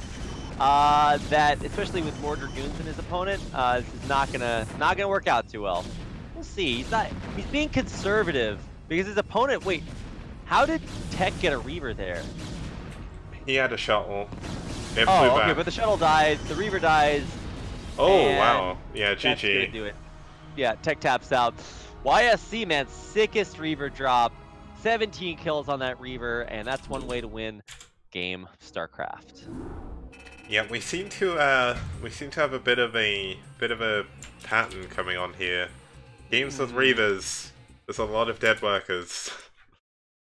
that, especially with more Dragoons than his opponent, this is not gonna work out too well. We'll see. He's being conservative because his opponent. Wait, how did Tech get a Reaver there? He had a shuttle. It oh, flew okay, back. but the shuttle dies, the Reaver dies. Oh, wow. Yeah, GG. That's gonna do it. Yeah, Tech taps out. YSC, man, sickest Reaver drop. 17 kills on that Reaver, and that's one way to win game StarCraft. Yeah, we seem to have a bit of a pattern coming on here. Games with Reavers, there's a lot of dead workers.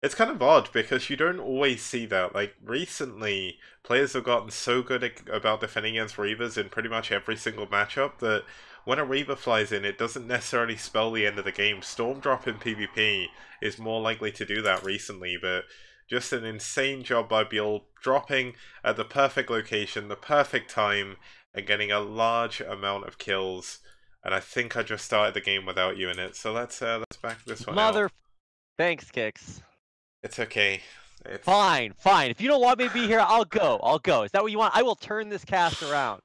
It's kind of odd because you don't always see that. Like, recently, players have gotten so good about defending against Reavers in pretty much every single matchup that when a Reaver flies in, it doesn't necessarily spell the end of the game. Storm Drop in PvP is more likely to do that recently, but just an insane job by Bjol, dropping at the perfect location, the perfect time, and getting a large amount of kills. And I think I just started the game without you in it, so let's back this one out. Thanks, Kix. It's okay. Fine. If you don't want me to be here, I'll go. Is that what you want? I will turn this cast around.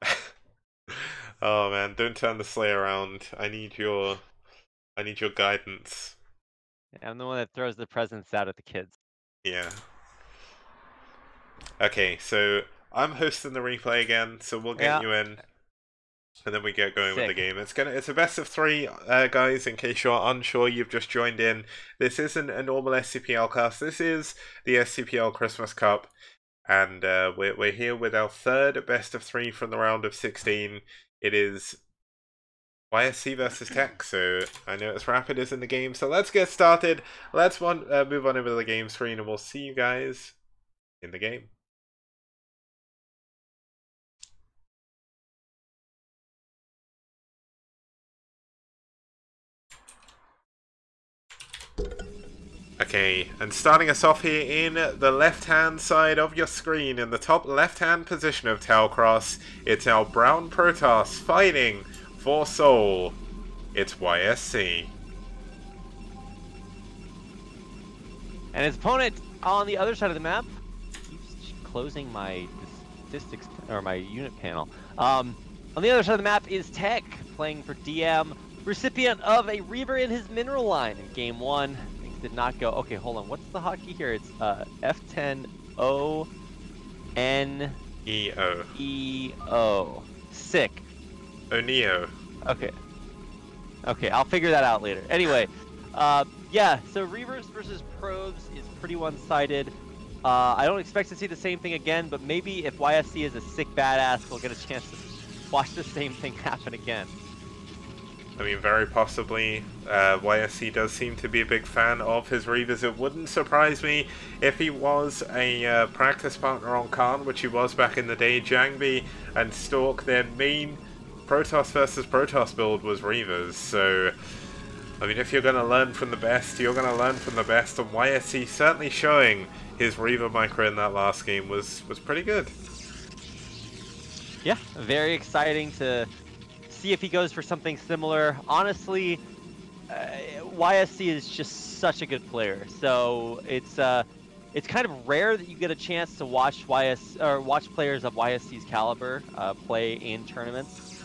Oh man, don't turn the sleigh around. I need your guidance. I'm the one that throws the presents out at the kids. Yeah. Okay, so I'm hosting the replay again, so we'll get you in. And then we get going with the game. It's a best of 3, guys. In case you're unsure, you've just joined in. This isn't a normal STPL cast. This is the STPL Christmas Cup, and we're here with our 3rd best of 3 from the round of 16. It is YSC versus Tech. So I know it's Rapid is in the game. So let's get started. Let's move on over to the game screen, and we'll see you guys in the game. Okay, and starting us off here in the left-hand side of your screen, in the top left-hand position of Tau Cross, it's our brown Protoss fighting for Soul. It's YSC. And his opponent on the other side of the map, keeps closing my statistics, or my unit panel. On the other side of the map is Tech, playing for DM, recipient of a Reaver in his mineral line in game 1. Did not go. Okay, hold on. What's the hotkey here? It's F10 O N E O. E O. Sick. Oneo. Okay. Okay, I'll figure that out later. Anyway, yeah. So Reavers versus Probes is pretty one-sided. I don't expect to see the same thing again, but maybe if YSC is a sick badass, we'll get a chance to watch the same thing happen again. I mean, very possibly. YSC does seem to be a big fan of his Reavers. It wouldn't surprise me if he was a practice partner on Khan, which he was back in the day. Jangbi and Stork, their main Protoss versus Protoss build was Reavers. So, I mean, if you're going to learn from the best, you're going to learn from the best. And YSC certainly showing his Reaver micro in that last game was pretty good. Yeah, very exciting to see if he goes for something similar. Honestly, YSC is just such a good player, so it's kind of rare that you get a chance to watch watch players of YSC's caliber play in tournaments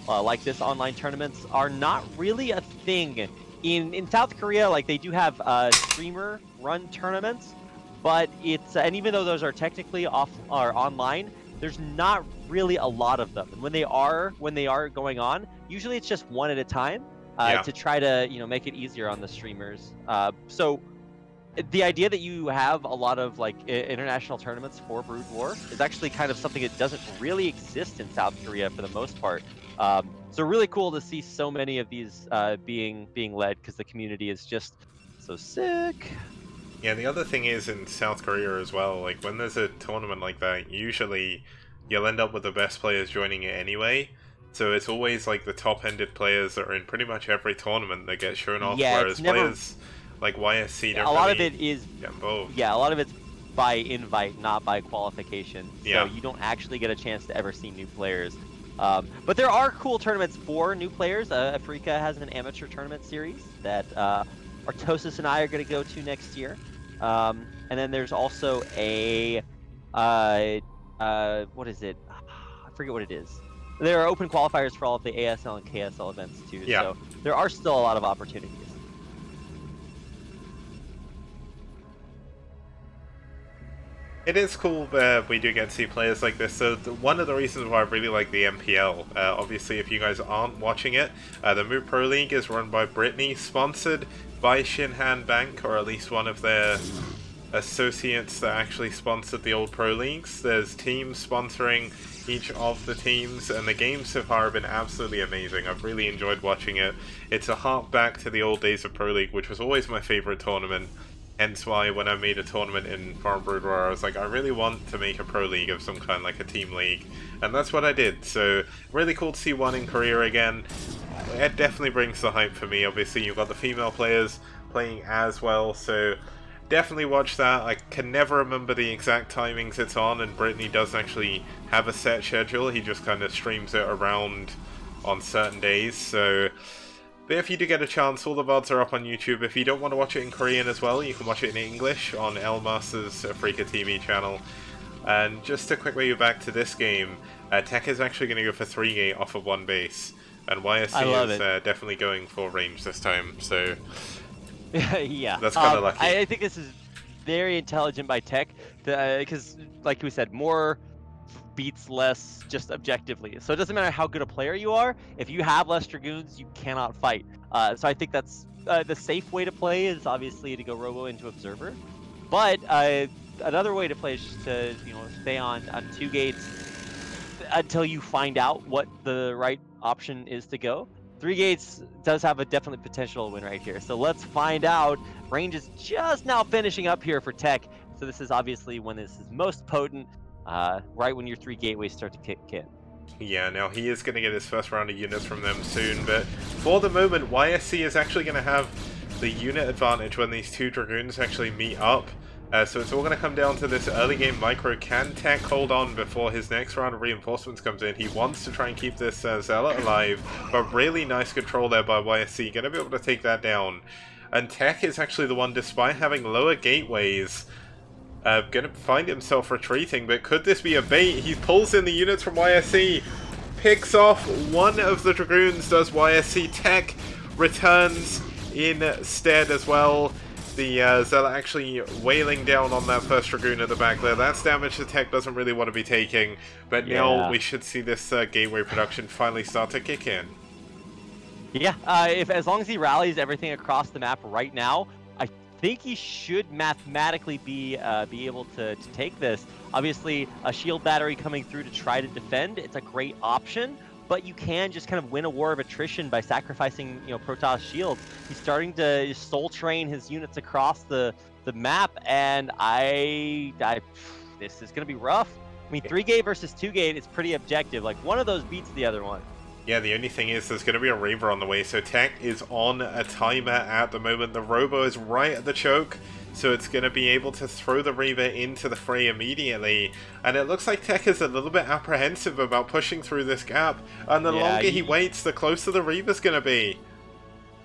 like this. Online tournaments are not really a thing in South Korea. Like, they do have streamer run tournaments, but it's and even though those are technically online, there's not really a lot of them. And when they are going on, usually it's just one at a time to try to make it easier on the streamers. So the idea that you have a lot of like international tournaments for Brood War is actually kind of something that doesn't really exist in South Korea for the most part. So really cool to see so many of these being led, because the community is just so sick. Yeah, the other thing is in South Korea as well, like when there's a tournament like that, usually you'll end up with the best players joining it anyway. So it's always like the top-ended players that are in pretty much every tournament that get shown off, Yeah, whereas players like YSC don't a lot really of it is get involved. Yeah, a lot of it's by invite, not by qualification. So Yeah. you don't actually get a chance to ever see new players. But there are cool tournaments for new players. Afrika has an amateur tournament series that Artosis and I are going to go to next year. And then there's also a what is it? I forget what it is. There are open qualifiers for all of the ASL and KSL events too. Yeah. So there are still a lot of opportunities. It is cool that we do get to see players like this. So one of the reasons why I really like the MPL, obviously if you guys aren't watching it, the Moot Pro League is run by Brittany, sponsored by Shinhan Bank, or at least one of their associates that actually sponsored the old Pro Leagues. There's teams sponsoring each of the teams, and the games so far have been absolutely amazing. I've really enjoyed watching it. It's a hark back to the old days of Pro League, which was always my favourite tournament. Hence why when I made a tournament in Farm Brood War, I was like, I really want to make a Pro League of some kind, like a team league. And that's what I did. So, really cool to see one in Korea again. It definitely brings the hype for me. Obviously, you've got the female players playing as well, so definitely watch that. I can never remember the exact timings it's on, and Brittany does actually have a set schedule. He just kind of streams it around on certain days, so... But if you do get a chance, all the VODs are up on YouTube. If you don't want to watch it in Korean as well, you can watch it in English on Elmas's Afrika TV channel. And just to quickly go back to this game, Tech is actually going to go for 3-gate off of one base. And YSC is definitely going for range this time, so... Yeah. That's kind of lucky. I think this is very intelligent by Tech, because, like we said, more beats less just objectively. So it doesn't matter how good a player you are, if you have less Dragoons, you cannot fight. So I think that's the safe way to play is obviously to go Robo into Observer. But another way to play is just to stay on 2 gates until you find out what the right option is to go. 3 gates does have a definite potential win right here. So let's find out. Range is just now finishing up here for Tech. So this is obviously when this is most potent. Right when your 3 gateways start to kick in. Yeah, now he is going to get his first round of units from them soon, but for the moment, YSC is actually going to have the unit advantage when these 2 Dragoons actually meet up. So it's all going to come down to this early game micro. Can Tech hold on before his next round of reinforcements comes in? He wants to try and keep this Zealot alive, but really nice control there by YSC. Going to be able to take that down. And Tech is actually the one, despite having lower gateways, gonna find himself retreating, but could this be a bait? He pulls in the units from YSC, picks off one of the Dragoons, does YSC. Tech returns instead as well. The Zealot actually wailing down on that first Dragoon at the back there. That's damage that Tech doesn't really want to be taking, but now we should see this gateway production finally start to kick in. Yeah, as long as he rallies everything across the map right now, I think he should mathematically be able to take this. Obviously, a shield battery coming through to try to defend, it's a great option, but you can just kind of win a war of attrition by sacrificing, Protoss shields. He's starting to soul train his units across the map, and this is going to be rough. I mean, 3-gate versus 2-gate is pretty objective. Like, one of those beats the other one. Yeah, the only thing is there's going to be a Reaver on the way, so Tech is on a timer at the moment. The Robo is right at the choke, so it's going to be able to throw the Reaver into the fray immediately. And it looks like Tech is a little bit apprehensive about pushing through this gap, and the longer he waits, the closer the Reaver's going to be.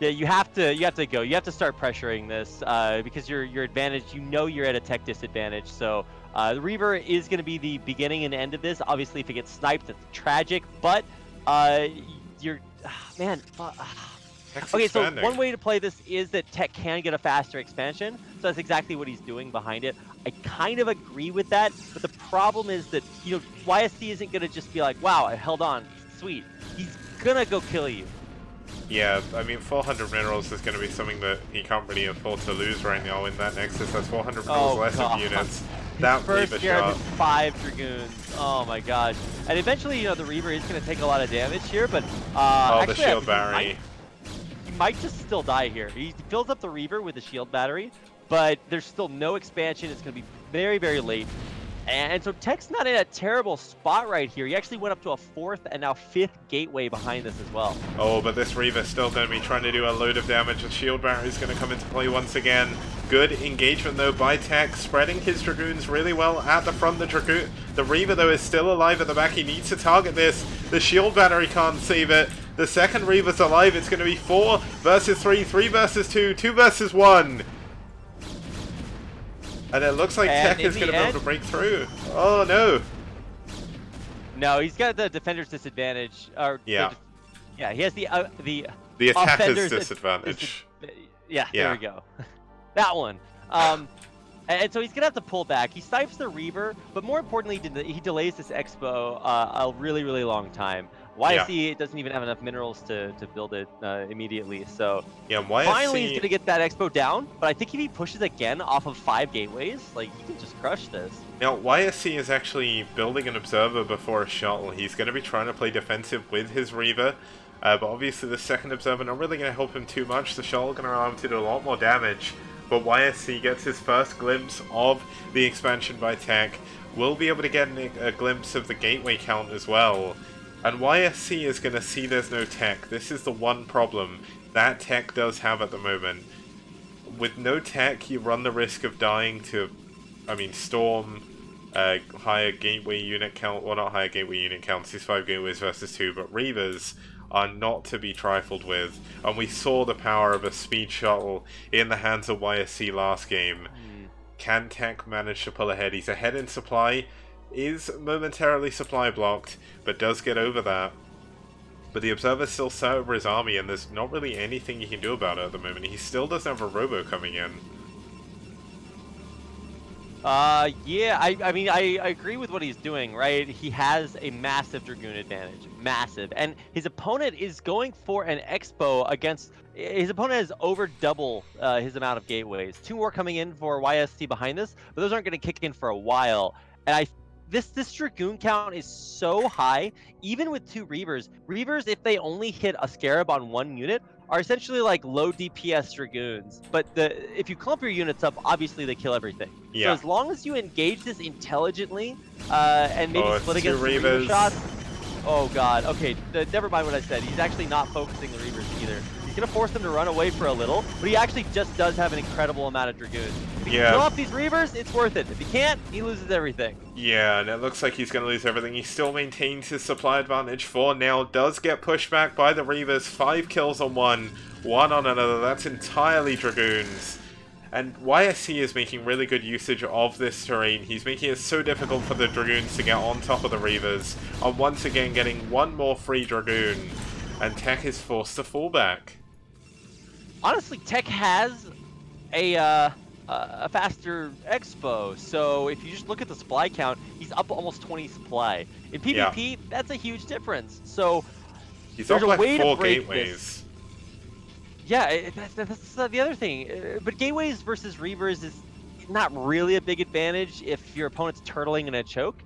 Yeah, you have to go. You have to start pressuring this because your advantage, you're at a Tech disadvantage. So the Reaver is going to be the beginning and end of this. Obviously, if it gets sniped, it's tragic, but man. Okay, so one way to play this is that Tech can get a faster expansion, so that's exactly what he's doing behind it. I kind of agree with that, but the problem is that, YSC isn't going to just be like, wow, I held on, sweet. He's going to go kill you. Yeah, I mean, 400 minerals is going to be something that he can't really afford to lose right now in that Nexus. That's 400 minerals less of units. That first Reaver Scarab shot. is 5 Dragoons. Oh my gosh. And eventually, you know, the Reaver is going to take a lot of damage here, but Oh, actually, the shield battery. He might just still die here. He fills up the Reaver with the shield battery, but there's still no expansion. It's going to be very, very late. And so Tech's not in a terrible spot right here. He actually went up to a 4th and now 5th gateway behind this as well. Oh, but this Reaver's still going to be trying to do a load of damage. The shield barrier is going to come into play once again. Good engagement though by Tech, spreading his Dragoons really well at the front. The Reaver though is still alive at the back. He needs to target this. The shield battery can't save it. The second Reaver's alive. It's going to be 4 versus 3, 3 versus 2, 2 versus 1. And it looks like Tech is going to be able to break through. Oh no! No, he's got the defender's disadvantage. Yeah. Yeah, he has the attacker's disadvantage. Yeah, there we go. That one. And so he's going to have to pull back. He snipes the Reaver, but more importantly, he delays this Expo a really, really long time. YSC doesn't even have enough minerals to build it immediately, so yeah, YSC... finally he's going to get that Expo down, but I think if he pushes again off of 5 gateways, like, he can just crush this. Now, YSC is actually building an Observer before a shuttle. He's going to be trying to play defensive with his Reaver, but obviously the second Observer not really going to help him too much. The shuttle going to allow him to do a lot more damage, but YSC gets his first glimpse of the expansion by Tech. We'll be able to get a glimpse of the gateway count as well. And YSC is going to see there's no Tech. This is the one problem that Tech does have at the moment. With no Tech, you run the risk of dying to, I mean, Storm, higher gateway unit count, well, not higher gateway unit counts, these 5 gateways versus 2, but Reavers are not to be trifled with. And we saw the power of a speed shuttle in the hands of YSC last game. Can Tech manage to pull ahead? He's ahead in supply. Is momentarily supply blocked, but does get over that. But the Observer's still set over his army, and there's not really anything he can do about it at the moment. He still doesn't have a Robo coming in. Yeah, I mean, I agree with what he's doing, right? He has a massive Dragoon advantage. Massive. And his opponent is going for an Expo against... His opponent has over double his amount of gateways. 2 more coming in for YSC behind this, but those aren't going to kick in for a while. And this Dragoon count is so high, even with 2 Reavers. Reavers, if they only hit a Scarab on 1 unit, are essentially like low DPS Dragoons. But if you clump your units up, obviously they kill everything. Yeah. So as long as you engage this intelligently, and maybe split against the Reaver shots. Oh god, okay, never mind what I said. He's actually not focusing the Reavers either. He's going to force them to run away for a little, but he actually just does have an incredible amount of Dragoons. If he can kill off these Reavers, it's worth it. If he can't, he loses everything. Yeah, and it looks like he's going to lose everything. He still maintains his supply advantage. 4 now does get pushed back by the Reavers. 5 kills on 1, 1 on another. That's entirely Dragoons. And YSC is making really good usage of this terrain. He's making it so difficult for the Dragoons to get on top of the Reavers. And once again getting 1 more free Dragoon. And Tech is forced to fall back. Honestly, Tech has a faster Expo, so if you just look at the supply count, he's up almost 20 supply. In PvP, that's a huge difference. So he's there's up like a way 4 to break gateways. This. Yeah, that's the other thing. But gateways versus Reavers is not really a big advantage if your opponent's turtling in a choke.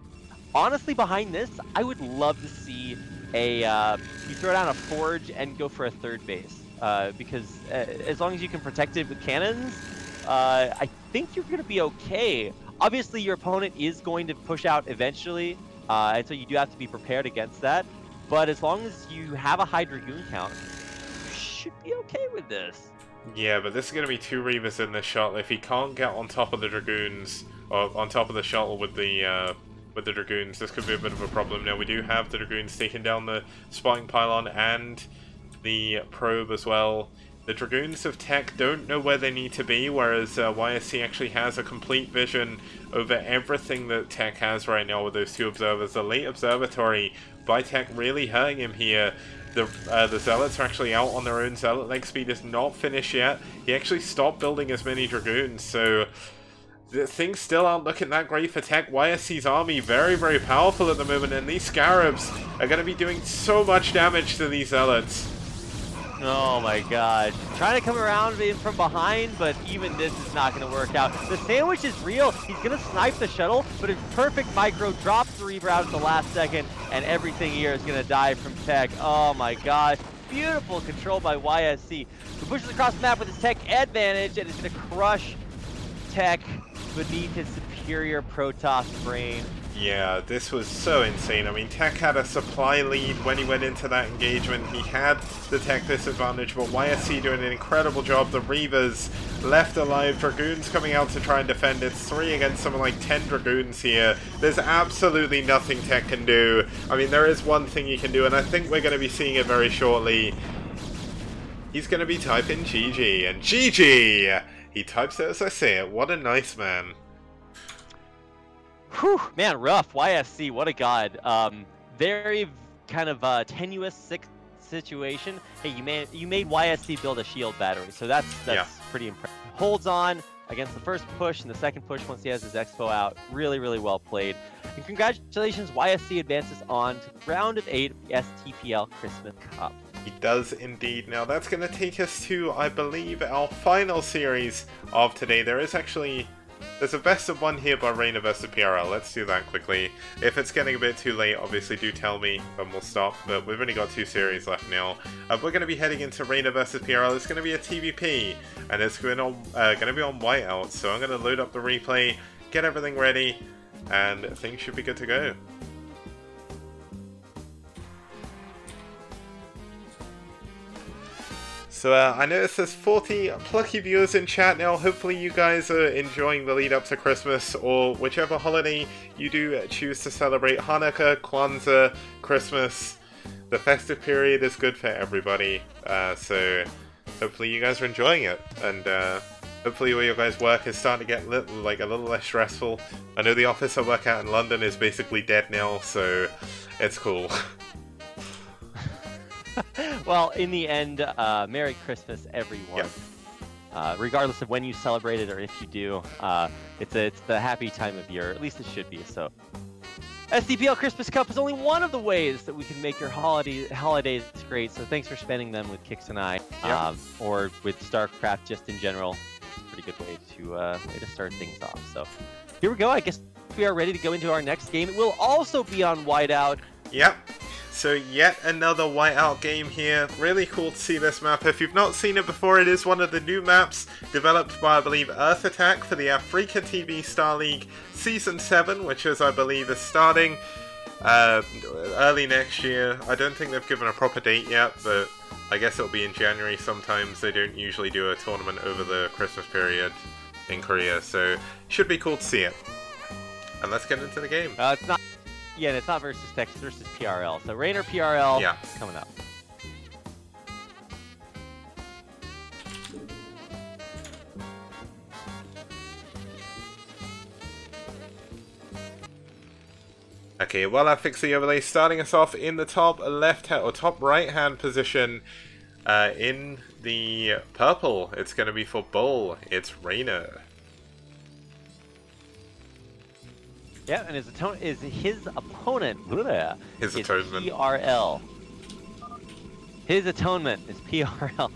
Honestly, behind this, I would love to see you throw down a Forge and go for a 3rd base. Because as long as you can protect it with cannons, I think you're going to be okay. Obviously, your opponent is going to push out eventually, and so you do have to be prepared against that. But as long as you have a high Dragoon count, you should be okay with this. Yeah, but this is going to be 2 Reavers in this shuttle. If he can't get on top of the Dragoons, or on top of the shuttle with the Dragoons, this could be a bit of a problem. Now, we do have the Dragoons taking down the spotting pylon and the probe as well. The Dragoons of Tech don't know where they need to be, whereas YSC actually has a complete vision over everything that Tech has right now with those 2 observers. The late observatory by Tech really hurting him here. The Zealots are actually out on their own. Zealot leg speed is not finished yet. He actually stopped building as many Dragoons, so things still aren't looking that great for Tech. YSC's army very, very powerful at the moment, and these Scarabs are going to be doing so much damage to these Zealots. Oh my gosh. Trying to come around in from behind, but even this is not going to work out. The sandwich is real. He's going to snipe the shuttle, but a perfect micro drops the Reaver out at the last second, and everything here is going to die from Tech. Oh my gosh. Beautiful control by YSC. He pushes across the map with his Tech advantage, and is going to crush Tech beneath his superior Protoss brain. Yeah, this was so insane. I mean, Tech had a supply lead when he went into that engagement. He had the Tech disadvantage, but YSC doing an incredible job. The Reavers left alive. Dragoons coming out to try and defend. It's 3 against something like 10 Dragoons here. There's absolutely nothing Tech can do. I mean, there is one thing he can do, and I think we're going to be seeing it very shortly. He's going to be typing GG, and GG! He types it as I say it. What a nice man. Whew, man, rough. YSC, what a god. Very kind of tenuous situation. Hey, you made YSC build a shield battery, so that's pretty impressive. Holds on against the first push and the second push once he has his expo out. Really, really well played. And congratulations, YSC advances on to the round of 8 of the STPL Christmas Cup. He does indeed. Now that's going to take us to, I believe, our final series of today. There's a best of 1 here by Reina versus PRL. Let's do that quickly. If it's getting a bit too late, obviously do tell me and we'll stop. But we've only got 2 series left now. We're going to be heading into Reina versus PRL. It's going to be a TVP, and it's going to be on Whiteout. So I'm going to load up the replay, get everything ready, and things should be good to go. So I noticed there's 40 plucky viewers in chat now. Hopefully you guys are enjoying the lead up to Christmas, or whichever holiday you do choose to celebrate. Hanukkah, Kwanzaa, Christmas. The festive period is good for everybody. So hopefully you guys are enjoying it. And hopefully where your guys' work is starting to get a little less stressful. I know the office I work at in London is basically dead now, so it's cool. Well, in the end, Merry Christmas, everyone. Yep. Regardless of when you celebrate it or if you do, it's the happy time of year. At least it should be. So, STPL Christmas Cup is only one of the ways that we can make your holidays great. So thanks for spending them with Kix and I, yep. Or with StarCraft just in general. Pretty good way to start things off. So here we go. I guess we are ready to go into our next game. It will also be on Whiteout. Yep. So yet another Whiteout game here. Really cool to see this map. If you've not seen it before, it is one of the new maps developed by, I believe, Earth Attack for the Africa TV Star League Season 7, which is, I believe, is starting early next year. I don't think they've given a proper date yet, but I guess it'll be in January. Sometimes they don't usually do a tournament over the Christmas period in Korea, so it should be cool to see it. And let's get into the game. It's not. Yeah, and it's not versus Tech, it's versus PRL. So Rainer PRL coming up. Okay, well, I fixed the overlay, starting us off in the top left or top right hand position in the purple. It's going to be for Bull. It's Rainer. Yeah, and his opponent is PRL. His atonement is PRL.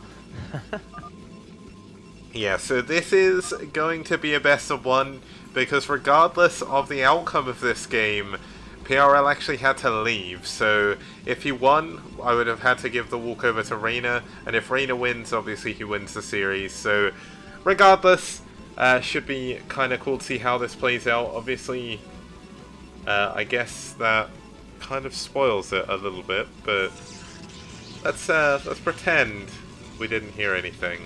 Yeah, so this is going to be a best of 1 because regardless of the outcome of this game, PRL actually had to leave. So if he won, I would have had to give the walkover to Rainer, and if Rainer wins, obviously he wins the series. So regardless, should be kind of cool to see how this plays out. Obviously, I guess that kind of spoils it a little bit, but let's pretend we didn't hear anything.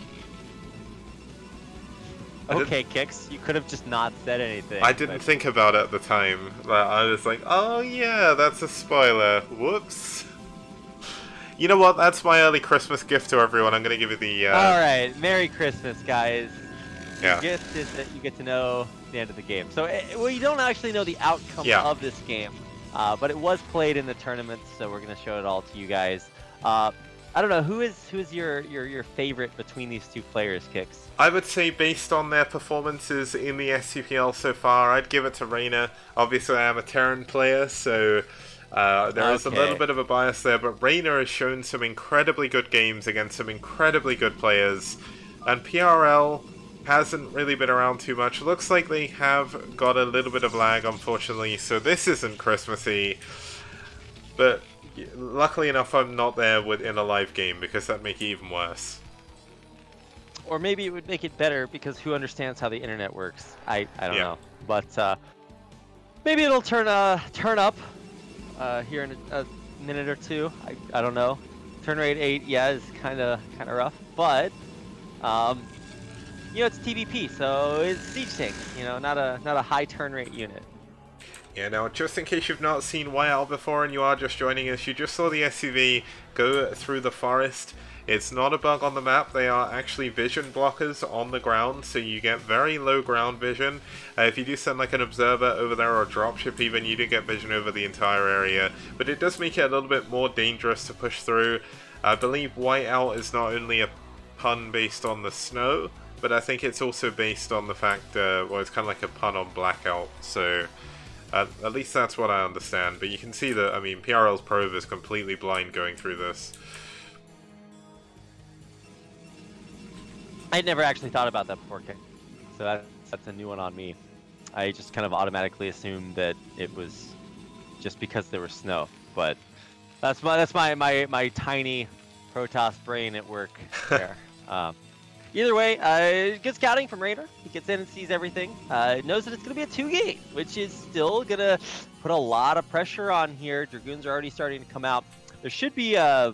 Okay, Kix, you could have just not said anything. I didn't think about it at the time. I was like, oh yeah, that's a spoiler. Whoops. You know what? That's my early Christmas gift to everyone. I'm going to give you the... Alright, Merry Christmas, guys. Yeah. You get to know the end of the game. So, well, you don't actually know the outcome of this game, but it was played in the tournament, so we're going to show it all to you guys. I don't know, who is your favorite between these two players, Kix? I would say based on their performances in the STPL so far, I'd give it to Rainer. Obviously, I am a Terran player, so There is a little bit of a bias there, but Reina has shown some incredibly good games against some incredibly good players, and PRL hasn't really been around too much. Looks like they have got a little bit of lag, unfortunately, so this isn't Christmassy. But luckily enough, I'm not there in a live game, because that'd make it even worse. Or maybe it would make it better, because who understands how the internet works? I don't know. But maybe it'll turn up here in a minute or two. I don't know. Turn rate 8, yeah, is kind of rough, but you know, it's TVP, so it's siege tank. You know, not a high turn rate unit. Yeah, now, just in case you've not seen Whiteout before and you are just joining us, you just saw the SUV go through the forest. It's not a bug on the map, they are actually vision blockers on the ground, so you get very low ground vision. If you do send like an observer over there or a dropship even, you do get vision over the entire area, but it does make it a little bit more dangerous to push through. I believe Whiteout is not only a pun based on the snow, but I think it's also based on the fact, well, it's kind of like a pun on blackout, so at least that's what I understand. But you can see that, I mean, PRL's probe is completely blind going through this. I'd never actually thought about that before, so that's a new one on me. I just kind of automatically assumed that it was just because there was snow, but that's my tiny Protoss brain at work there. Either way, good scouting from Raider. He gets in and sees everything. Knows that it's going to be a 2-gate, which is still going to put a lot of pressure on here. Dragoons are already starting to come out. There should be a...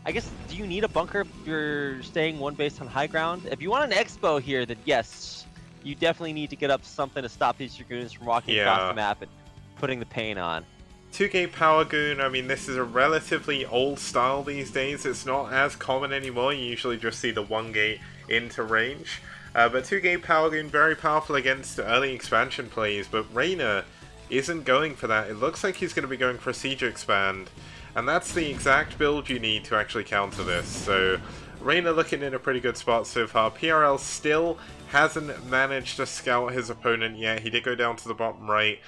I guess, do you need a bunker if you're staying one base on high ground? If you want an expo here, then yes, you definitely need to get up something to stop these Dragoons from walking across the map and putting the pain on. 2-gate Power Goon, I mean, this is a relatively old style these days. It's not as common anymore. You usually just see the 1-gate into range. But 2-gate Power Goon, very powerful against early expansion plays, but Reina isn't going for that. It looks like he's going to be going for a Siege Expand, and that's the exact build you need to actually counter this. So Reina looking in a pretty good spot so far. PRL still hasn't managed to scout his opponent yet. He did go down to the bottom right,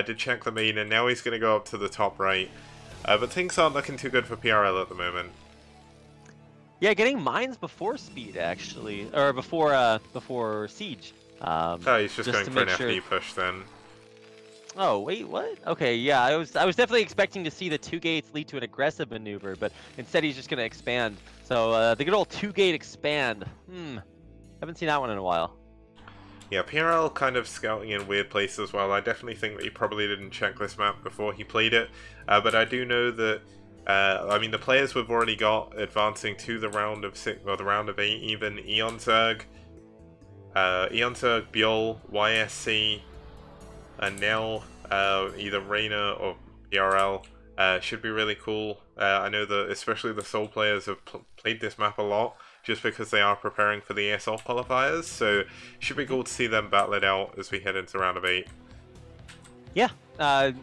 did check the main, and now he's going to go up to the top right. But things aren't looking too good for PRL at the moment. Yeah, getting mines before speed, actually, or before siege. Oh, he's just going for an FD push then. Oh wait, what? Okay, yeah, I was definitely expecting to see the 2 gates lead to an aggressive maneuver, but instead he's just going to expand. So the good old 2-gate expand. Haven't seen that one in a while. Yeah, PRL kind of scouting in weird places as well. I definitely think that he probably didn't check this map before he played it, but I do know that. I mean, the players we've already got advancing to the round of 6, or the round of 8, even Eonzerg, Bjol, YSC, and now either Reina or PRL should be really cool. I know that especially the Soul players have played this map a lot, just because they are preparing for the ESL qualifiers, so it should be cool to see them battle it out as we head into round of 8. Yeah, I'm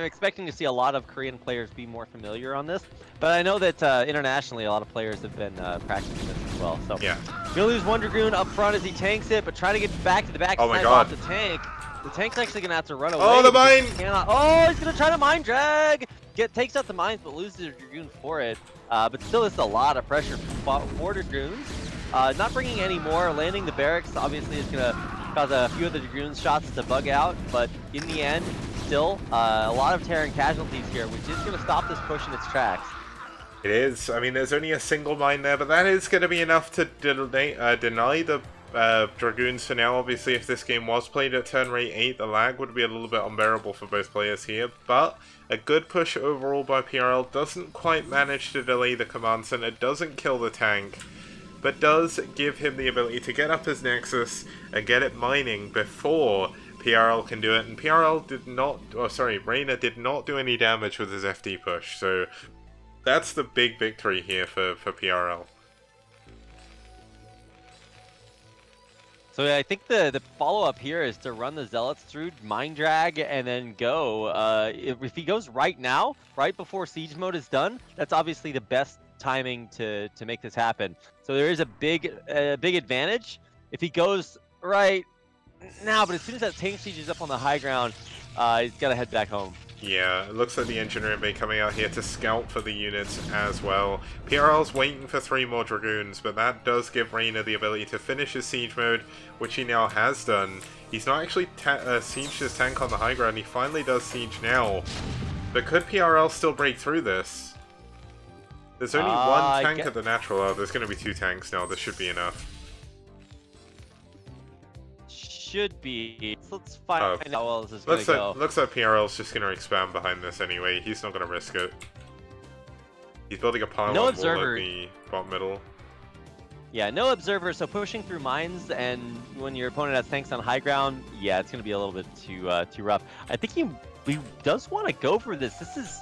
expecting to see a lot of Korean players be more familiar on this, but I know that internationally a lot of players have been practicing this as well. So yeah, you're gonna lose one Dragoon up front as he tanks it, but trying to get back to the back. Oh my god! Off the tank. The tank's actually gonna have to run away. Oh, the mine! Oh, he's gonna try to mine drag. Takes out the mines, but loses a Dragoon for it. But still, it's a lot of pressure for Dragoons. Not bringing any more. Landing the barracks obviously is gonna cause a few of the Dragoon shots to bug out, but in the end, still a lot of Terran casualties here, which is gonna stop this push in its tracks. It is. I mean, there's only a single mine there, but that is going to be enough to deny the Dragoons for now. Obviously, if this game was played at turn rate 8, the lag would be a little bit unbearable for both players here, but a good push overall by PRL doesn't quite manage to delay the command center, doesn't kill the tank, but does give him the ability to get up his Nexus and get it mining before PRL can do it, and PRL did not, Reina did not do any damage with his FD push, so that's the big victory here for PRL. So I think the follow-up here is to run the Zealots through Mine Drag and then go. If he goes right now, right before Siege Mode is done, that's obviously the best timing to make this happen. So there is a big advantage if he goes right now, but as soon as that tank siege is up on the high ground, he's got to head back home. Yeah, it looks like the engineer may be coming out here to scout for the units as well. PRL's waiting for 3 more Dragoons, but that does give Reyna the ability to finish his siege mode, which he now has done. He's not actually sieged his tank on the high ground, he finally does siege now. But could PRL still break through this? There's only one tank at the natural. Oh, there's going to be 2 tanks now, this should be enough. Should be. Let's find out how well this is going to go. Looks like PRL's just going to expand behind this anyway. He's not going to risk it. He's building a pylon wall at the bottom middle. Yeah, no observer, so pushing through mines, and when your opponent has tanks on high ground, yeah, it's going to be a little bit too rough. I think he does want to go for this. This is...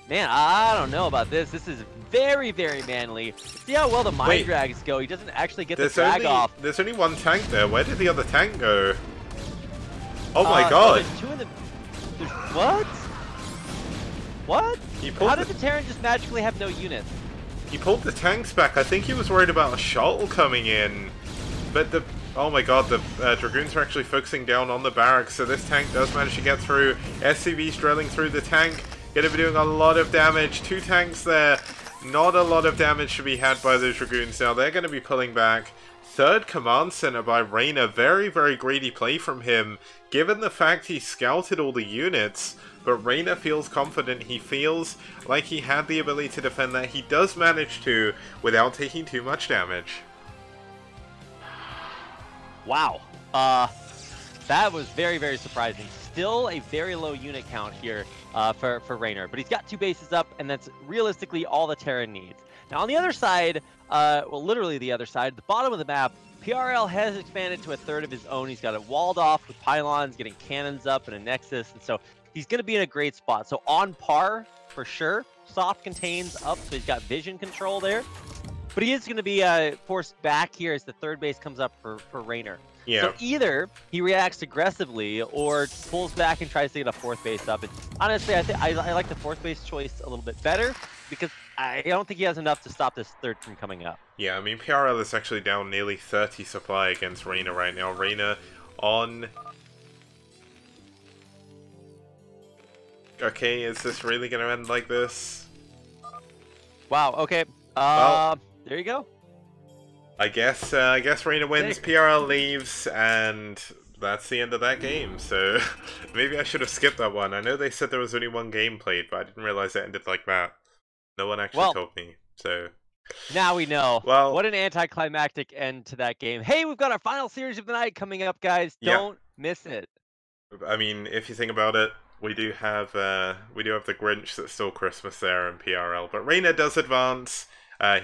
Man, I don't know about this. This is very, very manly. See how well the mine drags go. He doesn't actually get the drag off. There's only one tank there. Where did the other tank go? Oh my god! There's 2 in the... What? What? How did the Terran just magically have no units? He pulled the tanks back. I think he was worried about a shuttle coming in. But the... Oh my god, the Dragoons are actually focusing down on the barracks, so this tank does manage to get through. SCV's drilling through the tank. Gonna be doing a lot of damage. 2 tanks there. Not a lot of damage to be had by the Dragoons now. They're gonna be pulling back. 3rd command center by Reyna. Very, very greedy play from him, given the fact he scouted all the units. But Reyna feels confident. He feels like he had the ability to defend that. He does manage to, without taking too much damage. Wow. That was very, very surprising. Still a very low unit count here for Reyna, but he's got 2 bases up, and that's realistically all the Terran needs. Now on the other side, well, literally the other side, the bottom of the map, PRL has expanded to a 3rd of his own. He's got it walled off with pylons, getting cannons up and a nexus, and so he's going to be in a great spot. So on par for sure. Soft contains up, so he's got vision control there. But he is going to be forced back here as the 3rd base comes up for Reyna. Yeah. So either he reacts aggressively or pulls back and tries to get a 4th base up. And honestly, I like the 4th base choice a little bit better because I don't think he has enough to stop this 3rd from coming up. Yeah, I mean, PRL is actually down nearly 30 supply against Reyna right now. Reyna on... Okay, is this really going to end like this? Wow, okay. Well, there you go. I guess Reyna wins, PRL leaves, and that's the end of that game. So maybe I should have skipped that one. I know they said there was only 1 game played, but I didn't realize it ended like that. No one actually told me, so... Now we know. Well, what an anticlimactic end to that game. Hey, we've got our final series of the night coming up, guys. Don't miss it. I mean, if you think about it, we do have the Grinch that stole Christmas there in PRL, but Reyna does advance.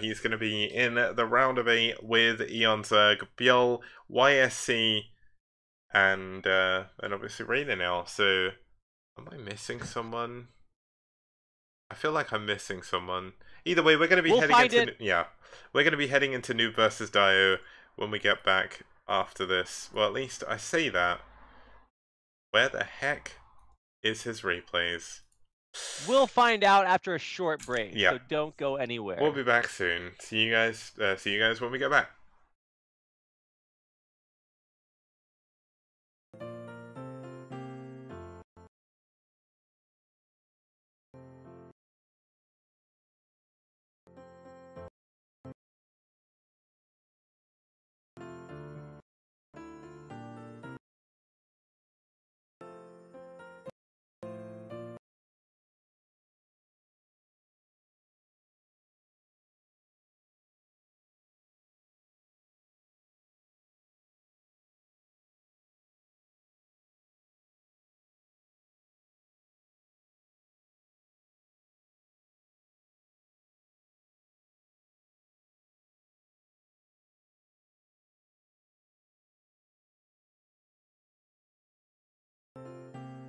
He's going to be in the round of 8 with Eon Zerg, Bjol, YSC, and obviously Reyna now. So, am I missing someone? I feel like I'm missing someone. Either way, we're going to be we're going to be heading into Noob versus Dio when we get back after this. Well, at least I say that. Where the heck is his replays? We'll find out after a short break. Yeah. So don't go anywhere. We'll be back soon. See you guys when we get back.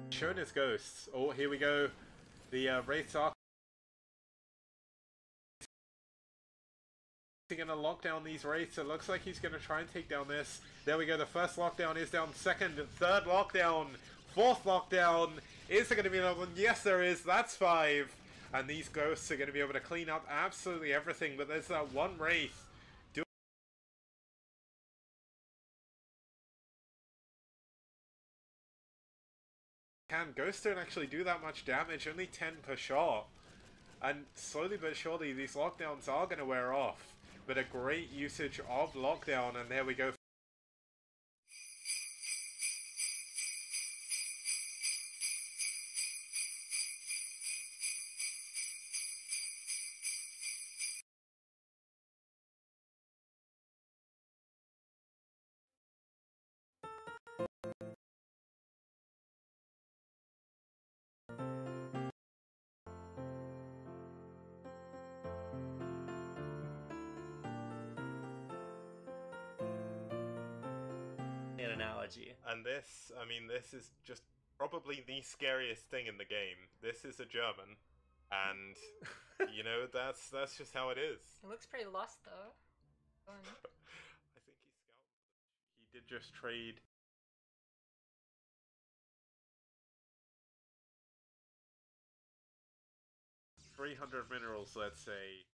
Showing his ghosts. Oh, here we go. The Wraiths are going to lock down these Wraiths. It looks like he's going to try and take down this. There we go. The first lockdown is down. 2nd and 3rd lockdown. 4th lockdown. Is there going to be another one? Yes, there is. That's 5. And these ghosts are going to be able to clean up absolutely everything. But there's that one Wraith. can. Ghosts don't actually do that much damage, only 10 per shot. And slowly but surely, these lockdowns are going to wear off. But a great usage of lockdown, and there we go. Analogy. And this, I mean, this is just probably the scariest thing in the game. This is a German, and you know that's just how it is. It looks pretty lost though. I think he scouted. He did just trade. $300 minerals, let's say.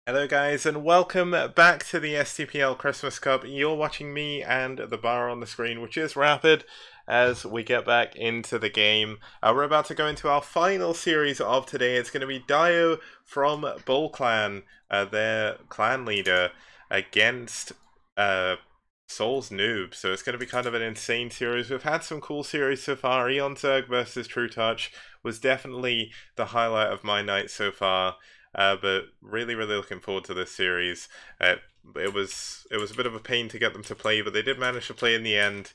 Hello guys, and welcome back to the STPL Christmas Cup. You're watching me and the bar on the screen, which is Rapid, as we get back into the game. We're about to go into our final series of today. It's going to be Dio from Bull Clan, their clan leader, against Soul's Noob. So it's going to be kind of an insane series. We've had some cool series so far. Eon Zerg versus True Touch was definitely the highlight of my night so far. But really looking forward to this series. It was a bit of a pain to get them to play, but they did manage to play in the end,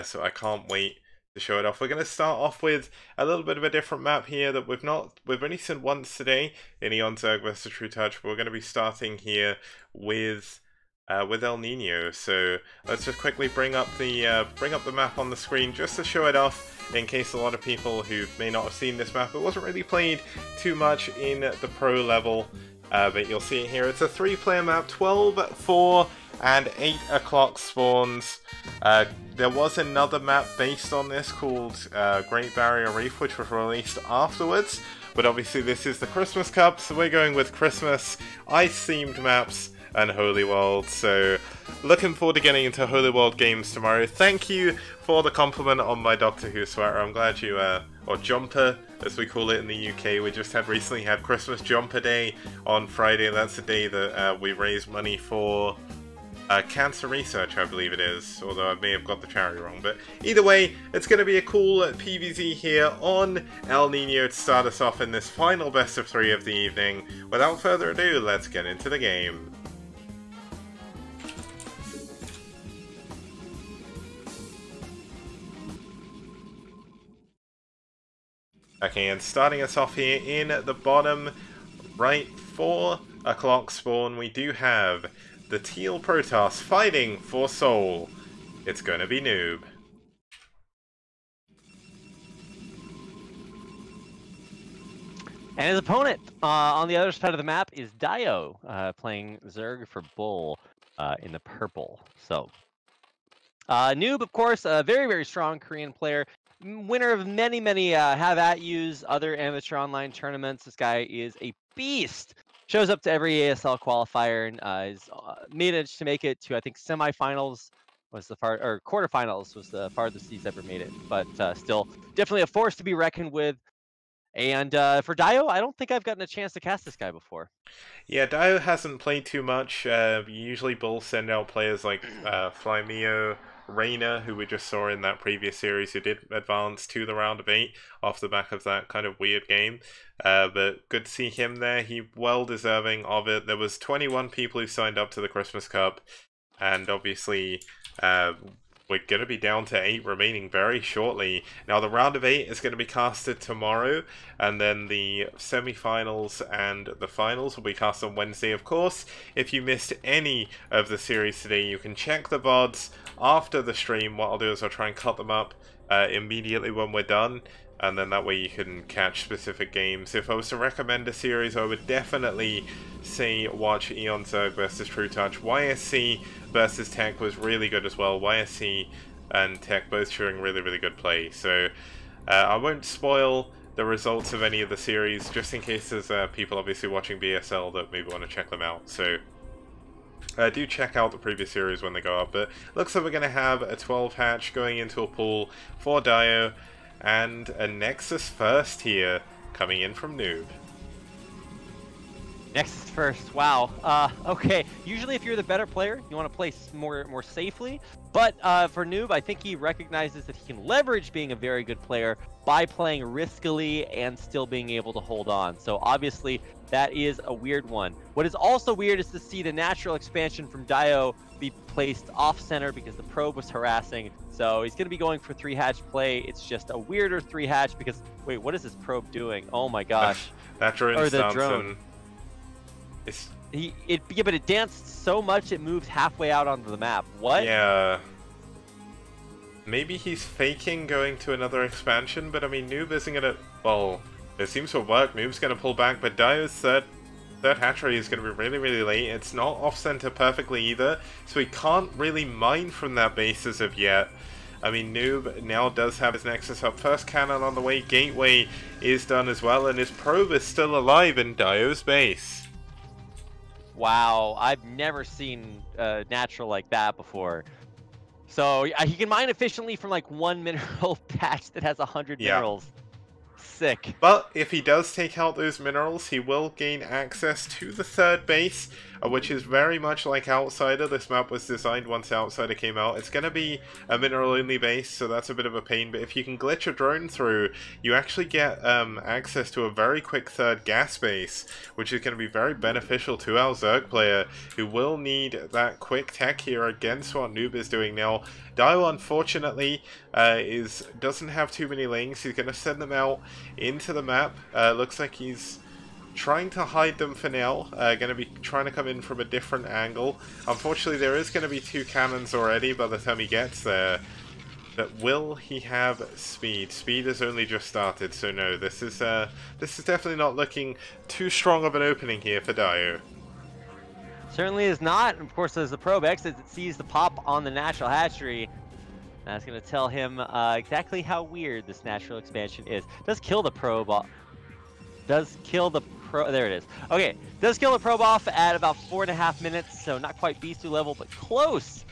so I can't wait to show it off. We're going to start off with a little bit of a different map here that we've only seen once today in Eon Zerg vs True Touch. We're going to be starting here with El Nino. So let's just quickly bring up the map on the screen just to show it off, in case a lot of people who may not have seen this map, it wasn't really played too much in the pro level, but you'll see it here. It's a 3-player map, 12, 4, and 8 o'clock spawns. There was another map based on this called Great Barrier Reef, which was released afterwards, but obviously this is the Christmas Cup, so we're going with Christmas ice-themed maps and Holy World. So looking forward to getting into Holy World games tomorrow. Thank you for the compliment on my Doctor Who sweater. I'm glad you, or jumper as we call it in the UK. We just recently had Christmas Jumper Day on Friday. That's the day that we raise money for cancer research, I believe it is, although I may have got the charity wrong. But either way, it's going to be a cool PvZ here on El Nino to start us off in this final best of 3 of the evening. Without further ado, let's get into the game. Okay, and starting us off here in the bottom right 4 o'clock spawn, we do have the Teal Protoss fighting for Soul. It's going to be Noob. And his opponent on the other side of the map is Dio, playing Zerg for Bull in the purple. So, Noob, of course, a very strong Korean player. Winner of many have at yous, other amateur online tournaments. This guy is a beast. Shows up to every ASL qualifier and is managed to make it to, I think, semifinals was the quarterfinals was the farthest he's ever made it. But still, definitely a force to be reckoned with. And for Dio, I don't think I've gotten a chance to cast this guy before. Yeah, Dio hasn't played too much. Usually Bulls send out players like Flymeo, Reina, who we just saw in that previous series, who did advance to the round of 8 off the back of that kind of weird game. But good to see him there. He well deserving of it. There was 21 people who signed up to the Christmas Cup, and obviously we're going to be down to 8 remaining very shortly. Now the round of 8 is going to be casted tomorrow, and then the semi-finals and the finals will be cast on Wednesday. Of course, if you missed any of the series today, you can check the VODs after the stream. What I'll do is I'll try and cut them up immediately when we're done, and then that way you can catch specific games. If I was to recommend a series, I would definitely say watch Eon Zerg versus True Touch. YSC versus Tech was really good as well. YSC and Tech both showing really good play. So I won't spoil the results of any of the series, just in case there's people obviously watching BSL that maybe want to check them out. So Do check out the previous series when they go up, but looks like we're going to have a 12 hatch going into a pool for Dio, and a Nexus first here coming in from Noob. Nexus first, wow. Okay, usually if you're the better player, you want to play more safely, but for Noob, I think he recognizes that he can leverage being a very good player by playing riskily and still being able to hold on. So obviously, that is a weird one. What is also weird is to see the natural expansion from Dio be placed off-center because the probe was harassing. So he's going to be going for 3-hatch play. It's just a weirder 3-hatch because, wait, what is this probe doing? Oh my gosh. That drone or the sounds drone. Yeah, but it danced so much it moved halfway out onto the map. What? Yeah. Maybe he's faking going to another expansion, but I mean, Noob isn't gonna... Well, it seems to work. Noob's gonna pull back, but Dio's third hatchery is gonna be really late. It's not off-center perfectly either, so he can't really mine from that base as of yet. I mean, Noob now does have his Nexus up. First cannon on the way, Gateway is done as well, and his probe is still alive in Dio's base. Wow, I've never seen natural like that before. So he can mine efficiently from like 1 mineral patch that has 100 minerals. Sick. But if he does take out those minerals, he will gain access to the third base, which is very much like Outsider. This map was designed once Outsider came out. It's going to be a mineral-only base, so that's a bit of a pain. But if you can glitch a drone through, you actually get access to a very quick third gas base, which is going to be very beneficial to our Zerg player, who will need that quick tech here against what Noob is doing now. Dio, unfortunately, doesn't have too many lings. He's going to send them out into the map. Looks like he's trying to hide them for now. Going to be trying to come in from a different angle. Unfortunately, there is going to be 2 cannons already by the time he gets there. But will he have speed? Speed has only just started, so no. This is definitely not looking too strong of an opening here for Dio. Certainly is not. Of course, as the probe exits, it sees the pop on the natural hatchery. That's going to tell him exactly how weird this natural expansion is. Does kill the probe. Does kill the probe. There it is. Okay, does kill the probe off at about 4.5 minutes, so not quite Beastie level, but close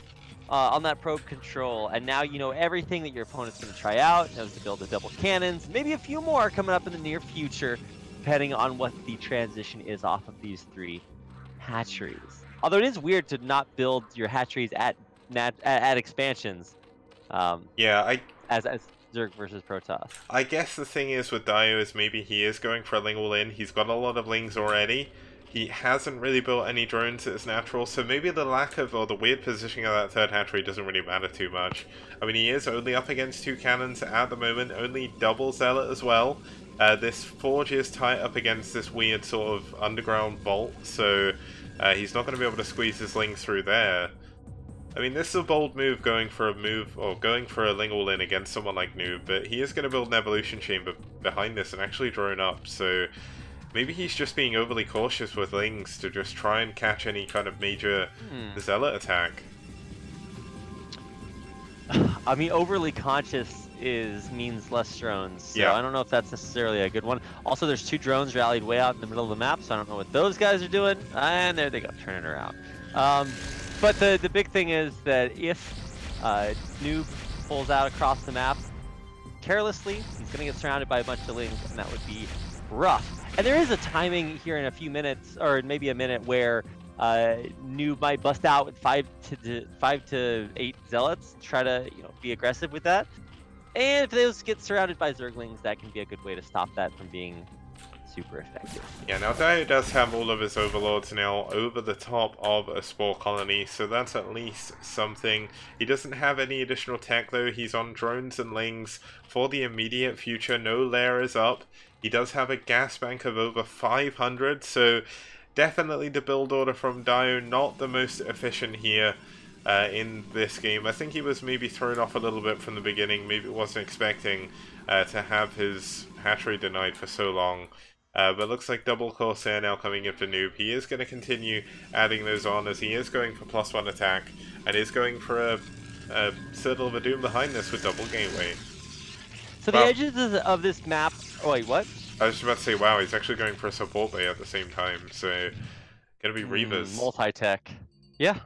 on that probe control. And now you know everything that your opponent's going to try out. Knows to build the double cannons. Maybe a few more coming up in the near future, depending on what the transition is off of these 3 hatcheries. Although it is weird to not build your hatcheries at expansions. Yeah, as Zerg versus Protoss. I guess the thing is with Dio is maybe he is going for a ling all in. He's got a lot of lings already. He hasn't really built any drones as natural, so maybe the lack of, or the weird positioning of that third hatchery doesn't really matter too much. I mean, he is only up against 2 cannons at the moment, only double Zealot as well. This Forge is tight up against this weird sort of underground vault, so he's not going to be able to squeeze his lings through there. I mean, this is a bold move going for a ling all in against someone like Noob, but he is going to build an evolution chamber behind this and actually drone up, so maybe he's just being overly cautious with lings to just try and catch any kind of major Zealot attack. I mean, overly conscious means less drones, so yeah. I don't know if that's necessarily a good one. Also, there's 2 drones rallied way out in the middle of the map, so I don't know what those guys are doing. And there they go, turning around. But the big thing is that if Noob pulls out across the map carelessly, he's going to get surrounded by a bunch of lings, and that would be rough. And there is a timing here in a few minutes, or maybe a minute, where Noob might bust out with 5 to 8 zealots, try to be aggressive with that. And if those get surrounded by Zerglings, that can be a good way to stop that from being super effective. Yeah, now Dio does have all of his overlords now over the top of a spore colony, so that's at least something. He doesn't have any additional tech though. He's on drones and lings for the immediate future. No lair is up. He does have a gas bank of over 500, so definitely the build order from Dio not the most efficient here in this game. I think he was maybe thrown off a little bit from the beginning. Maybe wasn't expecting to have his hatchery denied for so long. But looks like double Corsair now coming in for Noob. He is going to continue adding those on as he is going for +1 attack and is going for a Citadel of a Doom behind this with double Gateway. So the edges of this map... Oh wait, what? I was just about to say, wow, he's actually going for a support bay at the same time, so gonna be Reavers. Multi-tech. Yeah.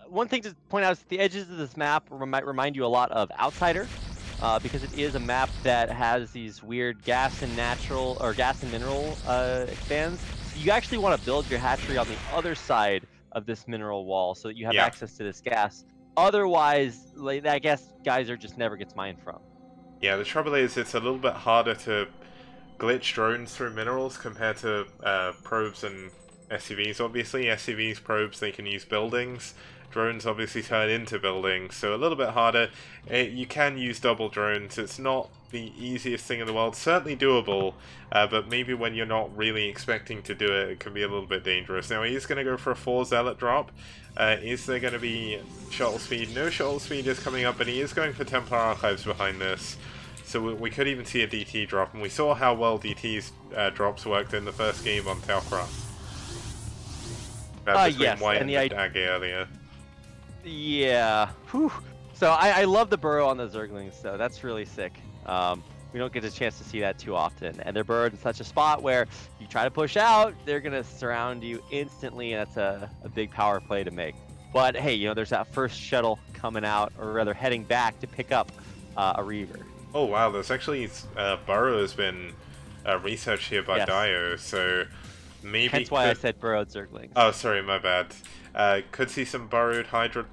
One thing to point out is the edges of this map might remind you a lot of Outsider, because it is a map that has these weird gas and mineral expands. So you actually want to build your hatchery on the other side of this mineral wall so that you have Yeah. access to this gas. Otherwise, like, I guess geyser just never gets mined from. Yeah, the trouble is it's a little bit harder to glitch drones through minerals compared to probes and SCVs. Obviously, SCVs, probes, they can use buildings. Drones obviously turn into buildings, so a little bit harder. You can use double drones. It's not the easiest thing in the world. Certainly doable, but maybe when you're not really expecting to do it, it can be a little bit dangerous. Now, he's going to go for a 4 Zealot drop. Is there going to be shuttle speed? No shuttle speed is coming up, but he is going for Templar Archives behind this. So we could even see a DT drop, and we saw how well DT's drops worked in the first game on Telcra. Between Yes, White and and Daggy earlier. Yeah. Whew. So I love the burrow on the Zerglings, so that's really sick. We don't get a chance to see that too often, and they're burrowed in such a spot where you try to push out, they're gonna surround you instantly, and that's a big power play to make. But hey, you know, there's that first shuttle coming out, or rather heading back to pick up a Reaver. Oh wow, there's actually burrow has been researched here by Dio, so maybe. Hence why I said burrowed Zerglings. Oh, sorry, my bad. Could see some burrowed Hydra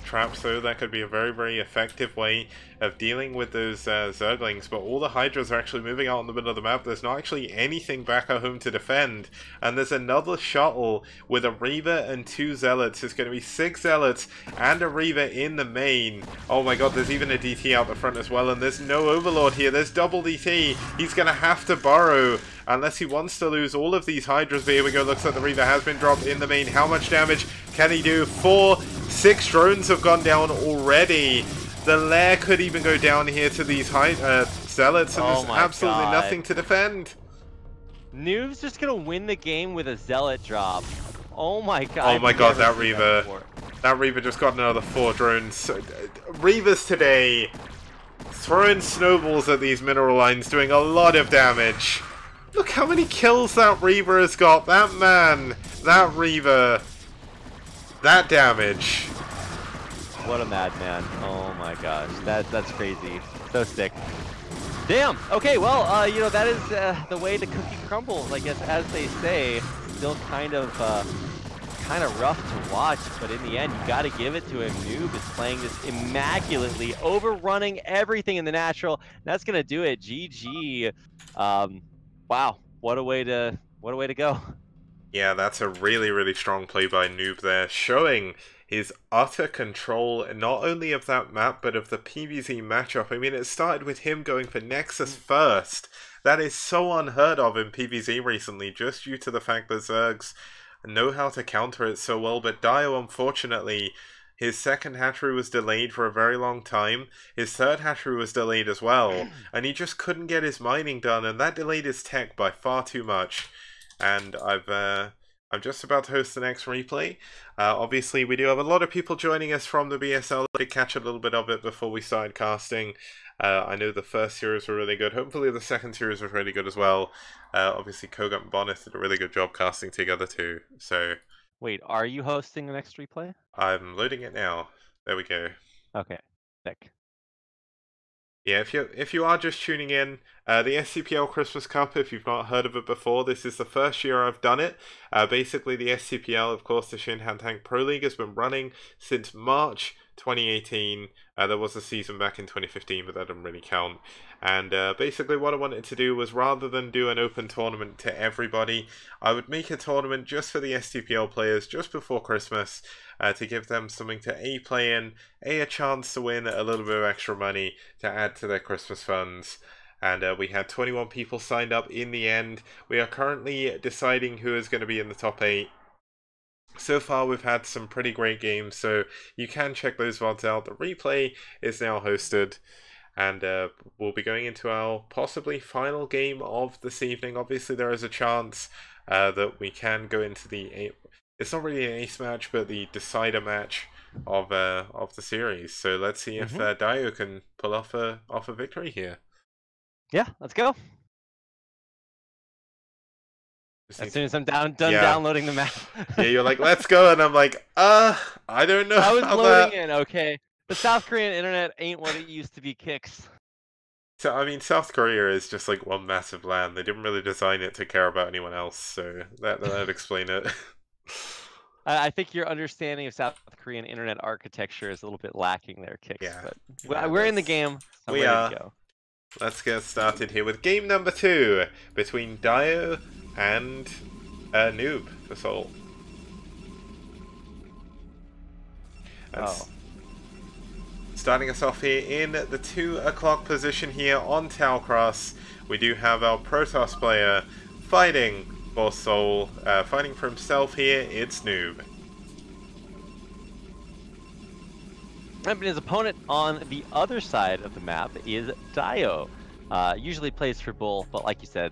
traps, though. That could be a very, very effective way of dealing with those Zerglings. But all the Hydras are actually moving out in the middle of the map. There's not actually anything back at home to defend. And there's another shuttle with a Reaver and 2 Zealots. It's going to be 6 Zealots and a Reaver in the main. Oh my god, there's even a DT out the front as well. And there's no Overlord here. There's double DT. He's going to have to burrow. Unless he wants to lose all of these Hydras. But here we go. Looks like the Reaver has been dropped in the main. How much damage can he do? 6 drones have gone down already. The lair could even go down here to these Zealots. And there's absolutely nothing to defend. Noob's just going to win the game with a Zealot drop. Oh my god. Oh my god, that Reaver. That Reaver just got another 4 drones. Reavers today throwing snowballs at these mineral lines, doing a lot of damage. Look how many kills that Reaver has got. That man, that Reaver, that damage. What a madman. Oh my gosh. That's crazy. So sick. Damn. Okay, well, you know, that is the way the cookie crumbles, I guess, as they say. Still kind of rough to watch, but in the end, you got to give it to him. Noob is playing this immaculately, overrunning everything in the natural. That's going to do it. GG. Wow, what a way to go. Yeah, that's a really, really strong play by Noob there, showing his utter control not only of that map, but of the PvZ matchup. I mean, it started with him going for Nexus first. That is so unheard of in PvZ recently, just due to the fact that Zergs know how to counter it so well. But Dio, unfortunately, his second hatchery was delayed for a very long time. His third hatchery was delayed as well. And he just couldn't get his mining done. And that delayed his tech by far too much. And I'm just about to host the next replay. Obviously, we do have a lot of people joining us from the BSL. I did catch a little bit of it before we started casting. I know the first series were really good. Hopefully the second series was really good as well. Obviously, Kogut and Bonnet did a really good job casting together too. So... Wait, are you hosting the next replay? I'm loading it now. There we go. Okay, sick. Yeah, if you are just tuning in, the STPL Christmas Cup, if you've not heard of it before, this is the first year I've done it. Basically, the STPL, of course, the Shinhan Tank Pro League, has been running since March 2018. There was a season back in 2015, but that doesn't really count. And basically what I wanted to do was, rather than do an open tournament to everybody, I would make a tournament just for the STPL players just before Christmas, to give them something to A, play in, a chance to win a little bit of extra money to add to their Christmas funds. And we had 21 people signed up in the end. We are currently deciding who is going to be in the top 8. So far, we've had some pretty great games, so you can check those VODs out. The replay is now hosted, and we'll be going into our possibly final game of this evening. Obviously, there is a chance that we can go into the... It's not really an ace match, but the decider match of the series. So let's see if Dio can pull off a victory here. Yeah, let's go. As soon as I'm done downloading the map. Yeah, you're like, let's go, and I'm like, I don't know. I was loading in. Okay, the South Korean internet ain't what it used to be. Kicks. So I mean, South Korea is just like one massive land. They didn't really design it to care about anyone else, so that'd explain it. I think your understanding of South Korean internet architecture is a little bit lacking there, Kicks. Yeah. But we're in the game. So we ready are. to go. Let's get started here with game number 2 between Dio and Noob for Soul. Starting us off here in the 2 o'clock position here on Talcross, we do have our Protoss player fighting for Soul, fighting for himself here. It's Noob. And his opponent on the other side of the map is Dio. Usually plays for Bull, but like you said,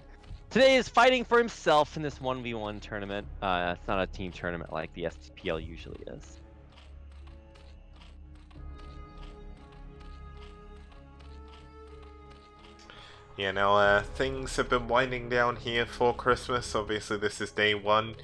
today is fighting for himself in this 1v1 tournament. It's not a team tournament like the STPL usually is. Yeah, now things have been winding down here for Christmas. Obviously this is day 1.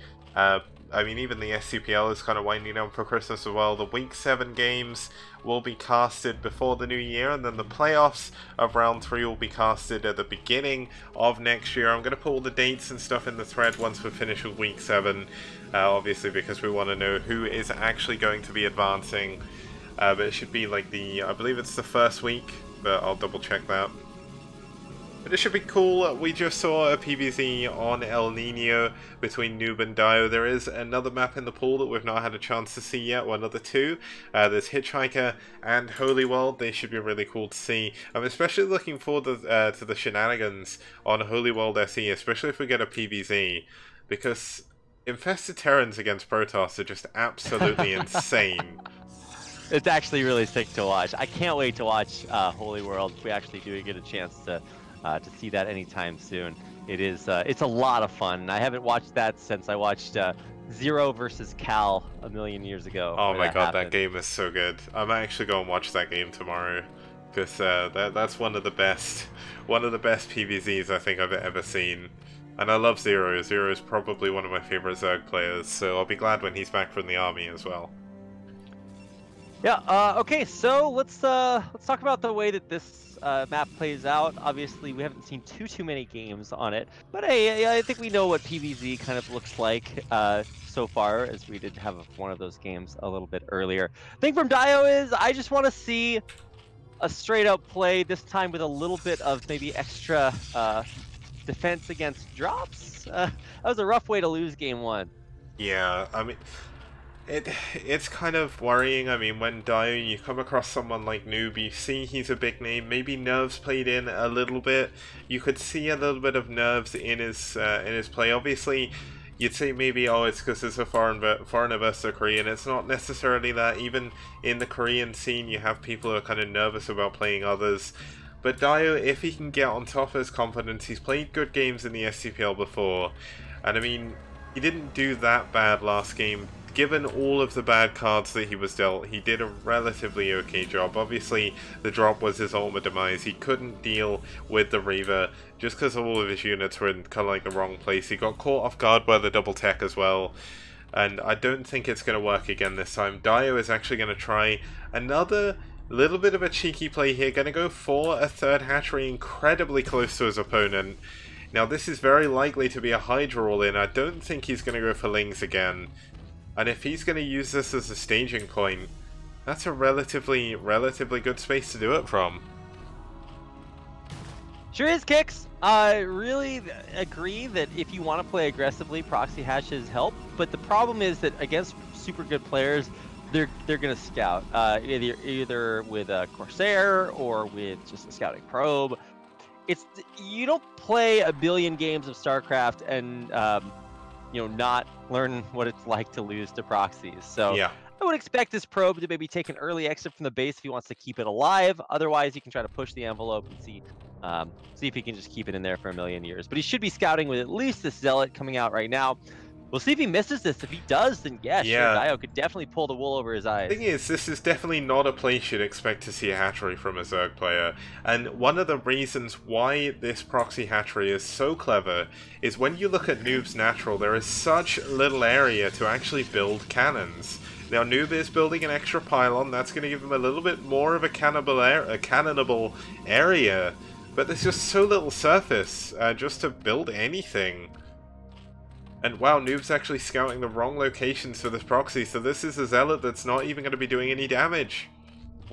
I mean, even the STPL is kind of winding down for Christmas as well. The Week 7 games will be casted before the new year, and then the playoffs of Round 3 will be casted at the beginning of next year. I'm going to put all the dates and stuff in the thread once we're finished with Week 7, obviously because we want to know who is actually going to be advancing. But it should be like I believe it's the first week, but I'll double check that. But it should be cool. We just saw a PvZ on El Nino between Noob and Dio. There is another map in the pool that we've not had a chance to see yet, or another 2. There's Hitchhiker and Holy World. They should be really cool to see. I'm especially looking forward to the shenanigans on Holy World SE, especially if we get a PvZ, because Infested Terrans against Protoss are just absolutely insane. It's actually really sick to watch. I can't wait to watch Holy World if we actually do get a chance to see that anytime soon. It's a lot of fun. I haven't watched that since I watched Zero versus Cal a million years ago. Oh my god, that game is so good. I'm actually going to watch that game tomorrow, because that's one of the best PvZs I think I've ever seen. And I love Zero. Zero is probably one of my favorite Zerg players, so I'll be glad when he's back from the army as well. Yeah. Okay. So let's talk about the way that this map plays out. Obviously, we haven't seen too many games on it, but hey, I think we know what PvZ kind of looks like so far, as we did have one of those games a little bit earlier. The thing from Dio is I just want to see a straight up play, this time with a little bit of maybe extra defense against drops. That was a rough way to lose game 1. Yeah, I mean, it's kind of worrying. I mean, when Dio, you come across someone like Noob, you see he's a big name, maybe nerves played in a little bit. You could see a little bit of nerves in his play. Obviously, you'd say maybe, oh, it's because it's a foreigner versus a Korean. It's not necessarily that. Even in the Korean scene, you have people who are kind of nervous about playing others. But Dio, if he can get on top of his confidence, he's played good games in the STPL before. And I mean, he didn't do that bad last game. Given all of the bad cards that he was dealt, he did a relatively okay job. Obviously, the drop was his ultimate demise. He couldn't deal with the Reaver just because all of his units were in kind of like the wrong place. He got caught off guard by the double tech as well. And I don't think it's going to work again this time. Dio is actually going to try another little bit of a cheeky play here. Going to go for a third hatchery incredibly close to his opponent. Now, this is very likely to be a Hydra all-in. I don't think he's going to go for Lings again. And if he's going to use this as a staging point, that's a relatively good space to do it from. Sure is, Kicks. I really agree that if you want to play aggressively, proxy hashes help. But the problem is that against super good players, they're going to scout either with a Corsair or with just a scouting probe. You don't play a billion games of StarCraft and not learn what it's like to lose to proxies. So yeah. I would expect this probe to maybe take an early exit from the base if he wants to keep it alive. Otherwise, he can try to push the envelope and see if he can just keep it in there for a million years. But he should be scouting with at least this Zealot coming out right now. We'll see if he misses this. If he does, then yeah, sure, Dio could definitely pull the wool over his eyes. The thing is, this is definitely not a place you'd expect to see a hatchery from a Zerg player, and one of the reasons why this proxy hatchery is so clever is when you look at Noob's natural, there is such little area to actually build cannons. Now, Noob is building an extra pylon, that's going to give him a little bit more of a cannonable area, but there's just so little surface just to build anything. And wow, Noob's actually scouting the wrong locations for this proxy, so this is a Zealot that's not even going to be doing any damage.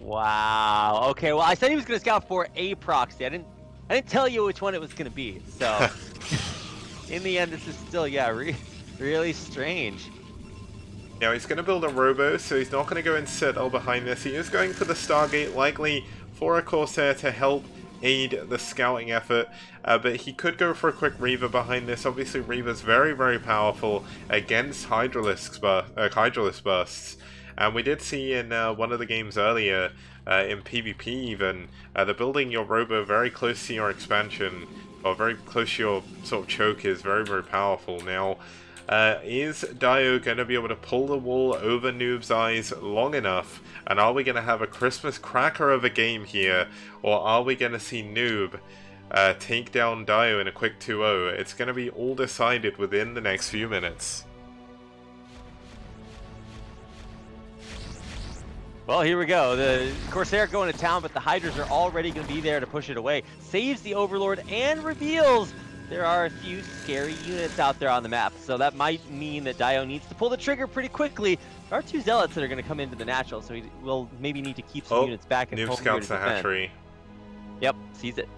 Wow. Okay, well, I said he was going to scout for a proxy. I didn't tell you which one it was going to be. So, in the end, this is still, yeah, really strange. Now, he's going to build a Robo, so he's not going to go in Citadel behind this. He is going for the Stargate, likely for a Corsair to help aid the scouting effort, but he could go for a quick Reaver behind this. Obviously, Reaver's very, very powerful against Hydralisk bursts. And we did see in one of the games earlier, in PvP even, the building your Robo very close to your expansion, or very close to your sort of choke is very, very powerful. Now, is Dio going to be able to pull the wool over Noob's eyes long enough? And are we going to have a Christmas cracker of a game here? Or are we going to see Noob take down Dio in a quick 2-0? It's going to be all decided within the next few minutes. Well, here we go. The Corsair going to town, but the Hydras are already going to be there to push it away. Saves the Overlord and reveals there are a few scary units out there on the map, so that might mean that Dio needs to pull the trigger pretty quickly. There are two Zealots that are going to come into the natural, so he will maybe need to keep some units back and Noob scouts the hatchery. Yep, sees it.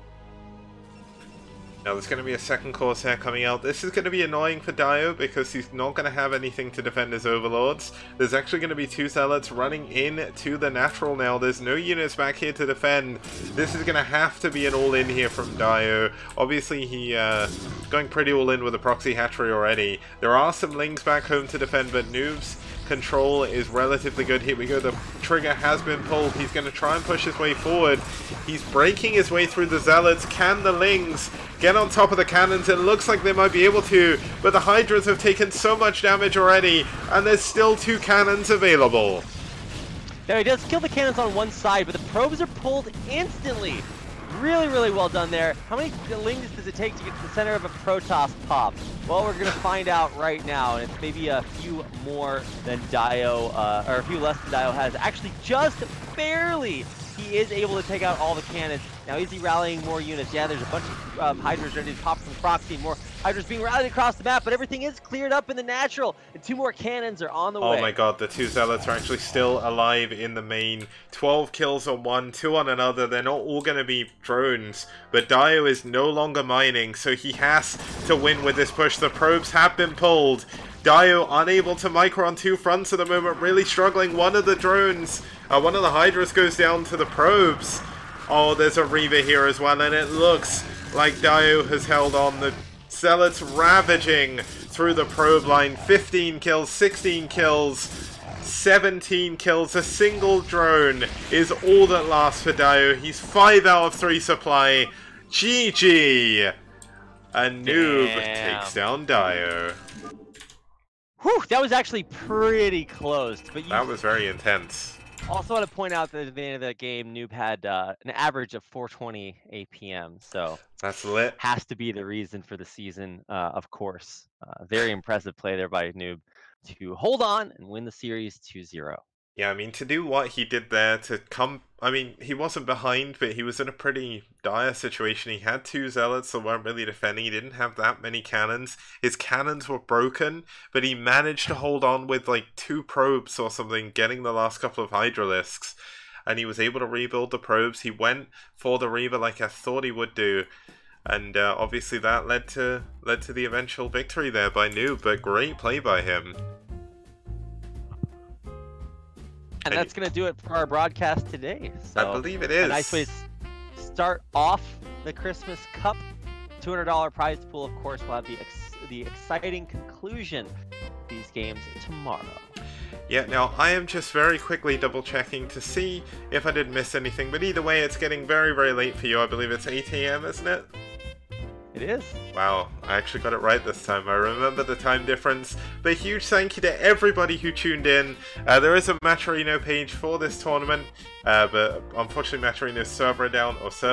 Now there's going to be a second Corsair coming out. This is going to be annoying for Dio because he's not going to have anything to defend his Overlords. There's actually going to be two Zealots running in to the natural now. There's no units back here to defend. This is going to have to be an all-in here from Dio. Obviously he going pretty all-in with a proxy hatchery already. There are some Lings back home to defend, but Noob's control is relatively good. Here we go, the trigger has been pulled. He's going to try and push his way forward. He's breaking his way through the Zealots. Can the Lings get on top of the cannons? It looks like they might be able to, but the Hydras have taken so much damage already, and there's still two cannons available. Now he does kill the cannons on one side, but the probes are pulled instantly. Really, really well done there. How many Lings does it take to get to the center of a Protoss pop? Well, we're going to find out right now, and it's maybe a few more than Dio, or a few less than Dio has. Actually, just barely, he is able to take out all the cannons. Now, is he rallying more units? Yeah, there's a bunch of Hydras ready to pop from proxy, more Hydras being rallied across the map, but everything is cleared up in the natural, and two more cannons are on the way. Oh my god, the two Zealots are actually still alive in the main. 12 kills on one, 2 on another. They're not all going to be drones, but Dio is no longer mining, so he has to win with this push. The probes have been pulled. Dio unable to micro on two fronts at the moment, really struggling. One of the drones, one of the Hydras goes down to the probes. Oh, there's a Reaver here as well, and it looks like Dio has held on. The Zealots ravaging through the probe line. 15 kills, 16 kills, 17 kills. A single drone is all that lasts for Dio. He's 5 out of 3 supply. GG! A Noob takes down Dio. Whew, that was actually pretty close. But that was very intense. Also want to point out that at the end of that game, Noob had an average of 420 APM, so that's lit. Has to be the reason for the season, of course. Very impressive play there by Noob to hold on and win the series 2-0. Yeah, I mean, to do what he did there, to come... I mean, he wasn't behind, but he was in a pretty dire situation. He had two Zealots that weren't really defending. He didn't have that many cannons. His cannons were broken, but he managed to hold on with, like, 2 probes or something, getting the last couple of Hydralisks. And he was able to rebuild the probes. He went for the Reaver like I thought he would do. And obviously that led to the eventual victory there by Noob, but great play by him. And that's going to do it for our broadcast today. So I believe it is. A nice way to start off the Christmas Cup. $200 prize pool, of course. We'll have the exciting conclusion of these games tomorrow. Yeah, now I am just very quickly double checking to see if I did miss anything. But either way, it's getting very, very late for you. I believe it's 8 AM, isn't it? It is. Wow, I actually got it right this time. I remember the time difference. But a huge thank you to everybody who tuned in. There is a Matcherino page for this tournament, but unfortunately Matcherino's server down, or server